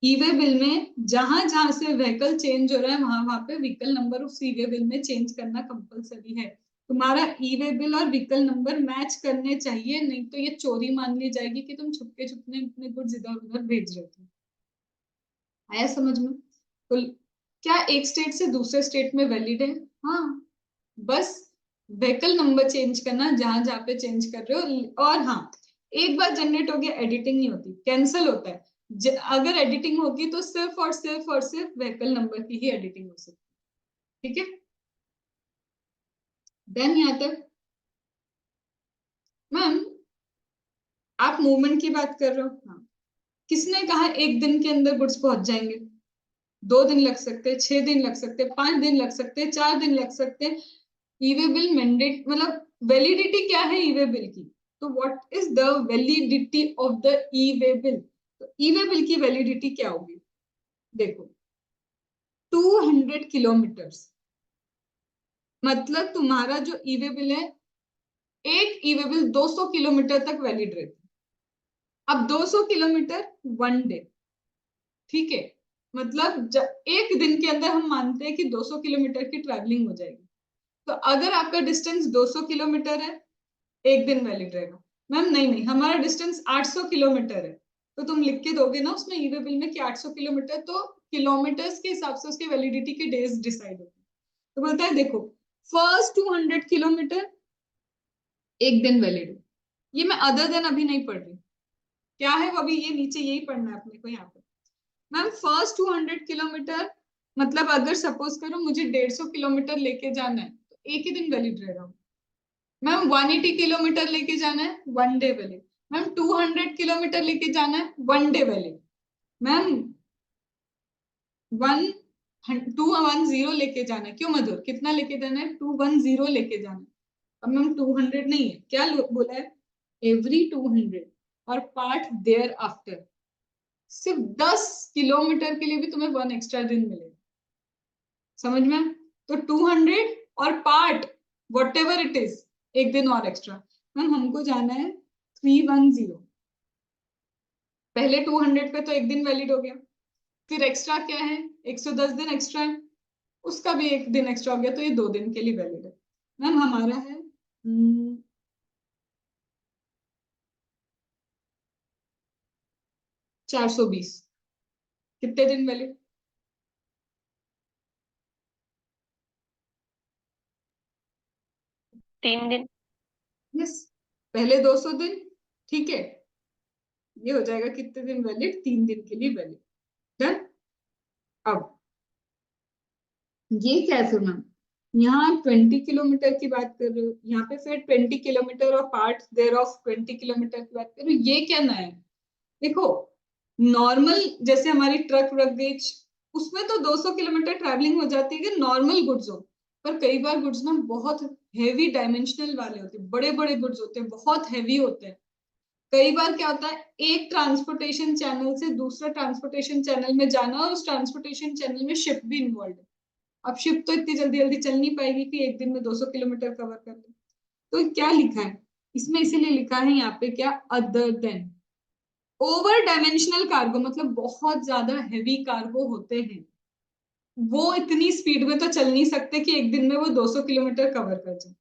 ई-वे बिल में जहां जहां से व्हीकल चेंज हो रहा है वहां वहां पे व्हीकल नंबर उस ई-वे बिल में चेंज करना कंपलसरी है। तुम्हारा ई-वे बिल और व्हीकल नंबर मैच करने चाहिए, नहीं तो ये चोरी मान ली जाएगी कि तुम छुपके छुपने अपने गुड्स इधर उधर भेज रहे थे। आया समझ में? तो क्या एक स्टेट से दूसरे स्टेट में वैलिड है? हाँ, बस व्हीकल नंबर चेंज करना जहां जहां पे चेंज कर रहे हो। और हाँ, एक बार जनरेट हो गया एडिटिंग नहीं होती, कैंसिल होता है। अगर एडिटिंग होगी तो सिर्फ व्हीकल नंबर की ही एडिटिंग हो सकती है। ठीक है, देन यहाँ तक। मैम, आप मूवमेंट की बात कर रहे हो, हाँ, किसने कहा एक दिन के अंदर गुड्स पहुंच जाएंगे? 2 दिन लग सकते हैं, 6 दिन लग सकते हैं, 5 दिन लग सकते हैं, 4 दिन लग सकते हैं। ई-वे बिल मैंडेट मतलब वैलिडिटी क्या है ई-वे बिल की? तो what is the validity of the e-way bill? तो ई-वे बिल की वैलिडिटी क्या होगी? देखो, 200 किलोमीटर्स, मतलब तुम्हारा जो ई-वे बिल है, एक ई-वे बिल 200 किलोमीटर तक वैलिड रहती है। अब 200 किलोमीटर 1 डे, ठीक है, मतलब एक दिन के अंदर हम मानते हैं कि 200 किलोमीटर की ट्रैवलिंग हो जाएगी। तो अगर आपका डिस्टेंस 200 किलोमीटर है, एक दिन वैलिड रहेगा। मैम नहीं नहीं, हमारा डिस्टेंस 800 किलोमीटर है, तो तुम लिख के दोगे ना उसमें ई-वे बिल में कि 800 किलोमीटर, तो किलोमीटर्स के हिसाब से उसके वैलिडिटी के डेज डिसाइड होते हैं। तो बोलता है देखो, फर्स्ट 200 किलोमीटर एक दिन वैलिड है। ये मैं अदर देन अभी नहीं पढ़ रही, क्या है वो अभी ये नीचे यही पढ़ना है अपने को यहाँ पे। मैम फर्स्ट 200 किलोमीटर, मतलब अगर सपोज करो मुझे 150 किलोमीटर लेके जाना है, तो एक ही दिन वैलिड रहेगा। मैम 180 किलोमीटर लेके जाना है, one day valid. Ma'am 200 kilometre लेके जाना है, one day valid. Ma'am one 210 लेके जाना है, क्यों मधुर, कितना लेके जाना है, 210 लेके जाना है। अब मैम 200 नहीं है, क्या बोला है, एवरी 200 और पार्ट देयर आफ्टर। सिर्फ 10 किलोमीटर के लिए भी तुम्हें 1 एक्स्ट्रा दिन मिलेगा, समझ में। तो 200 और part what ever it is, एक दिन और एक्स्ट्रा। मैम हमको जाना है 310, पहले 200 पे तो एक दिन वैलिड हो गया, फिर एक्स्ट्रा क्या है, 110 दिन एक्स्ट्रा है, उसका भी एक दिन एक्स्ट्रा हो गया, तो ये 2 दिन के लिए वैलिड है। मैम हमारा है 420, कितने दिन वैलिड, 3 दिन। यस, पहले 200 दिन, ठीक है, ये हो जाएगा कितने दिन वैलिड, 3 दिन के लिए वैलिड। डन। अब ये क्या है फिर मैम, यहाँ आप 20 किलोमीटर की बात कर रहे हो, यहाँ पे फिर 20 किलोमीटर और पार्ट देयर ऑफ 20 किलोमीटर की बात कर रहे हो, ये क्या नया है। देखो नॉर्मल जैसे हमारी ट्रक लगेज, उसमें तो 200 किलोमीटर ट्रैवलिंग हो जाती है नॉर्मल गुड्स हो, पर कई बार गुड्स ना बहुत हेवी डायमेंशनल वाले होते हैं, बड़े बड़े गुड्स होते हैं, बहुत हैवी होते हैं। कई बार क्या होता है, एक ट्रांसपोर्टेशन चैनल से दूसरा ट्रांसपोर्टेशन चैनल में जाना, और उस ट्रांसपोर्टेशन चैनल में शिप भी इन्वॉल्व है। अब शिप तो इतनी जल्दी जल्दी चल नहीं पाएगी कि एक दिन में 200 किलोमीटर कवर कर ले। तो क्या लिखा है इसमें, इसीलिए लिखा है यहाँ पे क्या, other than. Over dimensional cargo मतलब बहुत ज्यादा हैवी कार्गो होते हैं, वो इतनी स्पीड में तो चल नहीं सकते कि एक दिन में वो 200 किलोमीटर कवर कर जाए।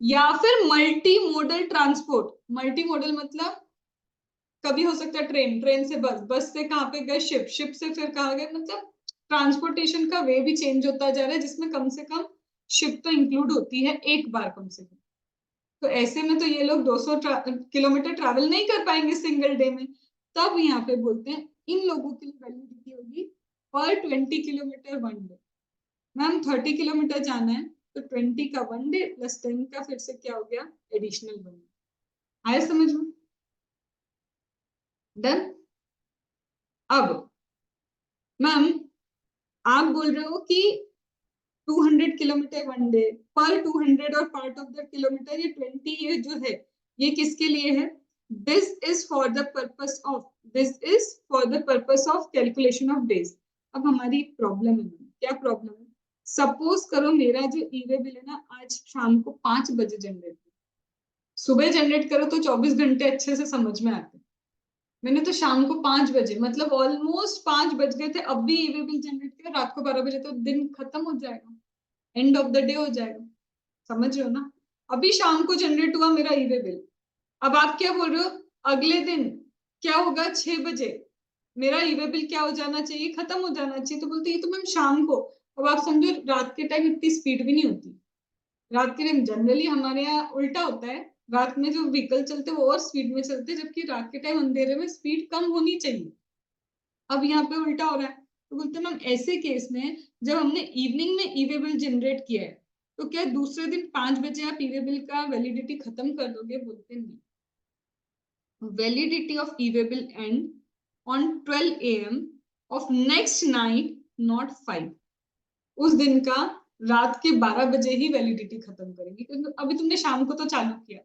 या फिर multi modal transport, multi modal मतलब कभी हो सकता है ट्रेन, ट्रेन से बस, बस से कहाँ पे गए शिप, शिप से फिर कहाँ गए, मतलब ट्रांसपोर्टेशन का वे भी चेंज होता जा रहा है, जिसमें कम से कम शिप तो इंक्लूड होती है एक बार कम से कम। तो ऐसे में तो ये लोग 200 किलोमीटर ट्रैवल नहीं कर पाएंगे सिंगल डे में। तब यहाँ पे बोलते हैं इन लोगों के लिए वैलिडिटी होगी पर 20 kilometre one day. Ma'am 30 kilometre जाना है तो 20 का वन डे प्लस 10 का फिर से क्या हो गया, एडिशनल वन डे। आया समझ में। डन। अब मैम आप बोल रहे हो कि 200 किलोमीटर वन डे, पर 200 और पार्ट ऑफ द किलोमीटर, ये 20 ये जो है ये किसके लिए है, this is for the purpose of, this is for the purpose of calculation of days. अब हमारी प्रॉब्लम है, क्या प्रॉब्लम है, सपोज करो मेरा जो ई वे बिल है ना आज शाम को 5 बजे जनरेट, सुबह जनरेट करो तो 24 घंटे अच्छे से समझ में आते, मैंने तो शाम को 5 बजे मतलब ऑलमोस्ट 5 बज गए थे, अब भी ई वे बिल जनरेट किया, रात को 12 बजे तो दिन खत्म हो जाएगा, एंड ऑफ द डे हो जाएगा, समझ रहे हो ना। अभी शाम को जनरेट हुआ मेरा ई वे बिल, अब आप क्या बोल रहे हो, अगले दिन क्या होगा, 6 बजे मेरा ई वे बिल क्या हो जाना चाहिए, खत्म हो जाना चाहिए। तो बोलते ये तो मैम शाम को। अब आप समझो रात के टाइम इतनी स्पीड भी नहीं होती, रात के टाइम जनरली हमारे यहाँ उल्टा होता है, रात में जो व्हीकल चलते हैं वो और स्पीड में चलते हैं, जबकि रात के टाइम अंधेरे में स्पीड कम होनी चाहिए। अब यहाँ पे उल्टा हो रहा है। तो बोलते हैं मैम ऐसे केस में जब हमने इवनिंग में ई वे बिल जनरेट किया है, तो क्या दूसरे दिन 5 बजे आप ई वे बिल का वैलिडिटी खत्म कर दोगे, बोलते नहीं, validity of e way bill and on 12 AM of next night, not 5। उस दिन का रात के 12 बजे ही वैलिडिटी खत्म करेंगे, क्योंकि अभी तुमने शाम को तो चालू किया।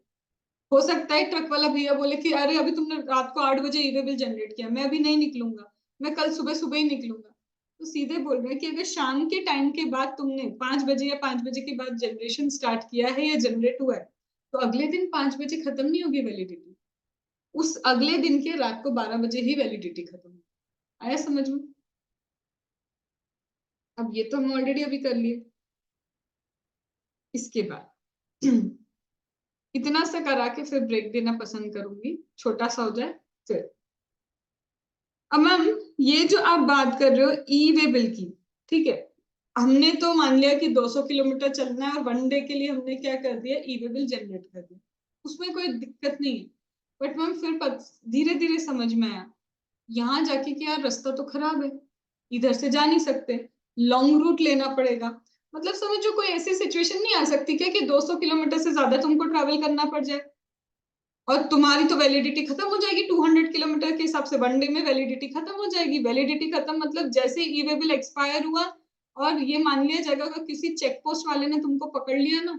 हो सकता है ट्रक वाला भैया बोले कि अरे अभी तुमने रात को 8 बजे ई वे बिल जनरेट किया, मैं अभी नहीं निकलूंगा, मैं कल सुबह सुबह ही निकलूंगा। तो सीधे बोल रहे हैं कि अगर शाम के टाइम के बाद तुमने 5 बजे या 5 बजे के बाद जनरेशन स्टार्ट किया है या जनरेट हुआ है, तो अगले दिन 5 बजे खत्म नहीं होगी वैलिडिटी, उस अगले दिन के रात को 12 बजे ही वैलिडिटी खत्म होगी। आया समझ में। अब ये तो हम ऑलरेडी अभी कर लिए, इसके बाद इतना सा करा के फिर ब्रेक देना पसंद करूंगी, छोटा सा हो जाए फिर। अब मैम ये जो आप बात कर रहे हो ई वे बिल की, ठीक है, हमने तो मान लिया कि 200 किलोमीटर चलना है और वन डे के लिए हमने क्या कर दिया, ई वे बिल जनरेट कर दिया, उसमें कोई दिक्कत नहीं है। बट मैम फिर धीरे धीरे समझ में आया, यहाँ जाके कि यार रास्ता तो खराब है, इधर से जा नहीं सकते, लॉन्ग रूट लेना पड़ेगा। मतलब समझो कोई ऐसी सिचुएशन नहीं आ सकती क्या कि 200 किलोमीटर से ज्यादा तुमको ट्रैवल करना पड़ जाए और तुम्हारी तो वैलिडिटी खत्म हो जाएगी 200 किलोमीटर के हिसाब से, 1 डे में वैलिडिटी खत्म हो जाएगी। वैलिडिटी खत्म मतलब जैसे ई वे बिल एक्सपायर हुआ और ये मान लिया जाएगा अगर किसी चेक पोस्ट वाले ने तुमको पकड़ लिया ना,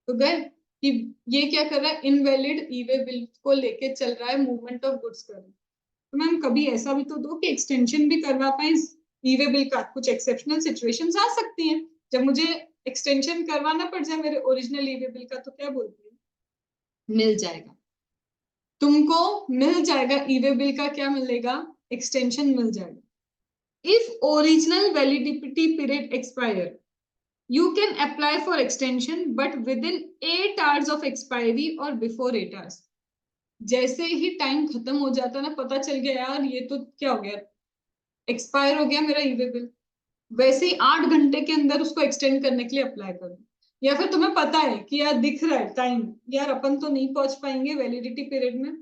तो गए कि ये क्या कर रहा है, इनवैलिड ई वे बिल को लेके चल रहा है, मूवमेंट ऑफ गुड्स कर रहा है। तो मैम कभी ऐसा भी तो दो कि एक्सटेंशन भी करवा पाए ई वे बिल का। कुछ एक्सेप्शनल सिचुएशंस आ सकती हैं जब मुझे एक्सटेंशन करवाना पड़ जाए मेरे ओरिजिनल ई वे बिल का, तो क्या बोलती है, मिल जाएगा तुमको, मिल जाएगा ई वे बिल का, क्या मिलेगा, एक्सटेंशन मिल जाएगा। If original validity period expire you can apply for extension but within 8 hours of expiry or before 8 hours। जैसे ही टाइम खत्म हो जाता ना, पता चल गया यार ये तो क्या हो गया, एक्सपायर हो गया मेरा ई वे बिल, वैसे ही 8 घंटे के अंदर उसको एक्सटेंड करने के लिए अप्लाई करो। या फिर तुम्हें पता है कि यार दिख रहा है टाइम, यार अपन तो नहीं पहुंच पाएंगे वैलिडिटी पीरियड में,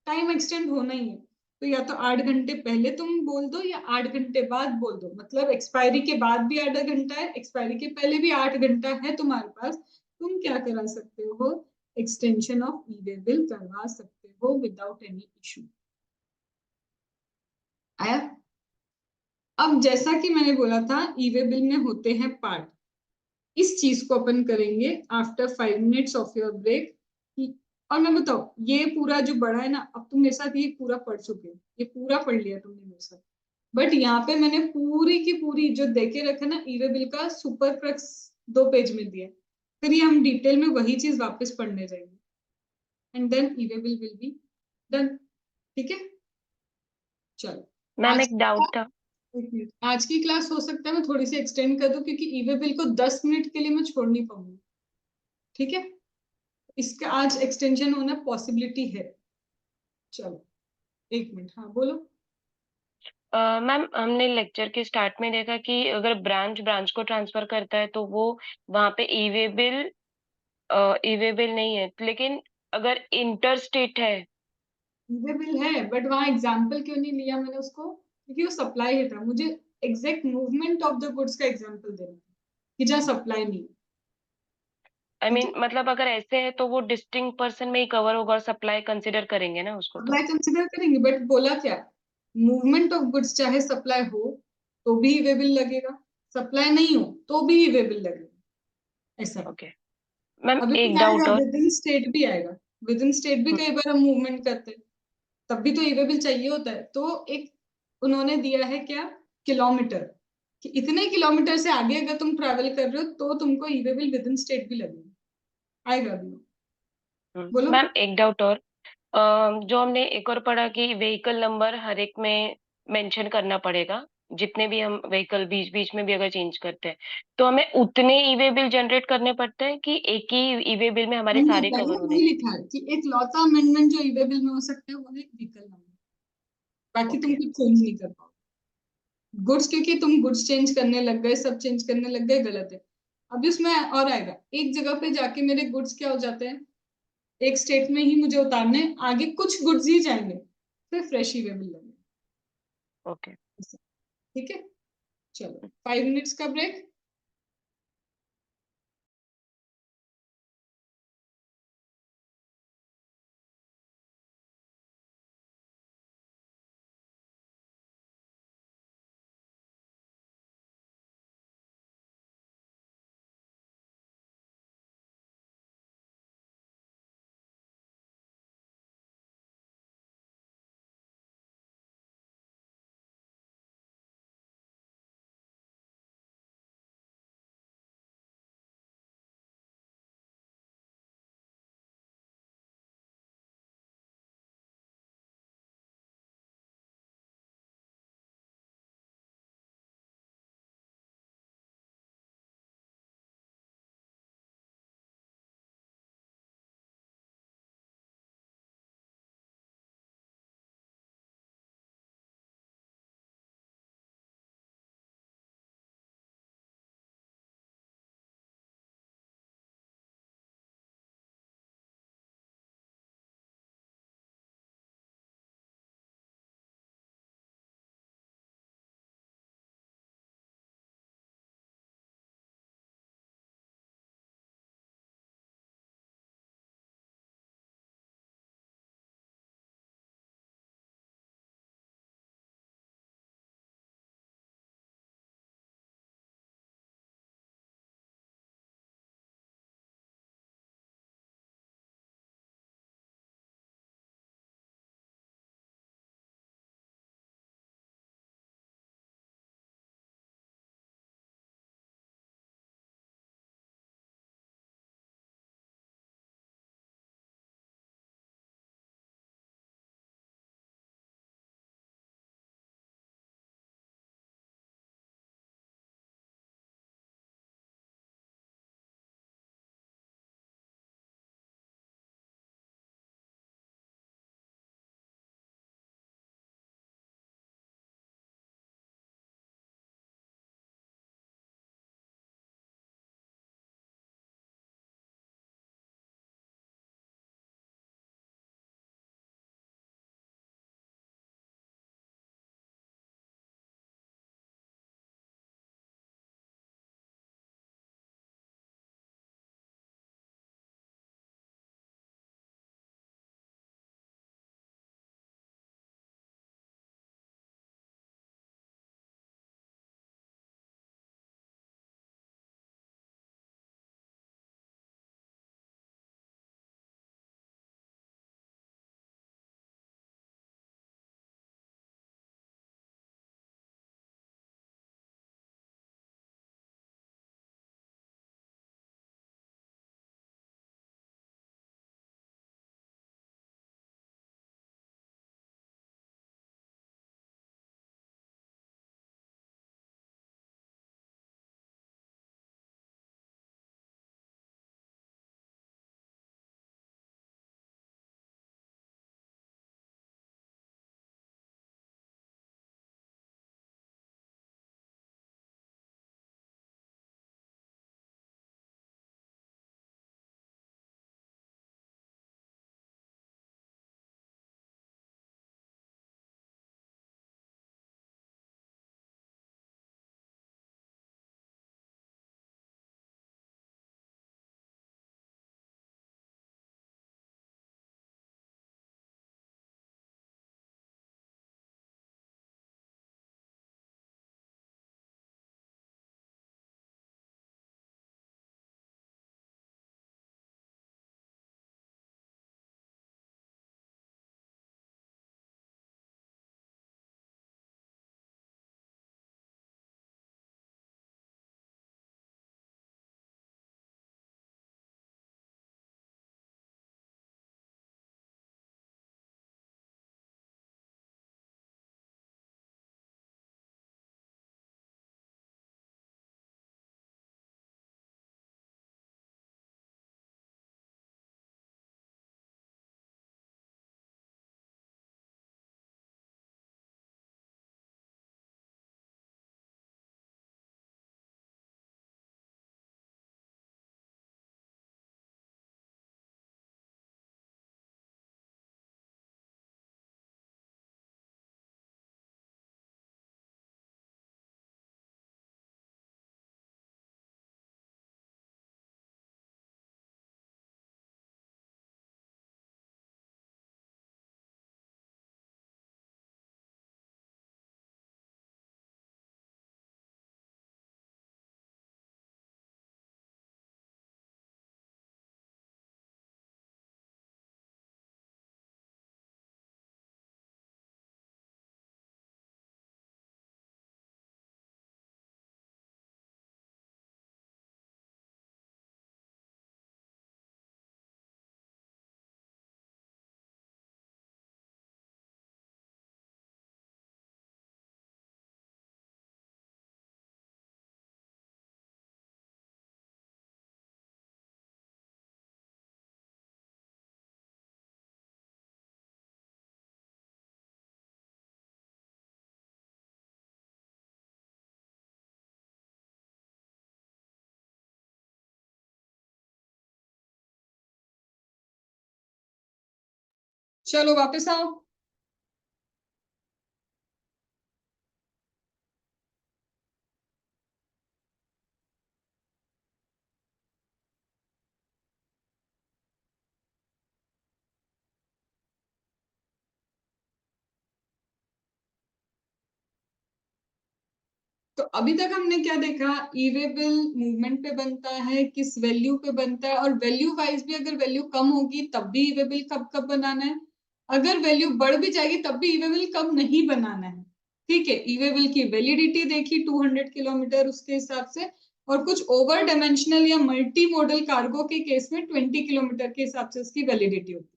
टाइम एक्सटेंड होना ही है, तो या तो 8 घंटे पहले तुम बोल दो या 8 घंटे बाद बोल दो, मतलब एक्सपायरी के बाद भी 8 घंटा है, एक्सपायरी के पहले भी 8 घंटा है तुम्हारे पास, तुम क्या करा सकते हो, extension of e way bill करवा सकते हो विदाउट एनी इशू। आया। अब जैसा कि मैंने बोला था ई वे बिल में होते हैं पार्ट, इस चीज को अपन करेंगे after 5 minutes of your break. और मैं बताओ ये पूरा जो बड़ा है ना, अब तुम मेरे साथ ये पूरा पढ़ चुके हो, ये पूरा पढ़ लिया तुमने मेरे साथ, बट यहाँ पे मैंने पूरी की पूरी जो देके रखा ना ई वे बिल का सुपर क्रक्स 2 पेज में दिया, फिर ये हम डिटेल में वही चीज वापस पढ़ने जाएंगे and then e way bill will be done. ठीक है, चलो। मैम आज एक डाउट था। आज की क्लास हो सकता है मैं थोड़ी सी एक्सटेंड कर दूं क्योंकि ई वे बिल को 10 मिनट के लिए मैं छोड़ नहीं पाऊंगी। ठीक है, इसका आज एक्सटेंशन होना पॉसिबिलिटी है। चलो 1 मिनट, हाँ बोलो। मैम हमने लेक्चर के स्टार्ट में देखा कि अगर ब्रांच ब्रांच को ट्रांसफर करता है तो वो वहां पे ई वे बिल नहीं है, लेकिन अगर इंटर स्टेट है। ये बिल है बट वहां एग्जाम्पल क्यों नहीं लिया मैंने उसको, क्योंकि वो सप्लाई है था, मुझे exact movement of the goods का एग्जाम्पल देना था कि जहाँ सप्लाई नहीं है। आई ठीक मीन है, मतलब अगर ऐसे है तो वो डिस्टिंक्ट पर्सन में ही कवर होगा और सप्लाई कंसिडर करेंगे ना उसको तो। सप्लाई कंसिडर करेंगे बट बोला क्या, मूवमेंट ऑफ गुड्स चाहे सप्लाई हो तो भी वे बिल लगेगा, सप्लाई नहीं हो तो भी वे बिल लगेगा, ऐसा है। ओके मैम अभी भी एक आएगा, डाउट और। विद इन स्टेट भी आएगा, विद इन स्टेट भी हम्म, कई बार हम मूवमेंट करते हैं, तब भी तो ई वे बिल चाहिए होता है। तो एक उन्होंने दिया है क्या, किलोमीटर, कि इतने किलोमीटर से आगे अगर तुम ट्रैवल कर रहे हो तो तुमको E way bill within state भी लगेगा, आएगा भी। बोलो। मैम एक डाउट और। जो हमने एक और पढ़ा कि व्हीकल नंबर हर एक में मेंशन करना पड़ेगा, जितने भी हम व्हीकल बीच बीच में भी अगर चेंज करते हैं तो हमें उतने ई वे बिल जनरेट करने पड़ते हैं कि एक ही ई वे बिल में हमारे नहीं, सारे पहले कवर होने वही लिखा चाहिए। है कि एक लौता अमेंडमेंट जो ई वे बिल में हो सकता है वो है व्हीकल नंबर, बाकी तुम ओके। कुछ चेंज नहीं कर पाओ। गुड्स क्योंकि तुम गुड्स चेंज करने लग गए, सब चेंज करने लग गए, गलत है। अभी उसमें और आएगा, एक जगह पे जाके मेरे गुड्स क्या हो जाते हैं, एक स्टेट में ही मुझे उतारने, आगे कुछ गुड्स ही जाएंगे, फिर फ्रेश ही वे बिल लगेगा। ओके। ठीक है, चलो 5 मिनट्स का ब्रेक। चलो वापस आओ। तो अभी तक हमने क्या देखा, ई वे बिल मूवमेंट पे बनता है, किस वैल्यू पे बनता है, और वैल्यू वाइज भी अगर वैल्यू कम होगी तब भी ई वे बिल कब कब बनाना है, अगर वैल्यू बढ़ भी जाएगी तब भी ई वे बिल कब नहीं बनाना है। ठीक है, ई वे बिल की वैलिडिटी देखी 200 किलोमीटर उसके हिसाब से, और कुछ ओवर डायमेंशनल या मल्टी मॉडल कार्गो के केस में 20 किलोमीटर के हिसाब से उसकी वैलिडिटी होती है।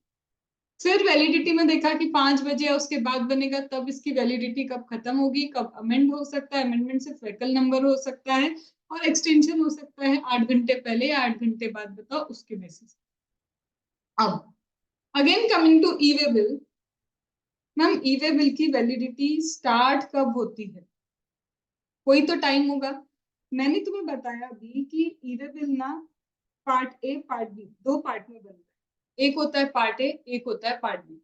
फिर वैलिडिटी में देखा कि 5 बजे या उसके बाद बनेगा, तब इसकी वैलिडिटी कब खत्म होगी, कब अमेंड हो सकता है, अमेंडमेंट सिर्फ व्हीकल नंबर हो सकता है, और एक्सटेंशन हो सकता है 8 घंटे पहले या 8 घंटे बाद, बताओ उसके बेसिस। अब again coming to e way bill. Ma'am e way bill की वैलिडिटी स्टार्ट कब होती है, कोई तो टाइम होगा। मैंने तुम्हें बताया अभी कि ई वे बिल ना पार्ट ए पार्ट बी दो पार्ट में बनता है, एक होता है पार्ट ए, एक होता है पार्ट बी।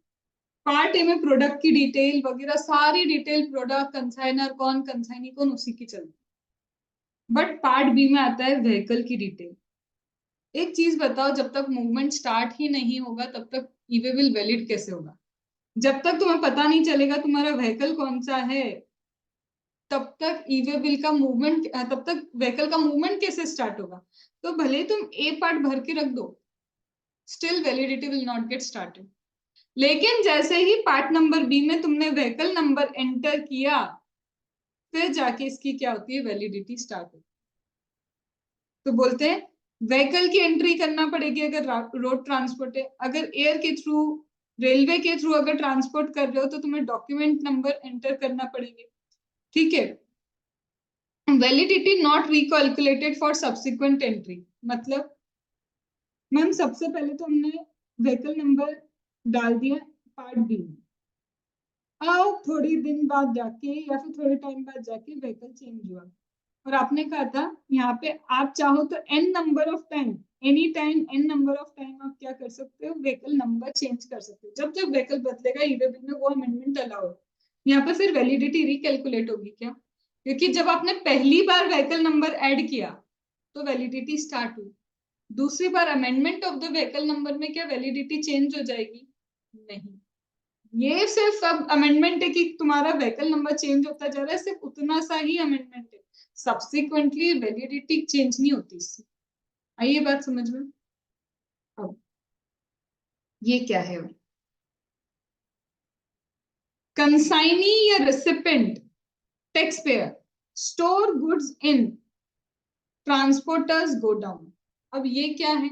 पार्ट ए में प्रोडक्ट की डिटेल वगैरह सारी डिटेल, प्रोडक्ट कंसाइनर कौन कंसाइनी कौन उसी की चलती है। बट पार्ट बी में आता है व्हीकल की डिटेल। एक चीज बताओ, जब तक मूवमेंट स्टार्ट ही नहीं होगा तब तक ई वे बिल वैलिड कैसे होगा? जब तक तुम्हें पता नहीं चलेगा तुम्हारा व्हीकल कौन सा है, तब तक ई वे बिल का मूवमेंट, तब तक व्हीकल का मूवमेंट कैसे स्टार्ट होगा? तो भले तुम ए पार्ट भर के रख दो, still validity will not get started. लेकिन जैसे ही पार्ट नंबर बी में तुमने व्हीकल नंबर एंटर किया, फिर जाके इसकी क्या होती है, वैलिडिटी स्टार्ट होती है। तो बोलते हैं व्हीकल की एंट्री करना पड़ेगी अगर रोड ट्रांसपोर्ट है, अगर एयर के थ्रू, रेलवे के थ्रू अगर ट्रांसपोर्ट कर रहे हो तो तुम्हें डॉक्यूमेंट नंबर एंटर करना पड़ेंगे। ठीक है, validity not recalculated for subsequent entry, मतलब मैम सबसे पहले तो हमने व्हीकल नंबर डाल दिया पार्ट बी में, अब थोड़ी दिन बाद जाके या फिर थोड़े टाइम बाद जाके व्हीकल चेंज हुआ, और आपने कहा था यहाँ पे आप चाहो तो n number of time, any time n number of time आप क्या कर सकते हो, व्हीकल नंबर चेंज कर सकते हो। जब जब व्हीकल बदलेगा ई वे बिल में वो अमेंडमेंट अलाउ है। यहाँ पे फिर वैलिडिटी रिकैलकुलेट होगी क्या? क्योंकि जब आपने पहली बार व्हीकल नंबर ऐड किया तो वैलिडिटी स्टार्ट हुई, दूसरी बार amendment of the vehicle number में क्या वैलिडिटी चेंज हो जाएगी? नहीं, ये सिर्फ अब अमेंडमेंट है कि तुम्हारा व्हीकल नंबर चेंज होता जा रहा है, सिर्फ उतना सा ही अमेंडमेंट है, सब्सिक्वेंटली वैलिडिटी चेंज नहीं होती इससे। आइए बात समझ में। अब ये क्या है, कंसाइनी या recipient tax payer store goods in transporters godown. अब ये क्या है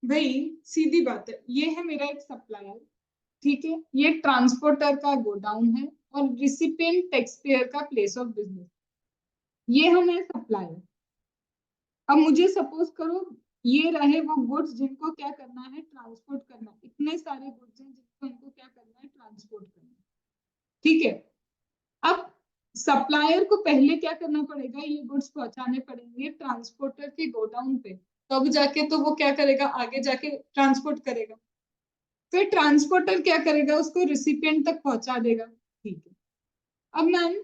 भाई, सीधी बात है, ये है मेरा एक सप्लायर, ठीक है, ये ट्रांसपोर्टर का गोडाउन है, और रिसिपिएंट टैक्स पेयर का प्लेस ऑफ बिजनेस, ये हमें सप्लायर। अब मुझे सपोज करो ये रहे वो गुड्स जिनको क्या करना है, ट्रांसपोर्ट करना, इतने सारे गुड्स हैं जिनको इनको क्या करना है, ट्रांसपोर्ट करना। ठीक है, अब सप्लायर को पहले क्या करना पड़ेगा, ये गुड्स पहुंचाने पड़ेंगे ट्रांसपोर्टर के गोडाउन पे, तब जाके तो वो क्या करेगा, आगे जाके ट्रांसपोर्ट करेगा, फिर ट्रांसपोर्टर क्या करेगा, उसको रिसिपिएंट तक पहुंचा देगा। ठीक है, अब मैम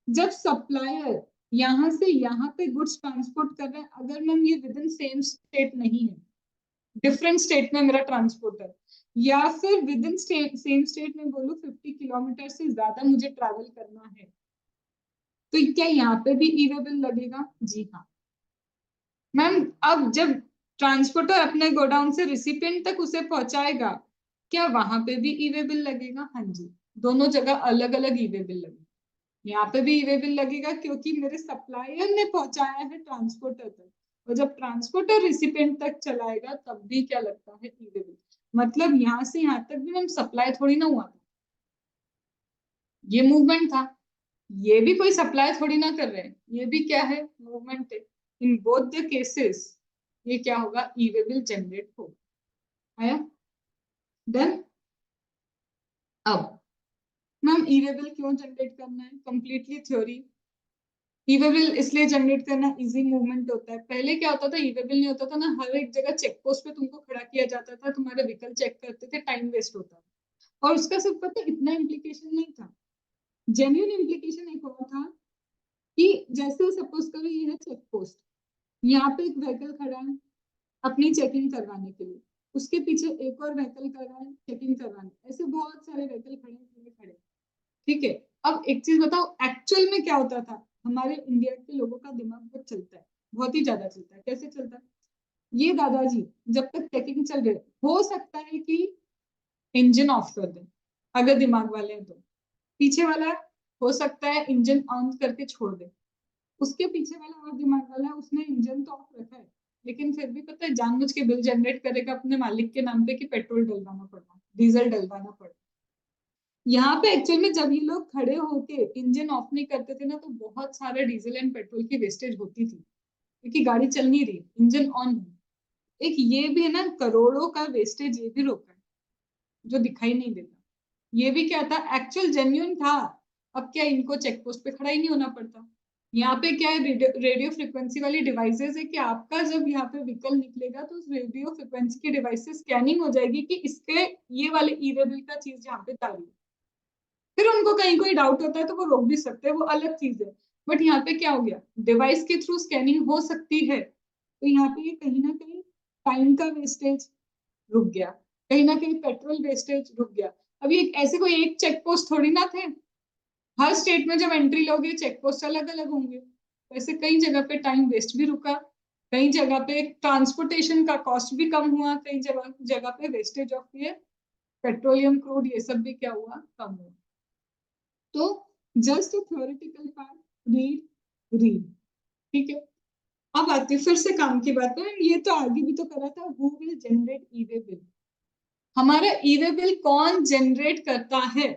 जब सप्लायर यहाँ से यहाँ पे गुड्स ट्रांसपोर्ट कर रहे हैं, अगर मैम ये विद इन सेम स्टेट नहीं है, डिफरेंट स्टेट में मेरा ट्रांसपोर्टर, या फिर विद इन सेम स्टेट में बोलो 50 किलोमीटर से ज्यादा मुझे ट्रैवल करना है, तो क्या यहाँ पे भी ई वे बिल लगेगा? जी हाँ मैम। अब जब ट्रांसपोर्टर अपने गोडाउन से रिसिपिएंट तक उसे पहुंचाएगा, क्या वहां पे भी ई वे बिल लगेगा? हाँ जी, दोनों जगह अलग अलग ई वे बिल लगेगा। यहाँ पे भी ई वे बिल लगेगा क्योंकि मेरे सप्लायर ने पहुंचाया है ट्रांसपोर्टर तक, और जब ट्रांसपोर्टर रिसिपिएंट तक चलाएगा तब भी क्या लगता है, ई वे बिल। मतलब यहाँ से यहाँ तक भी हम सप्लाई थोड़ी ना हुआ था, ये मूवमेंट था, ये भी कोई सप्लाई थोड़ी ना कर रहे हैं, ये भी क्या है, मूवमेंट है। इन बोथ द केसेस ये क्या होगा, ई वे बिल जनरेट होगा। आया? डन। अब मैम ई वे बिल क्यों जनरेट करना है, कंप्लीटली थ्योरी। ई वे बिल इसलिए जनरेट करना, इजी मूवमेंट होता है। पहले क्या होता था, ई वे बिल नहीं होता था ना, हर एक जगह चेक पोस्ट पे तुमको खड़ा किया जाता था, तुम्हारे व्हीकल चेक करते थे, टाइम वेस्ट होता था। और उसका सिर्फ पता है इतना इम्प्लीकेशन नहीं था, जेन्युइन इम्प्लीकेशन एक और था कि जैसे सपोज करो ये है चेक पोस्ट, यहाँ पे एक व्हीकल खड़ा है अपनी चेकिंग करवाने के लिए, उसके पीछे एक और व्हीकल खड़ा है चेकिंग करवाने, ऐसे बहुत सारे व्हीकल खड़े, ठीक है। अब एक चीज बताओ, एक्चुअल में क्या होता था, हमारे इंडिया के लोगों का दिमाग बहुत चलता है, बहुत ही ज्यादा चलता है। कैसे चलता है, ये दादाजी जब तक चेकिंग चल रही हो सकता है कि इंजन ऑफ कर दे, अगर दिमाग वाले हैं तो, पीछे वाला हो सकता है इंजन ऑन करके छोड़ दे, उसके पीछे वाला और दिमाग वाला है उसने इंजन तो ऑफ रखा है, लेकिन फिर भी पता है जानबूझ के बिल जनरेट करेगा अपने मालिक के नाम पे कि पेट्रोल डलवाना पड़ना, डीजल डलवाना पड़ना। यहाँ पे एक्चुअल में जब ये लोग खड़े होके इंजन ऑफ नहीं करते थे ना, तो बहुत सारे डीजल एंड पेट्रोल की वेस्टेज होती थी, क्योंकि गाड़ी चल नहीं रही, इंजन ऑन है। एक ये भी है ना, करोड़ों का वेस्टेज ये भी रोका है, जो दिखाई नहीं देता। ये भी क्या था, एक्चुअल जेन्युइन था। अब क्या इनको चेक पोस्ट पे खड़ा ही नहीं होना पड़ता। यहाँ पे क्या है, रेडियो फ्रिक्वेंसी वाली डिवाइसेस है कि आपका जब यहाँ पे व्हीकल निकलेगा तो उस रेडियो फ्रिक्वेंसी की डिवाइस से स्कैनिंग हो जाएगी कि इसके ये वाले ई वे बिल का चीज यहाँ पे डाली है। फिर उनको कहीं कोई डाउट होता है तो वो रोक भी सकते हैं, वो अलग चीज है। बट यहाँ पे क्या हो गया, डिवाइस के थ्रू स्कैनिंग हो सकती है, तो यहाँ पे कहीं ना कहीं टाइम का वेस्टेज रुक गया, कहीं ना कहीं पेट्रोल वेस्टेज रुक गया। अभी ऐसे कोई एक चेक पोस्ट थोड़ी ना थे, हर स्टेट में जब एंट्री लोगे चेक पोस्ट अलग अलग होंगे, वैसे कई जगह पे टाइम वेस्ट भी रुका, कई जगह पे ट्रांसपोर्टेशन का कॉस्ट भी कम हुआ, कई जगह जगह पे वेस्टेज ऑफ ये पेट्रोलियम क्रूड ये सब भी क्या हुआ, कम हुआ। तो just theoretical part, read read, ठीक है। अब आते हैं फिर से काम की बात है, ये तो आगे भी तो करा था, who will generate e way bill. हमारा ई वे बिल कौन जनरेट करता है,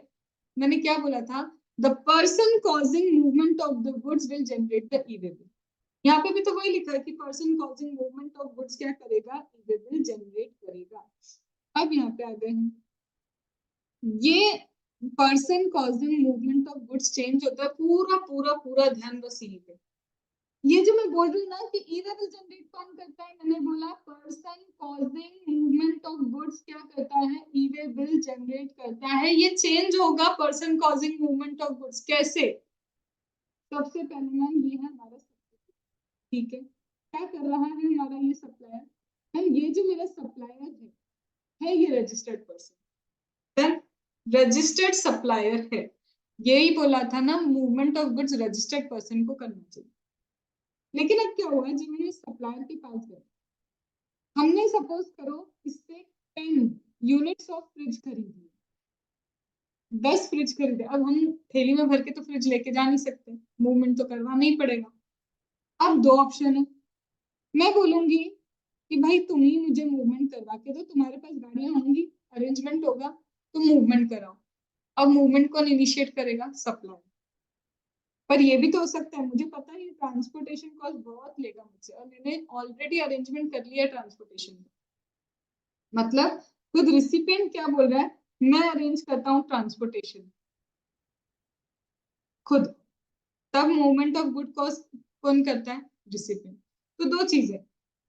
मैंने क्या बोला था, the person causing movement of the goods will generate the E way bill. यहाँ पे भी तो वही लिखा है कि person causing movement of goods क्या करेगा, ई वे बिल जनरेट करेगा। अब यहाँ पे आ गए हैं, ये person causing movement of goods change होता है, पूरा पूरा पूरा ध्यान बस यहीं पे। ये जो मैं बोल रही हूँ ना कि ई वे बिल जनरेट कौन करता है, मैंने बोला person causing movement of goods क्या करता है, ई वे बिल जनरेट करता है। ये चेंज होगा person causing movement of goods कैसे, सबसे पहले मैम ये है हमारा सप्लायर, ठीक है। क्या कर रहा है हमारा ये सप्लायर, मैम ये जो मेरा सप्लायर है ये रजिस्टर्ड पर्सन, रजिस्टर्ड सप्लायर है। यही बोला था ना, movement of goods registered person को करना चाहिए। लेकिन अब क्या हुआ, जब मैंने सप्लायर के पास गए, हमने सपोज करो इससे 10 यूनिट्स ऑफ फ्रिज खरीदी, 10 फ्रिज खरीदे। अब हम थैली में भर के तो फ्रिज लेके जा नहीं सकते, मूवमेंट तो करवाना ही पड़ेगा। अब दो ऑप्शन है, मैं बोलूंगी कि भाई तुम ही मुझे मूवमेंट करवा के दो, तुम्हारे पास गाड़ियां होंगी, अरेंजमेंट होगा, तुम मूवमेंट कराओ। अब मूवमेंट कौन इनिशिएट करेगा, सप्लायर। पर ये भी तो हो सकता है, मुझे पता है ट्रांसपोर्टेशन कॉस्ट बहुत लेगा मुझसे, और मैंने ऑलरेडी अरेंजमेंट कर लिया ट्रांसपोर्टेशन का। मतलब खुद रिसिपिएंट क्या बोल रहा है, मैं अरेंज करता हूँ ट्रांसपोर्टेशन खुद, तब मूवमेंट ऑफ गुड कॉस्ट कौन करता है, रिसिपिएंट। तो दो चीजें,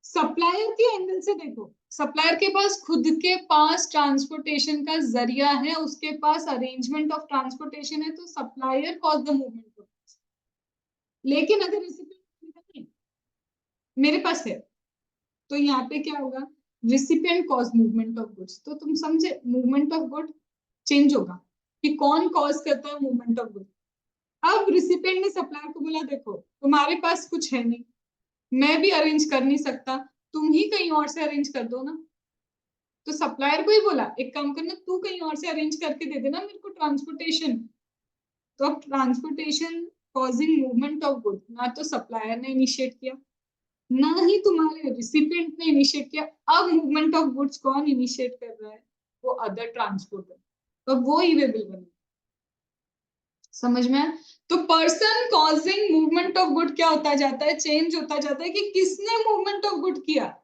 सप्लायर के एंगल से देखो, सप्लायर के पास खुद के पास ट्रांसपोर्टेशन का जरिया है, उसके पास अरेंजमेंट ऑफ ट्रांसपोर्टेशन है, तो सप्लायर कॉज द मूवमेंट। लेकिन अगर रिसिपिएंट मेरे पास है, तो यहाँ पे क्या होगा, recipient cause movement of goods. तो तुम समझे, मूवमेंट ऑफ गुड चेंज होगा कि कौन कॉज करता है मूवमेंट ऑफ गुड। अब रिसिपिएंट ने सप्लायर को बोला देखो तुम्हारे पास कुछ है नहीं, मैं भी अरेंज कर नहीं सकता, तुम ही कहीं और से अरेंज कर दो ना। तो सप्लायर को ही बोला एक काम करना, तू कहीं और से अरेंज करके दे देना मेरे को ट्रांसपोर्टेशन। तो अब transportation causing movement of good ना तो सप्लायर ने इनिशिएट किया, ना ही तुम्हारे रिसिपिएंट ने इनिशिएट किया। अब मूवमेंट ऑफ गुड्स कौन इनिशिएट कर रहा है, वो अदर ट्रांसपोर्टर, तो वो ई वे बिल बने। समझ में आया? तो person causing movement of good क्या होता जाता है, चेंज होता जाता है कि किसने मूवमेंट ऑफ गुड किया,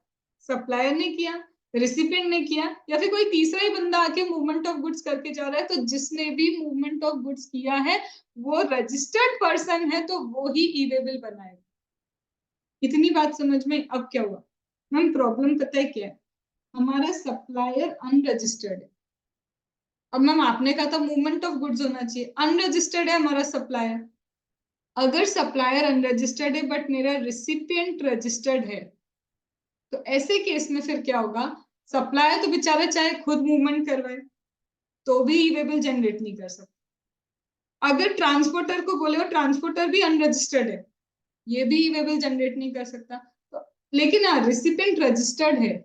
सप्लायर ने किया, रिसिपिएंट ने किया, या फिर कोई तीसरा ही बंदा आके मूवमेंट ऑफ गुड्स करके जा रहा है। तो जिसने भी मूवमेंट ऑफ गुड्स किया है वो रजिस्टर्ड पर्सन है, तो वो ही ई वे बिल बनाएगा। इतनी बात समझ में। अब क्या हुआ मैम, प्रॉब्लम पता है क्या है, हमारा सप्लायर अनरजिस्टर्ड है, अब मैम आपने कहा था मूवमेंट ऑफ गुड्स होना चाहिए, अनरजिस्टर्ड है हमारा सप्लायर। अगर सप्लायर अनरजिस्टर्ड है बट मेरा रिसिपिएंट रजिस्टर्ड है, तो ऐसे केस में फिर क्या होगा, सप्लायर तो बेचारा चाहे खुद मूवमेंट करवाए तो भी ई वे बिल जनरेट नहीं कर सकता। अगर ट्रांसपोर्टर को बोले और ट्रांसपोर्टर भी अनरजिस्टर्ड है, ये भी ई वे बिल जनरेट नहीं कर सकता। तो लेकिन हाँ रिसिपिएंट रजिस्टर्ड है,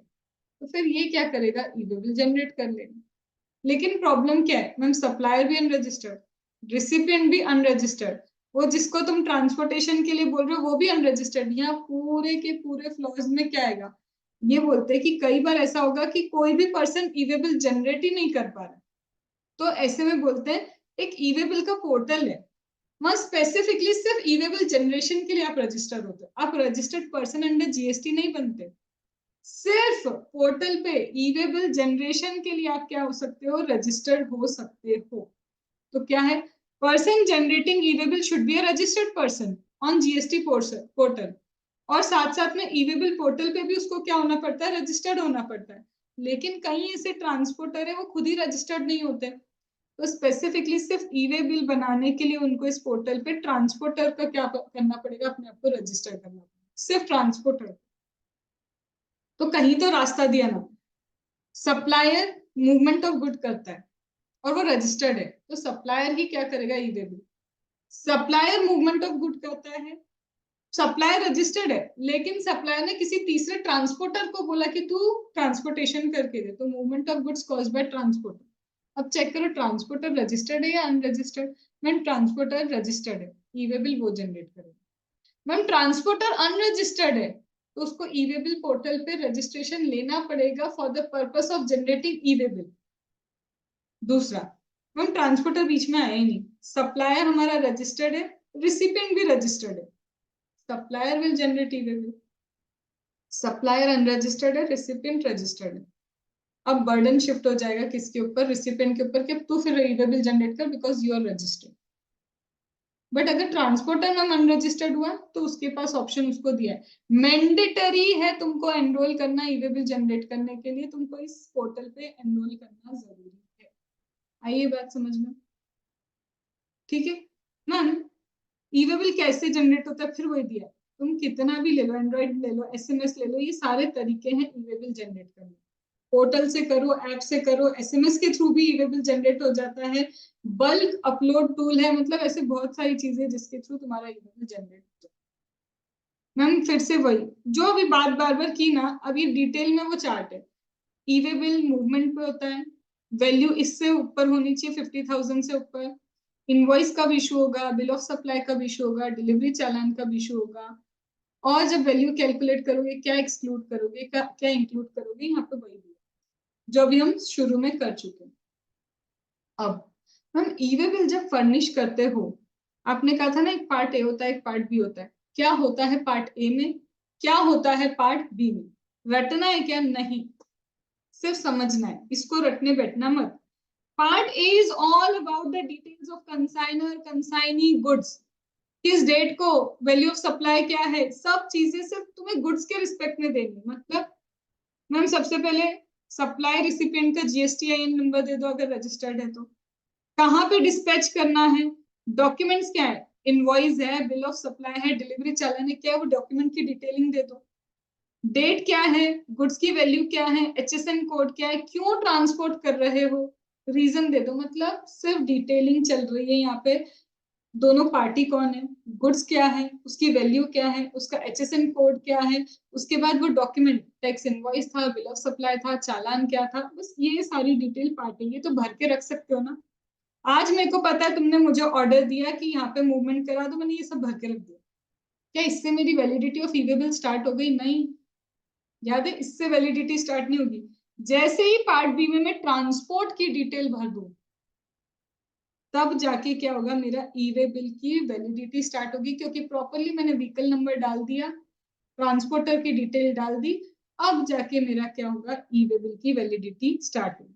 तो फिर ये क्या करेगा, ई वे बिल जनरेट कर लेगा। लेकिन प्रॉब्लम क्या है मैम, सप्लायर भी अनरजिस्टर्ड, रिसिपिएंट भी अनरजिस्टर्ड, वो जिसको तुम ट्रांसपोर्टेशन के लिए बोल रहे हो वो भी अनरजिस्टर्ड। यहाँ पूरे के पूरे फ्लॉज में क्या आएगा, ये बोलते हैं कि कई बार ऐसा होगा कि कोई भी पर्सन ई वे बिल जनरेट ही नहीं कर पा रहा, तो ऐसे में बोलते हैं एक ई वे बिल का पोर्टल है, वहां स्पेसिफिकली सिर्फ ई वे बिल जनरेशन के लिए आप रजिस्टर होते हो, आप रजिस्टर्ड पर्सन अंडर जीएसटी नहीं बनते। सिर्फ पोर्टल पे ई वे बिल जनरेशन के लिए आप क्या हो सकते हो, रजिस्टर्ड हो सकते हो। तो क्या है, person generating E way bill should be a registered person on GST portal, और साथ साथ में ई वे बिल पोर्टल पे भी उसको क्या होना पड़ता है, रजिस्टर्ड होना पड़ता है। लेकिन कई ऐसे ट्रांसपोर्टर है वो खुद ही रजिस्टर्ड नहीं होते, तो स्पेसिफिकली सिर्फ ई वे बिल बनाने के लिए उनको इस पोर्टल पे ट्रांसपोर्टर का क्या करना पड़ेगा, अपने आप को रजिस्टर करना पड़ेगा, सिर्फ ट्रांसपोर्टर। तो कहीं तो रास्ता दिया ना, सप्लायर मूवमेंट ऑफ गुड करता है और वो रजिस्टर्ड है, तो सप्लायर ही क्या करेगा, E way bill. Supplier movement of good करता है, सप्लायर रजिस्टर्ड है, लेकिन सप्लायर ने किसी तीसरे ट्रांसपोर्टर को बोला कि तू ट्रांसपोर्टेशन करके दे, तो movement of goods caused by transporter. अब चेक करो ट्रांसपोर्टर रजिस्टर्ड है या अनरजिस्टर्ड। मैम ट्रांसपोर्टर रजिस्टर्ड है, ई वे बिल वो जनरेट करेगा। मैम ट्रांसपोर्टर अनरजिस्टर्ड है, तो उसको ई वे बिल पोर्टल पे रजिस्ट्रेशन लेना पड़ेगा for the purpose of generating E way bill. दूसरा, मैम ट्रांसपोर्टर बीच में आया ही नहीं, सप्लायर हमारा रजिस्टर्ड है, रिसिपिएंट भी रजिस्टर्ड है, supplier will generate e way bill. Supplier unregistered है, रिसिपिएंट रजिस्टर्ड है। अब बर्डन शिफ्ट हो जाएगा किसके ऊपर, रिसिपिएंट के ऊपर, कि तू फिर ई वे बिल जनरेट कर because you are registered. But अगर ट्रांसपोर्टर में अनरजिस्टर्ड हुआ तो उसके पास ऑप्शन उसको दिया है, मैंडेटरी है तुमको एनरोल करना ई वे बिल जनरेट करने के लिए, तुमको इस पोर्टल पे एनरोल करना जरूरी है। आइए बात समझ में, ठीक है मैम। ई वे बिल कैसे जनरेट होता है, फिर वही दिया है, तुम कितना भी ले लो, एंड्रॉइड ले लो, एसएमएस ले लो, ये सारे तरीके हैं ई वे बिल जनरेट करने। पोर्टल से करो, ऐप से करो, एसएमएस के थ्रू भी ई वे बिल जनरेट हो जाता है, बल्क अपलोड टूल है, मतलब ऐसे बहुत सारी चीजें जिसके थ्रू तुम्हारा ई वे बिल जनरेट हो जाता है। मैम फिर से वही जो अभी बात बार बार की ना, अभी डिटेल में वो चार्ट है, ई वे बिल मूवमेंट पे होता है, वैल्यू इससे ऊपर होनी चाहिए 50,000 से ऊपर, इनवॉइस कब इशू होगा, बिल ऑफ सप्लाई कब इशू होगा, डिलीवरी चालान कब इशू होगा, और जब वैल्यू कैलकुलेट करोगे क्या एक्सक्लूड करोगे, क्या इंक्लूड करोगे, यहाँ पे वही दिया जो अभी हम शुरू में कर चुके हैं। अब हम ई वे बिल जब फर्निश करते हो, आपने कहा था ना एक पार्ट ए होता है एक पार्ट बी होता है, क्या होता है पार्ट ए में, क्या होता है पार्ट बी में, रटना है क्या, नहीं, सिर्फ समझना है, इसको रटने बैठना मत। Part A is all about the details of consignor consignee goods, किस डेट को, वैल्यू ऑफ सप्लाई क्या है, सब चीजें सिर्फ तुम्हें गुड्स के रिस्पेक्ट में देनी। मतलब मैम सबसे पहले सप्लाई रिसिपिएंट का जीएसटीआईएन नंबर दे दो अगर रजिस्टर्ड है तो, कहाँ पे डिस्पैच करना है, डॉक्यूमेंट्स क्या है, इनवॉइस है, बिल ऑफ सप्लाई है, डिलीवरी चालान है, क्या है वो डॉक्यूमेंट की डिटेलिंग दे दो, डेट क्या है, गुड्स की वैल्यू क्या है, एचएसएन कोड क्या है, क्यों ट्रांसपोर्ट कर रहे हो, रीजन दे दो। मतलब सिर्फ डिटेलिंग चल रही है यहाँ पे, दोनों पार्टी कौन है, गुड्स क्या है, उसकी वैल्यू क्या है, उसका एचएसएन कोड क्या है, उसके बाद वो डॉक्यूमेंट टैक्स इनवॉइस था, बिल ऑफ सप्लाई था, चालान क्या था, बस ये सारी डिटेल पार्ट है, ये तो भर के रख सकते हो ना। आज मेरे को पता है तुमने मुझे ऑर्डर दिया कि यहाँ पे मूवमेंट करा दो, मैंने ये सब भर के रख दिया, क्या इससे मेरी validity of e way bill start हो गई, नहीं, याद है इससे वैलिडिटी स्टार्ट नहीं होगी। जैसे ही पार्ट बी में मैं ट्रांसपोर्ट की डिटेल भर दूं, तब जाके क्या होगा, मेरा ई वे बिल की वैलिडिटी स्टार्ट होगी, क्योंकि प्रॉपरली मैंने व्हीकल नंबर डाल दिया, ट्रांसपोर्टर की डिटेल डाल दी, अब जाके मेरा क्या होगा, ई वे बिल की वैलिडिटी स्टार्ट होगी।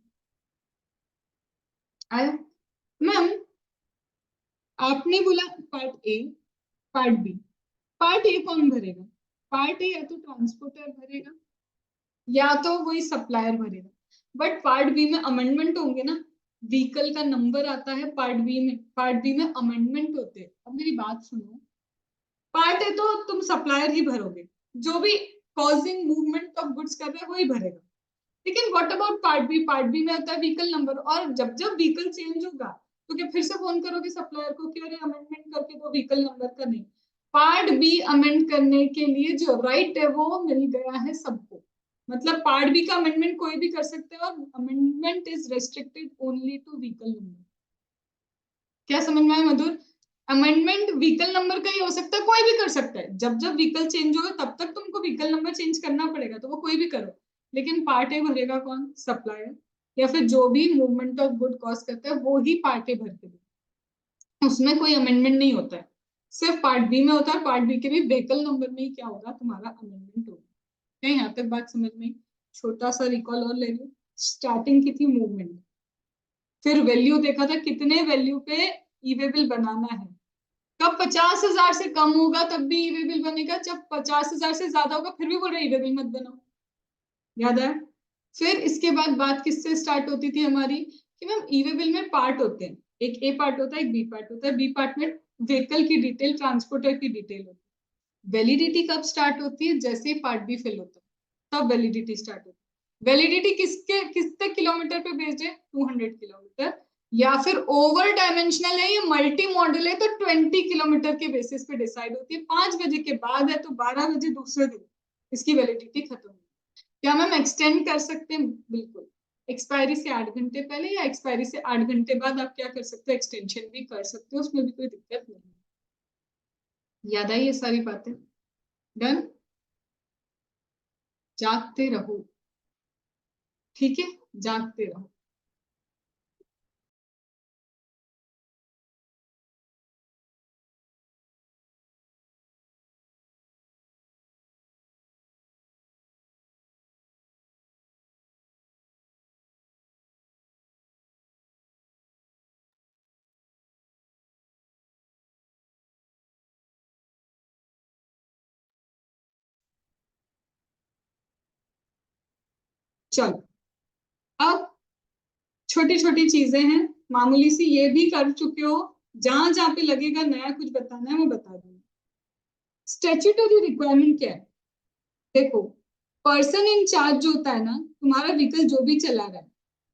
आया मैम, आपने बोला part A part B, part A कौन भरेगा, पार्ट ए या तो ट्रांसपोर्टर भरेगा या तो वही सप्लायर भरेगा, बट पार्ट बी में अमेंडमेंट होंगे ना, व्हीकल का नंबर आता है पार्ट बी में, पार्ट बी में अमेंडमेंट होते हैं। अब मेरी बात सुनो, पार्ट ए तो तुम सप्लायर ही भरोगे, जो भी कॉजिंग मूवमेंट ऑफ गुड्स कर रहे हैं वही भरेगा। लेकिन what about part B? Part B में होता है व्हीकल नंबर, और जब जब व्हीकल चेंज होगा तो क्या फिर से फोन करोगे सप्लायर को कि अरे अमेंडमेंट करके दो व्हीकल नंबर का? नहीं, पार्ट बी अमेंड करने के लिए जो राइट है वो मिल गया है सबको। मतलब पार्ट बी का अमेंडमेंट कोई भी कर सकते हैं, और amendment is restricted only to vehicle number. क्या समझ में आया मधुर? अमेंडमेंट व्हीकल नंबर का ही हो सकता है, कोई भी कर सकता है। जब जब व्हीकल चेंज होगा तब तक तुमको व्हीकल नंबर चेंज करना पड़ेगा, तो वो कोई भी करो। लेकिन पार्ट ए भरेगा कौन? सप्लायर, या फिर जो भी मूवमेंट ऑफ गुड कॉज करता है वो ही पार्ट ए भर के देगा। उसमें कोई अमेंडमेंट नहीं होता है, सिर्फ पार्ट बी में होता है। पार्ट बी के भी व्हीकल नंबर में ही क्या होगा? तुम्हारा अमेंडमेंट होगा। क्या यहाँ तक बात समझ में? छोटा सा रिकॉल और ले लो। स्टार्टिंग की थी मूवमेंट, फिर वैल्यू देखा था कितने वैल्यू पे ईवे बिल बनाना है। कब 50,000 से कम होगा तब भी ईवे बिल बनेगा, जब 50,000 से ज्यादा होगा फिर भी बोल रहे ईवे बिल मत बनाओ। याद है? फिर इसके बाद बात किससे स्टार्ट होती थी हमारी कि मैम ईवे बिल में पार्ट होते हैं, एक ए पार्ट होता है, एक बी पार्ट होता है। बी पार्ट में व्हीकल की डिटेल, ट्रांसपोर्टर की डिटेल होती है। वैलिडिटी कब स्टार्ट होती है? जैसे ही पार्ट बी फिल होता है तब वैलिडिटी स्टार्ट होती है। वैलिडिटी किसके किलोमीटर पे बेस्ड है? 200 किलोमीटर। या फिर ओवर डायमेंशनल है या मल्टी मॉडल है तो 20 किलोमीटर के बेसिस पे डिसाइड होती है। 5 बजे के बाद है तो 12 बजे दूसरे दिन इसकी वैलिडिटी खत्म है। क्या मैम एक्सटेंड कर सकते हैं? बिल्कुल। एक्सपायरी से 8 घंटे पहले या एक्सपायरी से 8 घंटे बाद आप क्या कर सकते हो? एक्सटेंशन भी कर सकते हो, उसमें भी कोई दिक्कत नहीं है। याद आई ये सारी बातें? डन। जागते रहो, ठीक है, जागते रहो। चलो, अब छोटी छोटी चीजें हैं, मामूली सी, ये भी कर चुके हो। जहां जहां पे लगेगा नया कुछ बताना है मैं बता दूंगी। स्टेच्यूटरी रिक्वायरमेंट क्या है? देखो, पर्सन इन चार्ज जो होता है ना, तुम्हारा व्हीकल जो भी चला रहा है,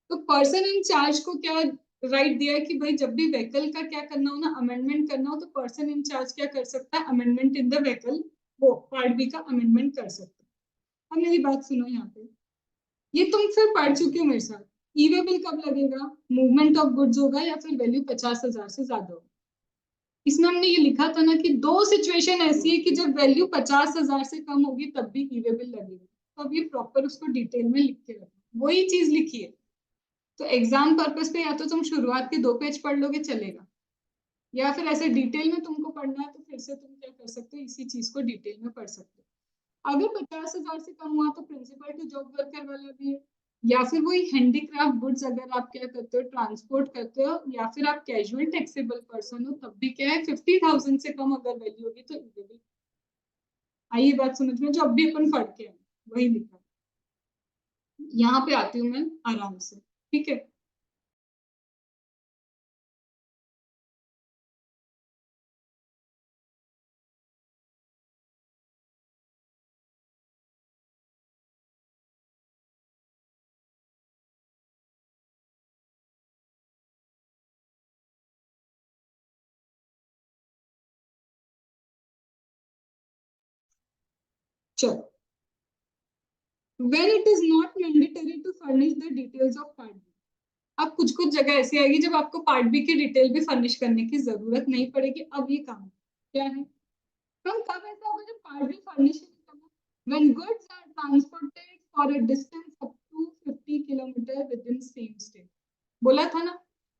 तो पर्सन इन चार्ज को क्या राइट दिया है कि भाई जब भी व्हीकल का क्या करना हो ना, अमेंडमेंट करना हो, तो पर्सन इन चार्ज क्या कर सकता है? अमेंडमेंट इन द व्हीकल, वो पार्ट बी का अमेंडमेंट कर सकता है। अब मेरी बात सुनो यहाँ पे, ये तुम फिर पढ़ चुके हो मेरे साथ। ई वे बिल कब लगेगा? मूवमेंट ऑफ गुड्स होगा या फिर वैल्यू 50,000 से ज्यादा होगा। इसमें हमने ये लिखा था ना कि दो सिचुएशन ऐसी है कि जब वैल्यू 50,000 से कम होगी तब भी ई वे बिल लगेगा। तो अब ये प्रॉपर उसको डिटेल में लिख के रखो, वही चीज लिखी है। तो एग्जाम पर्पस पे या तो तुम शुरुआत के 2 पेज पढ़ लोगे चलेगा, या फिर ऐसे डिटेल में तुमको पढ़ना है तो फिर से तुम क्या कर सकते हो, इसी चीज को डिटेल में पढ़ सकते हो। अगर 50,000 से कम हुआ तो प्रिंसिपल टू जॉब वर्कर वाला भी है, या फिर वही हैंडीक्राफ्ट गुड्स अगर आप क्या करते हो, ट्रांसपोर्ट करते हो, या फिर आप कैजुअल टैक्सेबल पर्सन हो तब भी क्या है, 50,000 से कम अगर वैल्यू होगी तो इलेबल। आइए बात समझ में, जो अब भी अपन पढ़ के हैं वही लिखा है। यहाँ पे आती हूँ मैं आराम से, ठीक है। चलो, when it is not mandatory to furnish the details of part B। अब कुछ कुछ जगह ऐसी आएगी जब आपको पार्ट बी की डिटेल भी फर्निश करने की जरूरत नहीं पड़ेगी। अब ये काम क्या है? हम कब ऐसा होगा जब पार्ट बी फर्निश नहीं करना? when goods are transported for a distance up to 50 kilometre within same state। बोला था ना,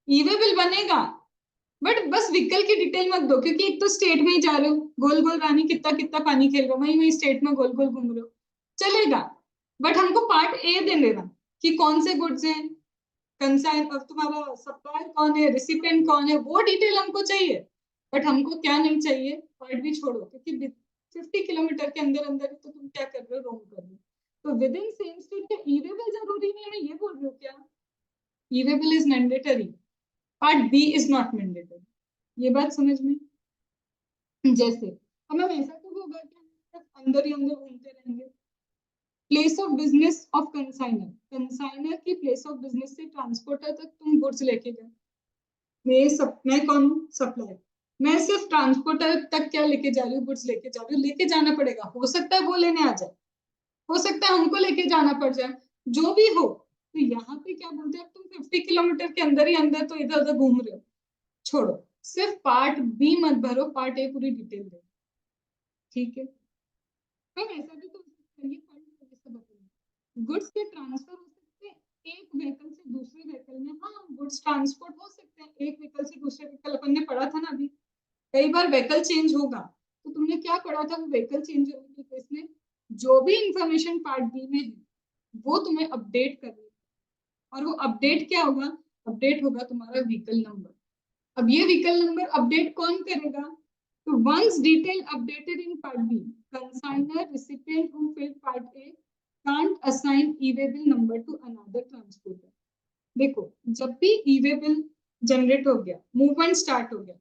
ई वे बिल बनेगा, बट बस व्हीकल की डिटेल मत दो, क्योंकि एक तो स्टेट में ही जा रहे हो, गोल गोल रानी कितना कितना पानी खेल रहे हो, वही वही स्टेट में गोल गोल घूम रहे हो, चलेगा। बट हमको पार्ट ए दे देना कि कौन से गुड्स हैं, कंसाइन, अब तुम्हारा सप्लायर कौन है, रिसिपेंट कौन है, वो डिटेल हमको चाहिए। बट हमको क्या नहीं चाहिए? पार्ट भी छोड़ो, क्योंकि 50 किलोमीटर के अंदर अंदर तो तुम क्या कर रहे हो, रोम कर रहे हो। तो विद इन सेम स्टेट का ई वे बिल जरूरी नहीं है, मैं ये बोल रही हूँ क्या? E way bill is mandatory, part B is not mandatory. ये बात समझ में? जैसे हमें ऐसा तो होगा कि हम सिर्फ अंदर ही अंदर घूमते रहेंगे। Place of business of consignor, consignor की प्लेस ऑफ बिजनेस से ट्रांसपोर्टर तक तुम गुड्स लेके गए। मैं कौन हूँ? सप्लायर। मैं सिर्फ ट्रांसपोर्टर तक क्या लेके जा रही हूँ? गुड्स लेके जा रही हूँ। लेके जाना पड़ेगा, हो सकता है वो लेने आ जाए, हो सकता है हमको लेके जाना पड़ जाए, जो भी हो। तो यहाँ पे क्या बोलते हैं, तुम 50 किलोमीटर के अंदर ही अंदर तो इधर उधर घूम रहे हो। छोड़ो, सिर्फ पार्ट बी मत भरो, पार्ट ए पूरी डिटेल दो। ठीक है? पर ऐसा भी तो हो सकता है, ये पॉइंट जैसे बताइए, गुड्स के ट्रांसफर हो सकते हैं एक व्हीकल से दूसरे व्हीकल में। हाँ, गुड्स ट्रांसपोर्ट हो सकते हैं एक व्हीकल से दूसरे व्हीकल। अपन ने पढ़ा था ना अभी, कई बार व्हीकल चेंज होगा। तो तुमने क्या पढ़ा था? वो व्हीकल चेंज होने के केस में जो भी इंफॉर्मेशन पार्ट बी में है वो तुम्हें अपडेट करनी है। और वो अपडेट क्या होगा? अपडेट होगा तुम्हारा व्हीकल नंबर। अब ये व्हीकल नंबर अपडेट कौन करेगा? तो once detail updated in part B, consignor recipient who filled part A can't assign e-way bill number to another transporter. देखो, जब भी ई-वे बिल जनरेट हो गया, मूवमेंट स्टार्ट हो गया,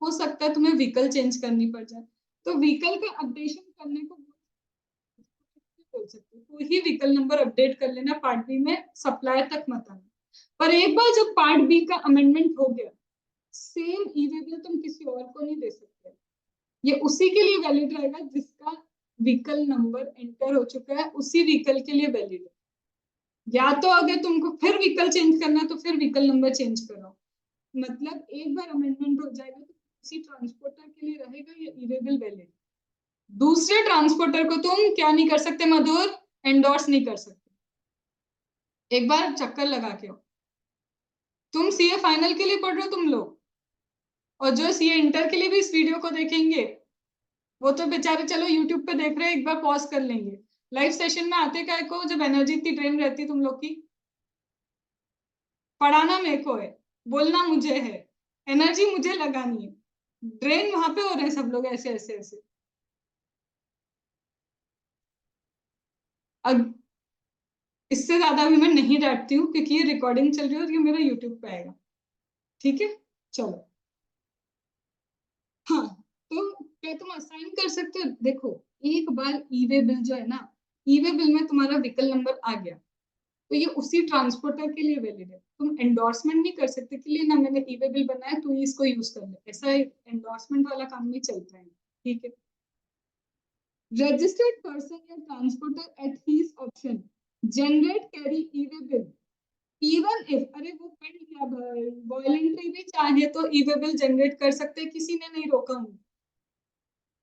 हो सकता है तुम्हें व्हीकल चेंज करनी पड़ जाए। तो व्हीकल का अपडेशन करने को बोल सकते हो, तो ही व्हीकल नंबर अपडेट कर लेना पार्ट बी में, सप्लायर तक मत आना। पर एक बार जब पार्ट बी का अमेंडमेंट हो गया, सेम ई-वे बिल तुम किसी और को नहीं दे सकते। ये उसी के लिए वैलिड रहेगा जिसका व्हीकल नंबर एंटर हो चुका है, उसी व्हीकल के लिए वैलिड है। या तो अगर तुमको फिर व्हीकल चेंज करना है तो फिर व्हीकल नंबर चेंज करो। मतलब एक बार अमेंडमेंट हो जाएगा तो उसी ट्रांसपोर्टर के लिए रहेगा ये ई-वे बिल वैलिड। दूसरे ट्रांसपोर्टर को तुम क्या नहीं कर सकते मधुर? एंडोर्स नहीं कर सकते। एक बार चक्कर लगा के हो। तुम सीए फाइनल के लिए पढ़ रहे हो तुम लोग, और जो सीए इंटर के लिए भी इस वीडियो को देखेंगे वो तो बेचारे चलो यूट्यूब पे देख रहे हैं, एक बार पॉज कर लेंगे। लाइव सेशन में आते काय को जब एनर्जी इतनी ड्रेन रहती है तुम लोग की? पढ़ाना मेरे को है, बोलना मुझे है, एनर्जी मुझे लगानी है। ड्रेन वहां पे हो रहे हैं सब लोग ऐसे ऐसे ऐसे। अब इससे ज्यादा भी मैं नहीं डांटती हूँ क्योंकि ये रिकॉर्डिंग चल रही है और ये मेरा यूट्यूब पे आएगा। ठीक है, चलो। हाँ, तो क्या तुम असाइन कर सकते हो? देखो, एक बार ई-वे बिल जो है ना, ई-वे बिल में तुम्हारा व्हीकल नंबर आ गया तो ये उसी ट्रांसपोर्टर के लिए वैलिड है। तुम एंडोर्समेंट नहीं कर सकते कि लिए ना मैंने ई-वे बिल बनाया तू इसको यूज कर ले, ऐसा एंडोर्समेंट वाला काम नहीं चलता है। ठीक है? रजिस्टर्ड पर्सन या transporter at his option generate carry e-way bill even if, अरे वो पेंड क्या भाई, वॉलंटरी भी चाहे तो ई-वे बिल जनरेट कर सकते हैं, किसी ने नहीं रोका उन्हें।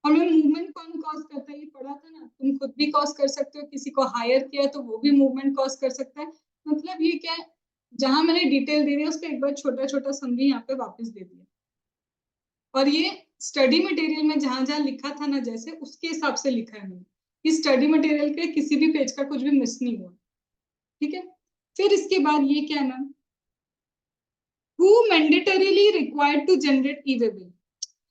और मैं मूवमेंट कौन कॉज करता है ये पढ़ा था ना, तुम खुद भी कॉज कर सकते हो, किसी को हायर किया तो वो भी मूवमेंट कॉज कर सकता है। मतलब ये क्या है, जहां मैंने डिटेल दे दी है उसका एक बार छोटा छोटा समरी यहाँ पे वापस दे दिया। और ये स्टडी मटेरियल में जहां जहां लिखा था ना जैसे उसके हिसाब से लिखा है मैंने, कि स्टडी मटेरियल के किसी भी पेज का कुछ भी मिस नहीं हुआ। ठीक है? फिर इसके बाद ये क्या है ना, who mandatorily required to generate e way bill.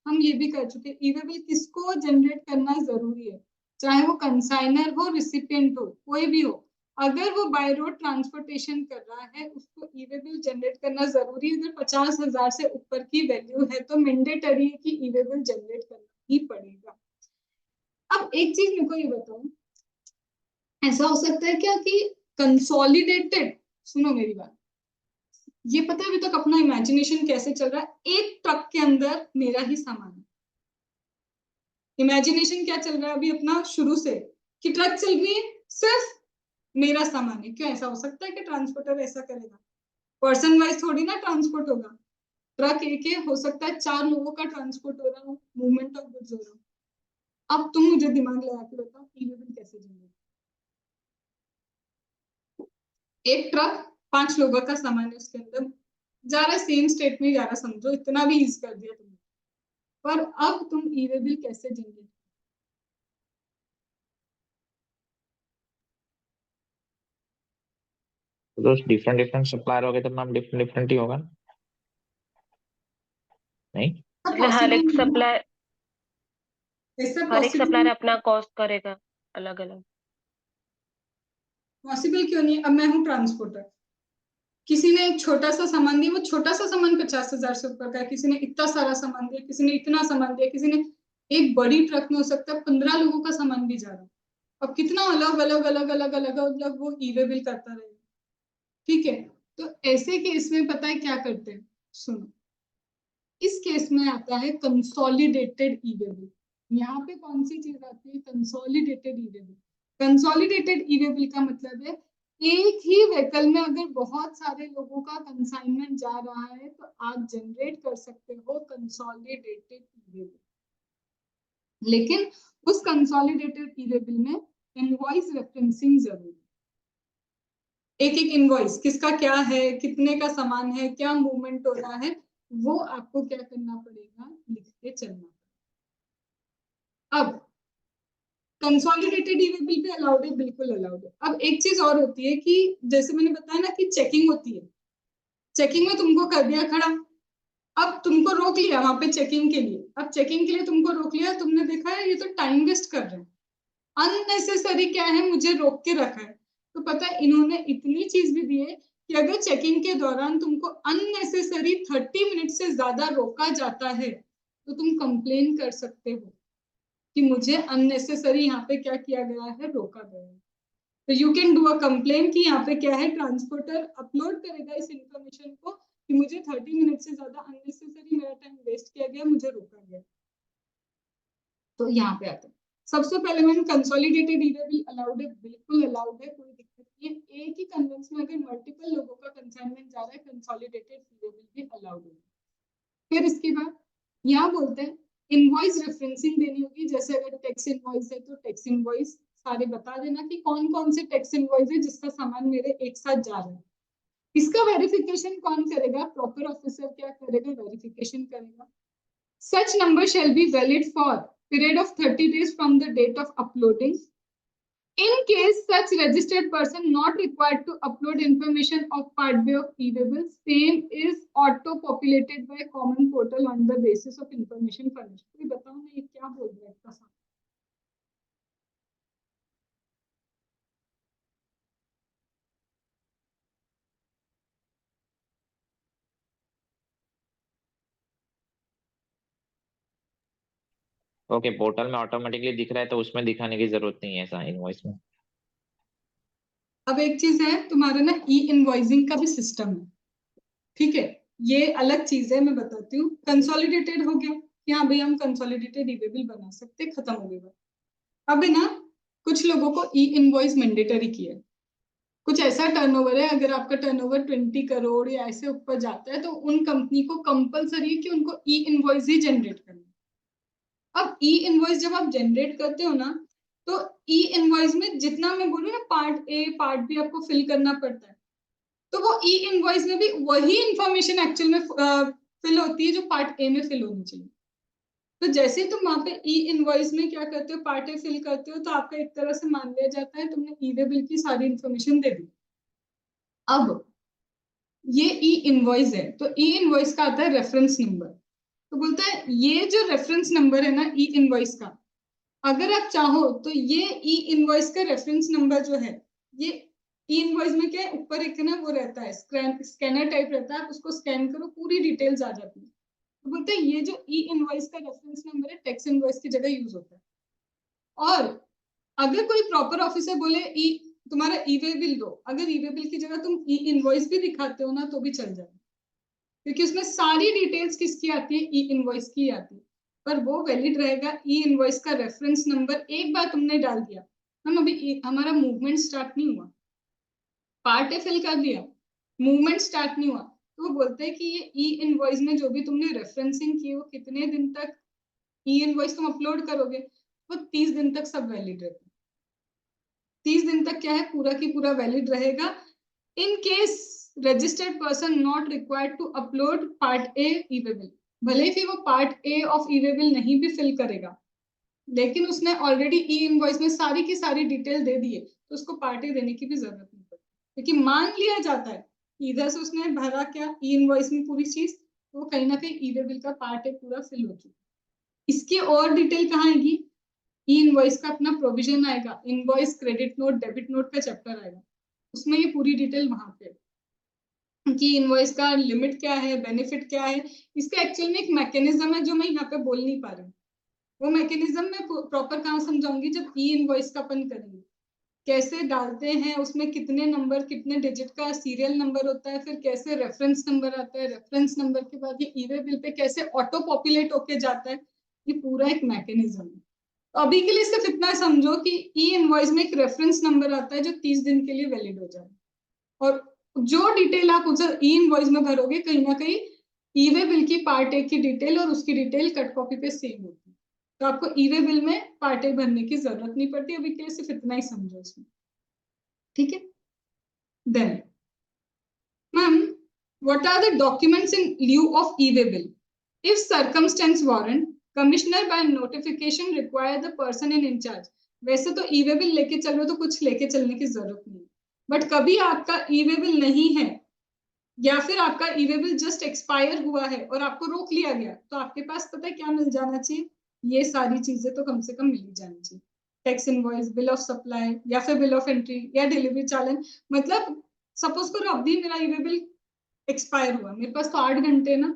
हम ये भी कर चुके, ई-वे बिल किसको जनरेट करना जरूरी है, चाहे वो कंसाइनर हो रिसिपिएंट हो कोई भी हो। अगर वो बाय रोड ट्रांसपोर्टेशन कर रहा है उसको ई-वे बिल जनरेट करना जरूरी है। अगर 50,000 से ऊपर की वैल्यू है तो मैंडेटरी है कि ई-वे बिल जनरेट करना ही पड़ेगा। अब एक चीज मेरे को ये बताओ, ऐसा हो सकता है क्या कि कंसोलिडेटेड, सुनो मेरी बात, ये पता है अभी तक अपना इमेजिनेशन कैसे चल रहा है, एक ट्रक के अंदर मेरा ही सामान है। इमेजिनेशन क्या चल रहा है अभी अपना शुरू से, कि ट्रक चल रही है सिर्फ मेरा सामान है। क्यों ऐसा हो सकता है कि ट्रांसपोर्टर ऐसा करेगा? पर्सन वाइज थोड़ी ना ट्रांसपोर्ट होगा। ट्रक एक है, हो सकता है 4 लोगों का ट्रांसपोर्ट हो रहा हो, मूवमेंट ऑफ गुड्स हो रहा हो। अब तुम मुझे दिमाग लगा के बताओ ई-वे बिल कैसे जनरेट? एक ट्रक 5 लोगों का सामान है उसके अंदर जा रहा है, सेम स्टेट में जा रहा, समझो इतना भी ईज कर दिया तुमने। पर अब तुम ई-वे बिल कैसे जनरेट? तो डिफरेंट डिफरेंट सप्लायर हो गए तो नाम डिफरेंट डिफरेंट ही होगा ना? नहीं, मतलब हर एक सप्लायर, ऐसा हर एक पॉसिबल सप्लायर अपना कॉस्ट करेगा अलग अलग। पॉसिबल क्यों नहीं? अब मैं हूँ ट्रांसपोर्टर, किसी ने एक छोटा सा सामान दिया, वो छोटा सा सामान 50,000 से ऊपर का है, किसी ने इतना सारा सामान दिया, किसी ने इतना सामान दिया, किसी ने एक बड़ी ट्रक में हो सकता है 15 लोगों का सामान भी जा रहा है। अब कितना अलग अलग अलग अलग अलग अलग वो ई वे बिल करता रहेगा। ठीक है, तो ऐसे केस में पता है क्या करते हैं, सुनो। इस केस में आता है कंसोलिडेटेड ई वे बिल। यहाँ पे कौन सी चीज आती है, कंसोलिडेटेड ई वे बिल। कंसोलिडेटेड ई वे बिल का मतलब है एक ही व्हीकल में अगर बहुत सारे लोगों का कंसाइनमेंट जा रहा है तो आप जनरेट कर सकते हो कंसोलिडेटेड ई वे बिल। लेकिन उस कंसोलिडेटेड ई वे बिल में इनवॉइस रेफरेंसिंग जरूरी। एक एक इनवॉइस किसका क्या है, कितने का सामान है, क्या मूवमेंट हो रहा है, वो आपको क्या करना पड़ेगा, लिख के चलना। अब कंसोलिडेटेड ई वे बिल पे अलाउड है, बिल्कुल अलाउड है। अब एक चीज और होती है कि जैसे मैंने बताया ना कि चेकिंग होती है, चेकिंग में तुमको कर दिया खड़ा, अब तुमको रोक लिया वहां पे चेकिंग के लिए। अब चेकिंग के लिए तुमको रोक लिया, तुमने देखा है ये तो टाइम वेस्ट कर रहे हैं, अननेसेसरी क्या है, मुझे रोक के रखा है। तो पता है इन्होंने इतनी चीज भी दी है कि अगर चेकिंग के दौरान तुमको अननेसेसरी 30 मिनट से ज्यादा रोका जाता है तो तुम कंप्लेन कर सकते हो कि मुझे अननेसेसरी यहाँ पे क्या किया गया है, रोका गया है। तो you can do a complain कि यहाँ पे क्या है, ट्रांसपोर्टर अपलोड करेगा इस इंफॉर्मेशन को कि मुझे 30 मिनट से ज्यादा अननेसेसरी मेरा टाइम वेस्ट किया गया, मुझे रोका गया। तो यहाँ पे आता है सबसे पहले मैंने कंसोलिडेटेड ई वे बिल अलाउड है, बिल्कुल अलाउड है, कोई दिक्कत नहीं है। एक ही कन्वेंस में अगर मल्टीपल लोगों का कंसाइनमेंट जा रहा है, कंसोलिडेटेड ई वे बिल भी अलाउड है। फिर इसके बाद यहाँ बोलते हैं इनवॉइस रेफरेंसिंग देनी होगी। जैसे अगर टैक्स इनवॉइस है तो टैक्स इनवॉइस सारे बता देना कि कौन कौन से टैक्स इनवॉइस है जिसका सामान मेरे एक साथ जा रहा है। इसका वेरिफिकेशन कौन करेगा, प्रॉपर ऑफिसर क्या करेगा, वेरिफिकेशन करेगा। Such number shall be valid for period of 30 days from the date of uploading. In case such registered person not required to upload information of Part B of e-way, same is auto-populated by common portal on the basis of information furnished. तो बताओ मैं ये क्या बोल रहा है इसका साथ? ओके, पोर्टल में ऑटोमेटिकली दिख रहा है तो उसमें दिखाने की जरूरत नहीं है ऐसा इनवॉइस में। अब एक चीज है तुम्हारा ना ई इनवॉइसिंग का भी सिस्टम है, ठीक है, ये अलग चीज है, मैं बताती हूँ। कंसोलिडेटेड हो गया कि हाँ भाई हम कंसोलिडेटेड ई वे बिल बना सकते, खत्म हो गया। अब है ना कुछ लोगों को ई इनवॉइस मैंडेटरी किया है। कुछ ऐसा टर्नओवर है, अगर आपका टर्नओवर 20 करोड़ या ऐसे ऊपर जाता है तो उन कंपनी को कंपलसरी है कि उनको ई इनवॉइस ही जनरेट करना। अब ई इनवॉइस जब आप जनरेट करते हो ना, तो ई इनवॉइस में जितना मैं बोलूँ ना पार्ट ए पार्ट बी आपको फिल करना पड़ता है, तो वो ई इनवॉइस में भी वही इंफॉर्मेशन एक्चुअल में फिल होती है जो पार्ट ए में फिल होनी चाहिए। तो जैसे तुम वहां पे ई इनवॉइस में क्या करते हो, पार्ट ए फिल करते हो, तो आपका एक तरह से मान लिया जाता है तुमने ई वे बिल की सारी इंफॉर्मेशन दे दी। अब ये ई इनवॉइस है तो ई इनवॉइस का आता है रेफरेंस नंबर। तो बोलता है ये जो रेफरेंस नंबर है ना ई इनवॉइस का, अगर आप चाहो तो ये ई इनवॉइस का रेफरेंस नंबर जो है, ये ई इनवॉइस में क्या है, ऊपर एक ना वो रहता है स्कैनर टाइप रहता है, आप उसको स्कैन करो पूरी डिटेल्स आ जाती है। तो बोलते हैं ये जो ई इनवॉइस का रेफरेंस नंबर है टैक्स इनवॉइस की जगह यूज होता है। और अगर कोई प्रॉपर ऑफिसर बोले ई तुम्हारा ई वे बिल दो, अगर ई वे बिल की जगह तुम ई इनवॉइस भी दिखाते हो ना तो भी चल जाए, क्योंकि उसमें सारी डिटेल्स किसकी आती है, ई इनवॉइस की आती है। पर वो वैलिड रहेगा ई इनवॉइस का रेफरेंस नंबर। एक बार तुमने डाल दिया, हम अभी हमारा मूवमेंट स्टार्ट नहीं हुआ, पार्ट ए फिल कर दिया, मूवमेंट स्टार्ट नहीं हुआ, तो वो बोलते हैं कि ये ई इनवॉइस में जो भी तुमने रेफरेंसिंग की वो कितने दिन तक, ई इनवॉइस तुम अपलोड करोगे वो 30 दिन तक सब वैलिड रहता है। 30 दिन तक क्या है, पूरा की पूरा वैलिड रहेगा। In case registered person not required to upload part A e way bill, भले ही वो part A of e way bill नहीं भी फिल करेगा, लेकिन उसने ऑलरेडी ई इनवॉइस में सारी की सारी डिटेल दे दी है, तो उसको पार्ट ए देने की भी जरूरत नहीं पड़ती, क्योंकि मान लिया जाता है इधर से उसने भरा क्या ई इनवॉइस में पूरी चीज, तो वो कहीं ना कहीं ई वे बिल का पार्ट ए पूरा फिल हो चुका है। इसकी और डिटेल कहाँ आएगी, ई इनवॉइस का अपना प्रोविजन आएगा, invoice credit note debit note का चैप्टर आएगा, उसमें ये पूरी डिटेल वहां पे। कि इनवॉइस का लिमिट क्या है, बेनिफिट क्या है। इसका एक्चुअल में एक मैकेनिज्म है जो मैं यहाँ पे बोल नहीं पा रही हूँ। वो मैकेनिज्म मैं प्रॉपर कहाँ समझाऊंगी जब ई इनवॉइस का अपन करेंगे, कैसे डालते हैं, उसमें कितने नंबर, कितने डिजिट का सीरियल नंबर होता है, फिर कैसे रेफरेंस नंबर आता है, रेफरेंस नंबर के बाद ये ई वे बिल पे कैसे ऑटो पॉपुलेट होके जाता है, ये पूरा एक मैकेनिज्म है। तो अभी के लिए सिर्फ इतना समझो कि ई इनवॉइस में एक रेफरेंस नंबर आता है जो 30 दिन के लिए वैलिड हो जाए, और जो डिटेल आप उस ई इनवॉइस में भरोगे कहीं ना कहीं ई वे बिल की पार्ट ए की डिटेल और उसकी डिटेल कट कॉपी पे सेम होती है। तो आपको ई वे बिल में पार्ट ए भरने की जरूरत नहीं पड़ती। अभी के लिए सिर्फ इतना ही समझो इसमें, ठीक है। Then ma'am, what are the documents in lieu of e-way bill? If circumstance warrant, commissioner by notification require the person in incharge. वैसे तो ई वे बिल लेके चल रहे हो तो कुछ लेके चलने की जरूरत नहीं, बट कभी आपका ई वे बिल नहीं है या फिर आपका ई वे बिल जस्ट एक्सपायर हुआ है और आपको रोक लिया गया, तो आपके पास पता है क्या मिल जाना चाहिए, ये सारी चीजें तो कम से कम मिल ही जानी चाहिए। Tax invoice, bill of supply या फिर बिल ऑफ एंट्री या डिलीवरी चालन। मतलब सपोज करो अभी मेरा ई वे बिल एक्सपायर हुआ, मेरे पास तो 8 घंटे ना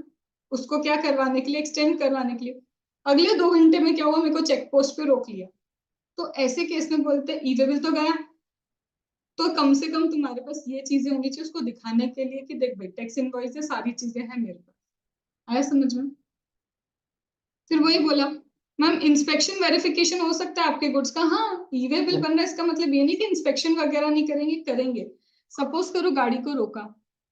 उसको क्या करवाने के लिए, एक्सटेंड करवाने के लिए। अगले 2 घंटे में क्या हुआ, मेरे को चेक पोस्ट पे रोक लिया, तो ऐसे केस में बोलते हैं ई वे बिल तो गया। तो कम से कम तुम्हारे पास ये चीजें होनी चाहिए उसको दिखाने के लिए कि देख भाई टैक्स इनवॉइस है, सारी चीजें हैं मेरे पास। आया समझ में? फिर वही बोला मैम, इंस्पेक्शन वेरिफिकेशन हो सकता है आपके गुड्स का। हाँ, ई वे बिल बन रहा है इसका मतलब ये नहीं कि इंस्पेक्शन वगैरह नहीं करेंगे, करेंगे। सपोज करो गाड़ी को रोका,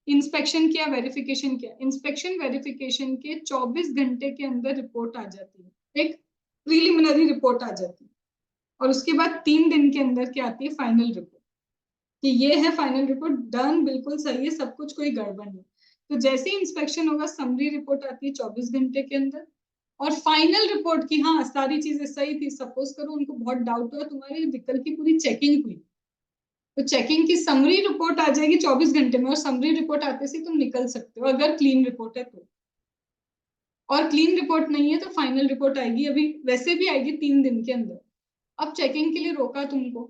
इंस्पेक्शन किया, वेरिफिकेशन किया, इंस्पेक्शन वेरिफिकेशन के 24 घंटे के अंदर रिपोर्ट आ जाती है, एक प्रीलिमिनरी रिपोर्ट आ जाती है, और उसके बाद 3 दिन के अंदर क्या आती है, फाइनल रिपोर्ट, कि ये है फाइनल रिपोर्ट, डन, बिल्कुल सही है सब कुछ, कोई गड़बड़ नहीं। तो जैसे ही इंस्पेक्शन होगा समरी रिपोर्ट आती है 24 घंटे के अंदर, और फाइनल रिपोर्ट की हाँ सारी चीजें सही थी। सपोज करो उनको बहुत डाउट हुआ, तुम्हारे व्हीकल की पूरी चेकिंग हुई, तो चेकिंग की समरी रिपोर्ट आ जाएगी 24 घंटे में, और समरी रिपोर्ट आते से तुम निकल सकते हो अगर क्लीन रिपोर्ट है तो। और क्लीन रिपोर्ट नहीं है तो फाइनल रिपोर्ट आएगी, अभी वैसे भी आएगी 3 दिन के अंदर। अब चेकिंग के लिए रोका तुमको,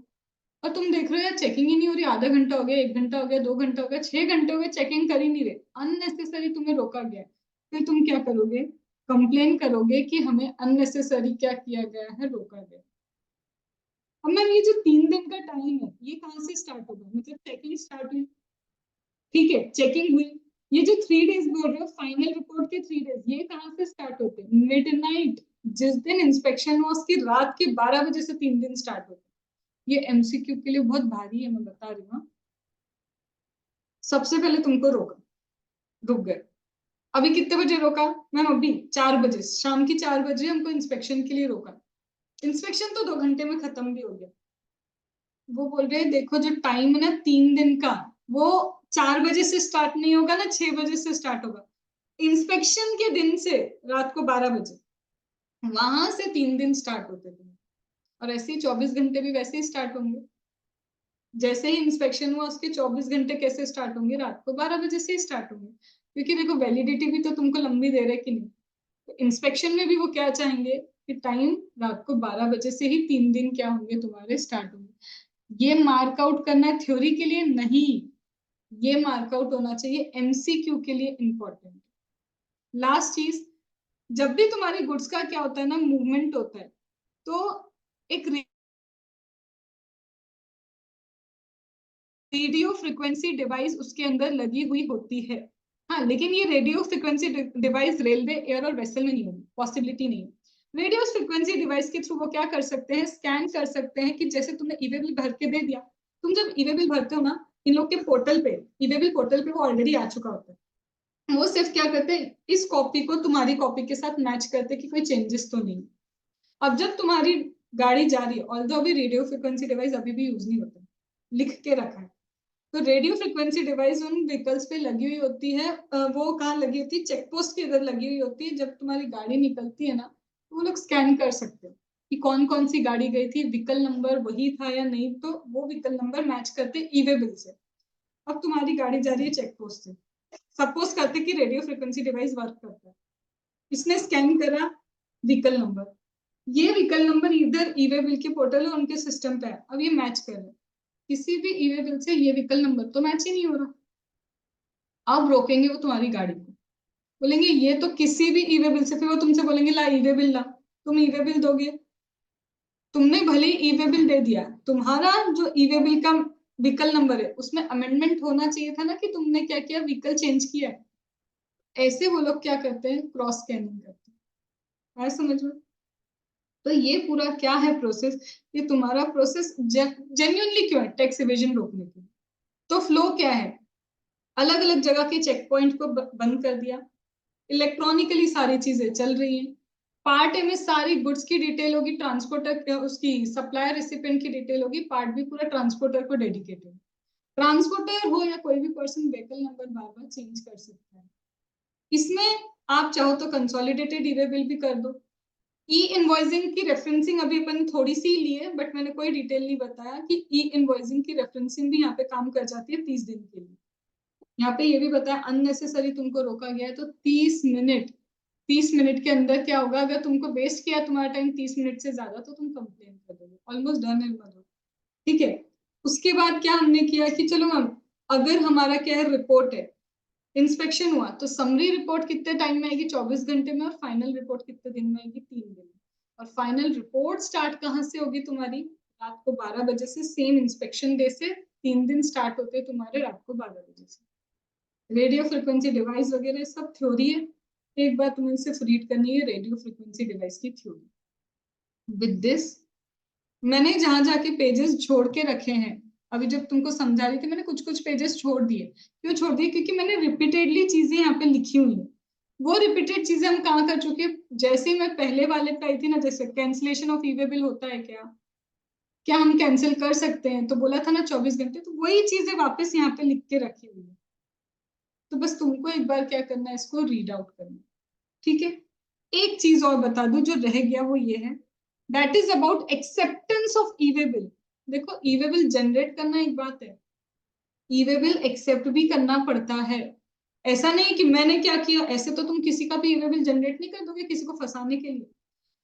और तुम देख रहे हो यार चेकिंग ही नहीं हो रही, आधा घंटा हो गया, 1 घंटा हो गया, 2 घंटा हो गया, 6 घंटे हो गए, चेकिंग कर ही नहीं रहे, अननेसेसरी तुम्हें रोका गया, फिर तुम क्या करोगे, कंप्लेन करोगे कि हमें अननेसेसरी क्या किया गया है, रोका गया। अब मैम ये जो 3 दिन का टाइम है ये कहाँ से स्टार्ट होगा, मतलब चेकिंग स्टार्ट हुई, ठीक है, चेकिंग हुई, ये जो 3 डेज बोल रहे हो फाइनल रिपोर्ट के 3 डेज, ये कहाँ से स्टार्ट होते हैं, मिडनाइट, जिस दिन इंस्पेक्शन हुआ उसकी रात के 12 बजे से 3 दिन स्टार्ट होते हैं। ये एमसीक्यू के लिए बहुत भारी है, मैं बता रही हूँ। सबसे पहले तुमको रोका, रुक गए, अभी कितने बजे रोका मैम, अभी 4 बजे, शाम की 4 बजे हमको इंस्पेक्शन के लिए रोका। इंस्पेक्शन तो 2 घंटे में खत्म भी हो गया। वो बोल रहे हैं देखो जो टाइम है ना 3 दिन का, वो 4 बजे से स्टार्ट नहीं होगा ना, 6 बजे से स्टार्ट होगा, इंस्पेक्शन के दिन से रात को 12 बजे, वहां से 3 दिन स्टार्ट होते थे। और ऐसे ही 24 घंटे भी वैसे ही स्टार्ट होंगे, जैसे ही इंस्पेक्शन हुआ उसके 24 घंटे कैसे स्टार्ट होंगे, रात को 12 बजे से ही स्टार्ट होंगे, क्योंकि देखो वैलिडिटी भी तो तुमको लंबी दे रहे कि नहीं। तो इंस्पेक्शन में भी वो क्या चाहेंगे कि टाइम रात को 12 बजे से ही 3 दिन क्या होंगे तुम्हारे स्टार्ट होंगे। ये मार्कआउट करना है थ्योरी के लिए नहीं, ये मार्कआउट होना चाहिए एमसीक्यू के लिए इंपॉर्टेंट। लास्ट चीज, जब भी तुम्हारी गुड्स का क्या होता है ना, मूवमेंट होता है, तो एक रेडियो फ्रिक्वेंसी डिवाइस उसके अंदर लगी हुई होती है। हाँ, लेकिन ये radio frequency device railway, air और वेसल में नहीं होगी, पॉसिबिलिटी नहीं है। रेडियो फ्रिक्वेंसी डिवाइस के थ्रू वो क्या कर सकते हैं, स्कैन कर सकते हैं, कि जैसे तुमने ई वे बिल भर के दे दिया, तुम जब ई वे बिल भरते हो ना इन लोग के पोर्टल पे, ई वे बिल पोर्टल पे वो ऑलरेडी आ चुका होता है, वो सिर्फ क्या करते हैं, इस कॉपी को तुम्हारी कॉपी के साथ मैच करते कि कोई चेंजेस तो नहीं। अब जब तुम्हारी गाड़ी जा रही है, ऑल्दो अभी रेडियो फ्रिक्वेंसी डिवाइस अभी भी यूज नहीं होता, लिख के रखा है, तो रेडियो फ्रिक्वेंसी डिवाइस उन व्हीकल्स पे लगी हुई होती है, वो कहाँ लगी होती है, चेक पोस्ट के इधर लगी हुई होती है। जब तुम्हारी गाड़ी निकलती है ना, तो वो लोग स्कैन कर सकते हैं कि कौन कौन सी गाड़ी गई थी, व्हीकल नंबर वही था या नहीं, तो वो व्हीकल नंबर मैच करते ई वे बिल से। अब तुम्हारी गाड़ी जा रही है चेक पोस्ट से, सपोज करते कि रेडियो फ्रिक्वेंसी डिवाइस वर्क करता है, इसने स्कैन करा व्हीकल नंबर, ये व्हीकल नंबर इधर ई वे बिल के पोर्टल है उनके सिस्टम पे है, अब ये मैच कर रहे हैं, किसी भी ई वे बिल से ये व्हीकल नंबर तो मैच ही नहीं हो रहा। अब रोकेंगे वो तुम्हारी गाड़ी को, बोलेंगे ये तो किसी भी ई वे बिल से, फिर वो तुमसे बोलेंगे ला ई वे बिल ला, तुम ई वे बिल दोगे, तुमने भले ई वे बिल दे दिया, तुम्हारा जो ई वे बिल का व्हीकल नंबर है उसमें अमेंडमेंट होना चाहिए था ना कि तुमने क्या किया, व्हीकल चेंज किया है। ऐसे वो लोग क्या करते हैं, क्रॉस स्कैनिंग करते हैं, समझ में। तो ये पूरा क्या है प्रोसेस, ये तुम्हारा प्रोसेस जेन्युइनली क्यों है, टैक्स इवेजन रोकने के लिए। तो फ्लो क्या है, अलग अलग जगह के चेक पॉइंट को बंद कर दिया, इलेक्ट्रॉनिकली सारी चीजें चल रही हैं। पार्ट ए में सारी गुड्स की डिटेल होगी, ट्रांसपोर्टर उसकी सप्लायर रेसिपिएंट की डिटेल होगी, पार्ट बी पूरा ट्रांसपोर्टर को डेडिकेटेड। ट्रांसपोर्टर हो या कोई भी पर्सन व्हीकल नंबर बार बार चेंज कर सकता है। इसमें आप चाहो तो कंसोलिडेटेड ई वे बिल भी कर दो। ई इनवॉइसिंग की रेफरेंसिंग अभी अपन थोड़ी सी ली है, बट मैंने कोई डिटेल नहीं बताया कि ई इनवॉइसिंग की रेफरेंसिंग भी यहाँ पे काम कर जाती है 30 दिन के लिए। यहाँ पे ये भी बताया अननेसेसरी तुमको रोका गया है तो 30 मिनट के अंदर क्या होगा, अगर तुमको वेस्ट किया तुम्हारा टाइम 30 मिनट से ज्यादा तो तुम कंप्लेन कर दोगे, ऑलमोस्ट डन है मतलब। ठीक है, उसके बाद क्या हमने किया कि चलो मैम, अगर हमारा क्या है, रिपोर्ट है, इंस्पेक्शन हुआ तो समरी रिपोर्ट कितने टाइम में आएगी, 24 घंटे में, और फाइनल रिपोर्ट कितने दिन में आएगी, 3 दिन में। और फाइनल रिपोर्ट स्टार्ट कहाँ से होगी तुम्हारी, रात को 12 बजे से, सेम इंस्पेक्शन डे से 3 दिन स्टार्ट होते हैं तुम्हारे रात को 12 बजे से। रेडियो फ्रिक्वेंसी डिवाइस वगैरह सब थ्योरी है, एक बार तुम्हें सिर्फ रीड करनी है रेडियो फ्रिक्वेंसी डिवाइस की थ्योरी। विद दिस मैंने जहां जाके पेजेस छोड़ के रखे हैं, अभी जब तुमको समझा रही थी मैंने कुछ कुछ पेजेस छोड़ दिए। क्यों छोड़ दिए, क्योंकि मैंने रिपीटेडली चीजें यहाँ पे लिखी हुई है। वो रिपीटेड चीजें हम कहाँ कर चुके हैं, जैसे ही मैं पहले वाले पे आई थी ना, जैसे cancellation of e way bill होता है क्या, क्या हम कैंसिल कर सकते हैं, तो बोला था ना 24 घंटे, तो वही चीजें वापस यहाँ पे लिख के रखी हुई है। तो बस तुमको एक बार क्या करना है, इसको रीड आउट करना। ठीक है, एक चीज और बता दूं जो रह गया, वो ये है, that is about acceptance of e way bill. देखो ई वे बिल जनरेट करना एक बात है, ई वे बिल एक्सेप्ट भी करना पड़ता है। ऐसा नहीं कि मैंने क्या किया, ऐसे तो तुम किसी का भी ई वे बिल जनरेट नहीं कर दोगे किसी को फंसाने के लिए।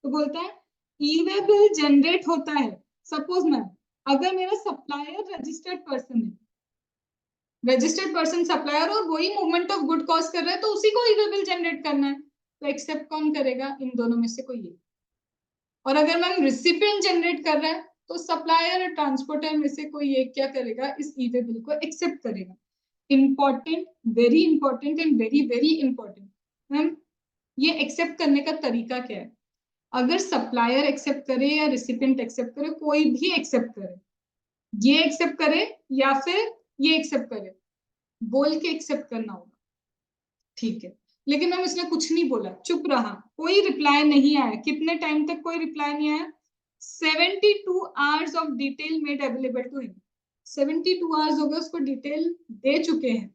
तो बोलता है ई वे बिल जनरेट होता है, सपोज मैम अगर मेरा सप्लायर रजिस्टर्ड पर्सन है, रजिस्टर्ड पर्सन सप्लायर, और वही मूवमेंट ऑफ गुड कॉज कर रहा है, तो उसी को ई वे बिल जनरेट करना है, तो एक्सेप्ट कौन करेगा, इन दोनों में से कोई एक। और अगर मैम रिसिपिएंट जनरेट कर रहा है तो सप्लायर और ट्रांसपोर्टर में से कोई एक क्या करेगा, इस ई वे बिल को एक्सेप्ट करेगा। Important, very important and very very important. Ma'am ये एक्सेप्ट करने का तरीका क्या है, अगर सप्लायर एक्सेप्ट करे या रिसिपिएंट एक्सेप्ट करे, कोई भी एक्सेप्ट करे, ये एक्सेप्ट करे या फिर ये एक्सेप्ट करे, बोल के एक्सेप्ट करना होगा। ठीक है, लेकिन मैम इसने कुछ नहीं बोला, चुप रहा, कोई रिप्लाई नहीं आया, कितने टाइम तक कोई रिप्लाई नहीं आया, 72 hours of detail made available to him. 72 hours हो गए उसको डिटेल दे चुके हैं,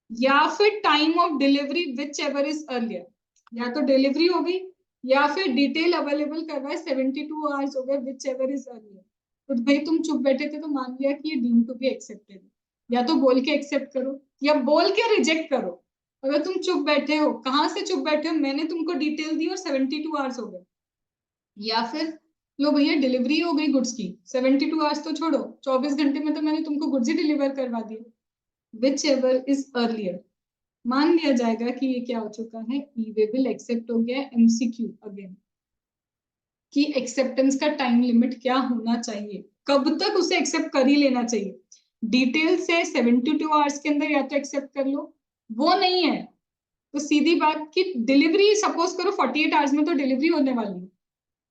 या फिर time of delivery whichever is earlier, या तो डिलीवरी हो गई या फिर डिटेल अवेलेबल कर रहा है, 72 आवर्स हो गए विच एवर इज अर्लियर। तो भाई तुम चुप बैठे थे तो मान लिया कि ये डीम टू बी एक्सेप्टेड, या तो बोल के एक्सेप्ट करो या बोल के रिजेक्ट करो। अगर तुम चुप बैठे हो, कहाँ से चुप बैठे हो, मैंने तुमको डिटेल दी और 72 आवर्स हो गए, या फिर लो भैया डिलीवरी हो गई गुड्स की, 72 आवर्स तो छोड़ो, 24 घंटे में तो मैंने तुमको गुड्स ही डिलीवर करवा दिए, विच एवर इज अर्लियर। मान लिया जाएगा कि ये क्या हो चुका है, ई वे बिल एक्सेप्ट हो गया। एमसीक्यू अगेन कि एक्सेप्टेंस का टाइम लिमिट क्या होना चाहिए, कब तक उसे एक्सेप्ट कर ही लेना चाहिए, डिटेल से 72 आवर्स के अंदर या तो एक्सेप्ट कर लो, वो नहीं है तो सीधी बात कि डिलीवरी सपोज करो 48 आवर्स में तो डिलीवरी होने वाली है,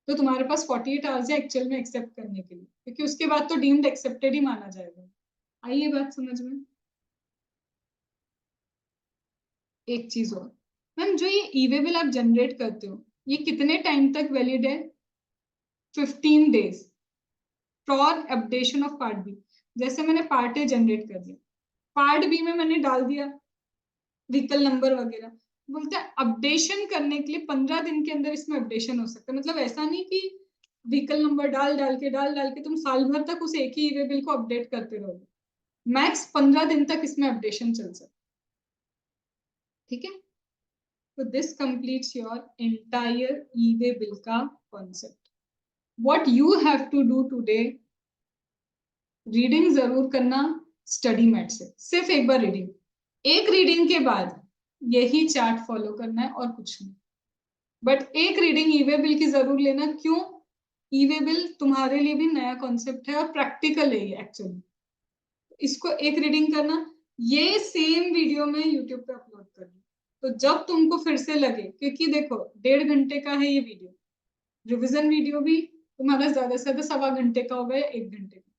तो तुम्हारे पास 48 आवर्स है एक्चुअल में एक्सेप्ट करने के लिए, क्योंकि उसके बाद तो डीम्ड एक्सेप्टेड ही माना जाएगा। आइए बात समझ में। एक चीज और मैम, जो ये ई वे बिल आप जनरेट करते हो ये कितने टाइम तक वैलिड है, 15 days for updation of part B. जैसे मैंने पार्ट ए जनरेट कर दिया, पार्ट बी में मैंने डाल दिया व्हीकल नंबर वगैरह, बोलते हैं अपडेशन करने के लिए 15 दिन के अंदर इसमें अपडेशन हो सकता है। मतलब ऐसा नहीं कि व्हीकल नंबर डाल डाल के तुम साल भर तक उस एक ही ई वे बिल को अपडेट करते रहोगे, मैक्स 15 दिन तक इसमें अपडेशन चल सकता है। ठीक है, तो this completes your entire E way bill का concept. What you have to do today, reading जरूर करना स्टडी मैट से, सिर्फ एक बार रीडिंग, एक रीडिंग के बाद यही चार्ट फॉलो करना है और कुछ नहीं, बट एक रीडिंग ई वे बिल की जरूर लेना। क्यों? ई वे बिल तुम्हारे लिए भी नया कॉन्सेप्ट है और प्रैक्टिकल है एक्चुअली। इसको एक रीडिंग करना, ये सेम वीडियो में यूट्यूब पे अपलोड करना। तो जब तुमको फिर से लगे, क्योंकि देखो 1.5 घंटे का है ये वीडियो, रिवीजन वीडियो भी तुम्हारा ज्यादा से ज्यादा 1.25 घंटे का होगा या 1 घंटे का,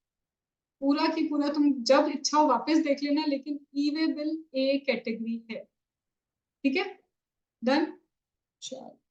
पूरा की पूरा तुम जब इच्छा हो वापस देख लेना, लेकिन ई वे बिल ए कैटेगरी है। ठीक है, डन। चलो।